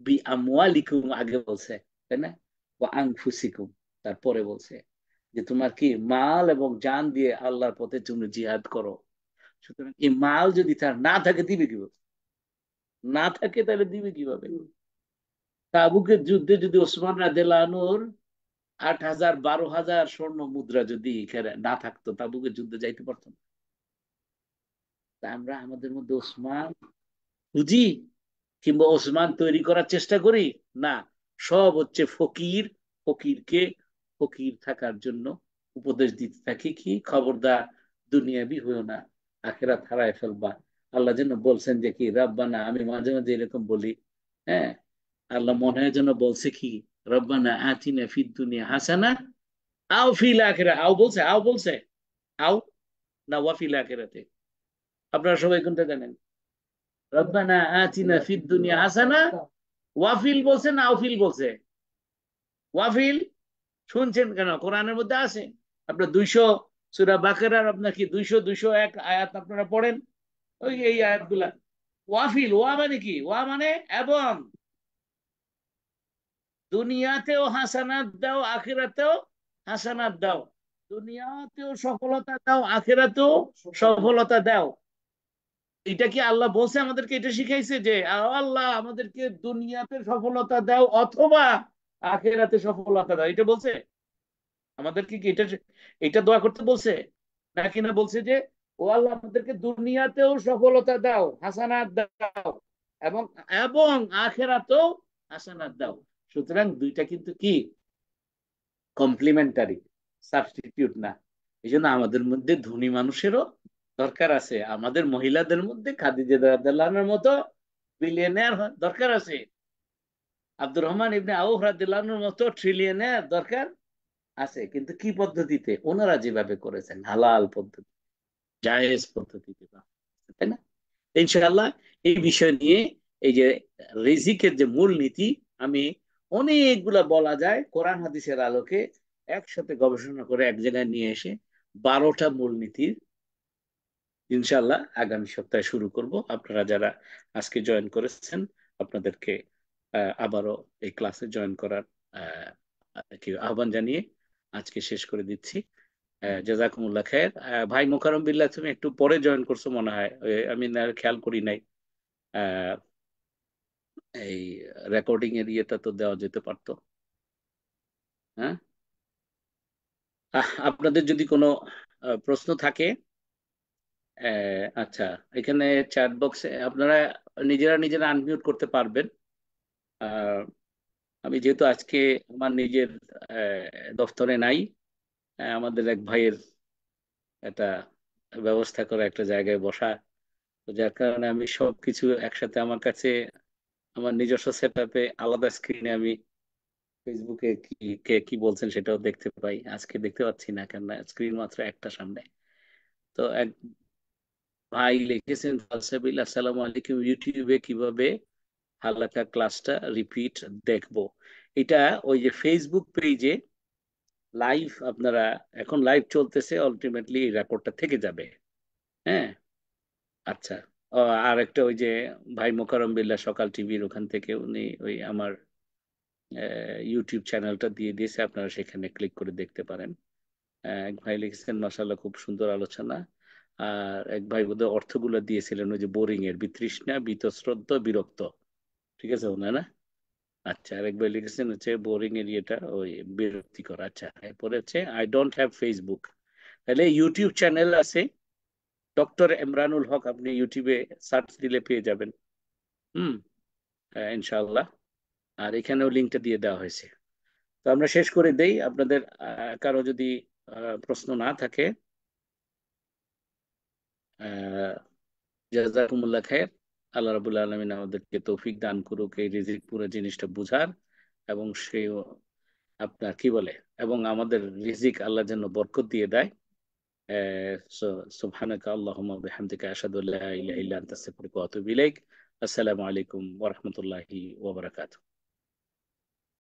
Speaker 1: বিআমওয়ালিকুম, আগে বলছে তাই না, ওয়া আনফুসিকুম তারপরে বলছে যে তোমার কি মাল এবং জান দিয়ে আল্লাহর পথে তুমি জিহাদ করো। সুতরাং এই মাল যদি তার না থাকে দিবে কিভাবে, না থাকে তাহলে দিবে কিভাবে? তাবুকের যুদ্ধে যদি ওসমান রাদিয়াল্লাহু আনহুর 8,000 12,000 স্বর্ণ মুদ্রা যদি এখানে না থাকতো, তাবুকের যুদ্ধে যাইতে পারতো না। তা আমরা আমাদের মধ্যে ওসমান খুঁজি কিংবা ওসমান তৈরি করার চেষ্টা করি? না, সব হচ্ছে ফকির। ফকিরকে ফকির থাকার জন্য উপদেশ দিতে থাকি কি, খবরদার দুনিয়াবি হইও না, আখেরাত হারায় ফেলবা। আল্লাহ যেন বলছেন যে কি, রব্বানা, আমি মাঝে মাঝে এরকম বলি, হ্যাঁ, আল্লাহ মনে হয় যেন বলছে কি, রব্বানা আতিনা ফিদ দুনিয়া হাসানা আও ফিল আখিরা, আও বলছে, আও বলছে, আও না ওয়াফিল আখিরাতে? আপনারা সবাই কোনটা জানেন? রব্বানা আতিনা ফিদ দুনিয়া হাসানা, ওয়াফিল বলছে না আউফিল বলছে? ওয়াফিল শুনছেন কেন? কোরআনের মধ্যে আছে। আপনার 200 সূরা বাকারার আপনার কি 200 201 আয়াত আপনারা পড়েন, ওই এই আয়াতগুলা। ওয়াফিল, ওয়া মানে কি? ওয়া মানে এবং, দুনিয়াতেও হাসানাত দাও, আখিরাতেও হাসানাত দাও। দুনিয়াতেও সফলতা দাও, আখিরাতেও সফলতা দাও। এটা কি আল্লাহ বলছে আমাদেরকে? এটা শিখাইছে যে আল্লাহ আমাদেরকে দুনিয়াতে সফলতা দাও, অথবা আখেরাতে সফলতা দাও, এটা বলছে আমাদেরকে? কি এটা এটা দোয়া করতে বলছে? নাকি না বলছে যে ও আল্লাহ আমাদেরকে দুনিয়াতেও সফলতা দাও, হাসানাত দাও, এবং এবং আখেরাতেও হাসানাত দাও। সুতরাং দুইটা কিন্তু কি কমপ্লিমেন্টারি, সাবস্টিটিউট না। এই জন্য আমাদের মধ্যে ধনী মানুষেরও দরকার আছে, আমাদের মহিলাদের মধ্যে খাদিজা রাদিয়াল্লাহু আনহার মতো বিলিয়নিয়ার দরকার আছে, আব্দুর রহমান ইবনে আউফ রাদিয়াল্লাহু আনহুর মতো ট্রিলিয়নিয়ার দরকার আছে। কিন্তু কি পদ্ধতিতে? ওনারা যেভাবে করেছেন, হালাল পদ্ধতি, জায়েজ পদ্ধতিতে, তাই না? ইনশাআল্লাহ এই বিষয় নিয়ে, এই যে রিজিকের যে মূল নীতি, আমি অনেকগুলা বলা যায় কোরআন হাদিসের আলোকে একসাথে গবেষণা করে এক জায়গায় নিয়ে এসে 12টা মূলনীতির ইনশাআল্লাহ আগামী সপ্তাহে শুরু করব। আপনারা যারা আজকে জয়েন করেছেন, আপনাদেরকে আবারও এই ক্লাসে জয়েন করার আহ, কি আহ্বান জানিয়ে আজকে শেষ করে দিচ্ছি। জাজাকুমুল্লাহ খায়ের। ভাই মোকাররম বিল্লাহ, তুমি একটু পরে জয়েন করছো মনে হয়, আমি না খেয়াল করি নাই। আহ, এই রেকর্ডিং এর ইয়েটা তো দেওয়া যেতে পারতো। হ্যাঁ, আপনাদের যদি কোনো প্রশ্ন থাকে, আচ্ছা, এখানে চ্যাট বক্সে আপনারা নিজেরা নিজেরা আনমিউট করতে পারবেন। আহ, আমি যেহেতু আজকে আমার নিজের দফতরে নাই, আমাদের এক ভাইয়ের একটা ব্যবস্থা করে একটা জায়গায় বসা, তো যার কারণে আমি সবকিছু একসাথে আমার কাছে, আমার নিজস্ব সেট আপে আলাদা স্ক্রিনে আমি ফেসবুকে কি কে কি বলছেন সেটাও দেখতে পাই। আজকে দেখতে পাচ্ছি না, কেন স্ক্রিন মাত্র একটা সামনে। তো এক ভাই লিখেছেন ফালসাবিল, আসসালামু আলাইকুম, ইউটিউবে কিভাবে হালাকা ক্লাসটা রিপিট দেখবো? এটা ওই যে ফেসবুক পেজে লাইভ, আপনারা এখন লাইভ চলতেছে, আলটিমেটলি রেকর্ডটা থেকে যাবে। হ্যাঁ, আচ্ছা। ও, আর একটা ওই যে ভাই মোকাররম বিল্লাহ সকাল টিভির ওখান থেকে উনি ওই আমার ইউটিউব চ্যানেলটা দিয়ে দিয়েছে, আপনারা সেখানে ক্লিক করে দেখতে পারেন। এক ভাই লিখেছেন মাশাআল্লাহ খুব সুন্দর আলোচনা। আর এক ভাই বোধহয় অর্থগুলো দিয়েছিলেন ওই যে বোরিং এর, বিতৃষ্ণা, বীতশ্রদ্ধ, বিরক্ত। ঠিক আছে ওনা না? আচ্ছা, আরেক ভাই লিখেছেন হচ্ছে বোরিং এর ইয়েটা ওই বিরক্তিকর। আচ্ছা, এরপরে হচ্ছে আই ডোন্ট হ্যাভ ফেসবুক। তাহলে ইউটিউব চ্যানেল আছে ডক্টর ইমরানুল হক, আপনি ইউটিউবে সার্চ দিলে পেয়ে যাবেন। হুম, ইনশাআল্লাহ। আর এখানেও লিঙ্কটা দিয়ে দেওয়া হয়েছে। তো আমরা শেষ করে দেই। আপনাদের কারো যদি প্রশ্ন না থাকে, আহ জাযাকুমুল্লাহ খায়ের। আল্লাহ রাবুল আলমিন আমাদেরকে তৌফিক দান করুক এই রিজিক পুরো জিনিসটা বুঝার, এবং সেই আপনার কি বলে, এবং আমাদের রিজিক আল্লাহ যেন বরকত দিয়ে দেয়। সুবহানাকা আল্লাহুম্মা ওয়া বিহামদিকা আশহাদু আল্লা ইলাহা ইল্লা আনতা আস্তাগফিরুকা ওয়া আতুবু ইলাইক। আসসালামু আলাইকুম ওয়া রাহমাতুল্লাহি ওয়া বারাকাতুহু।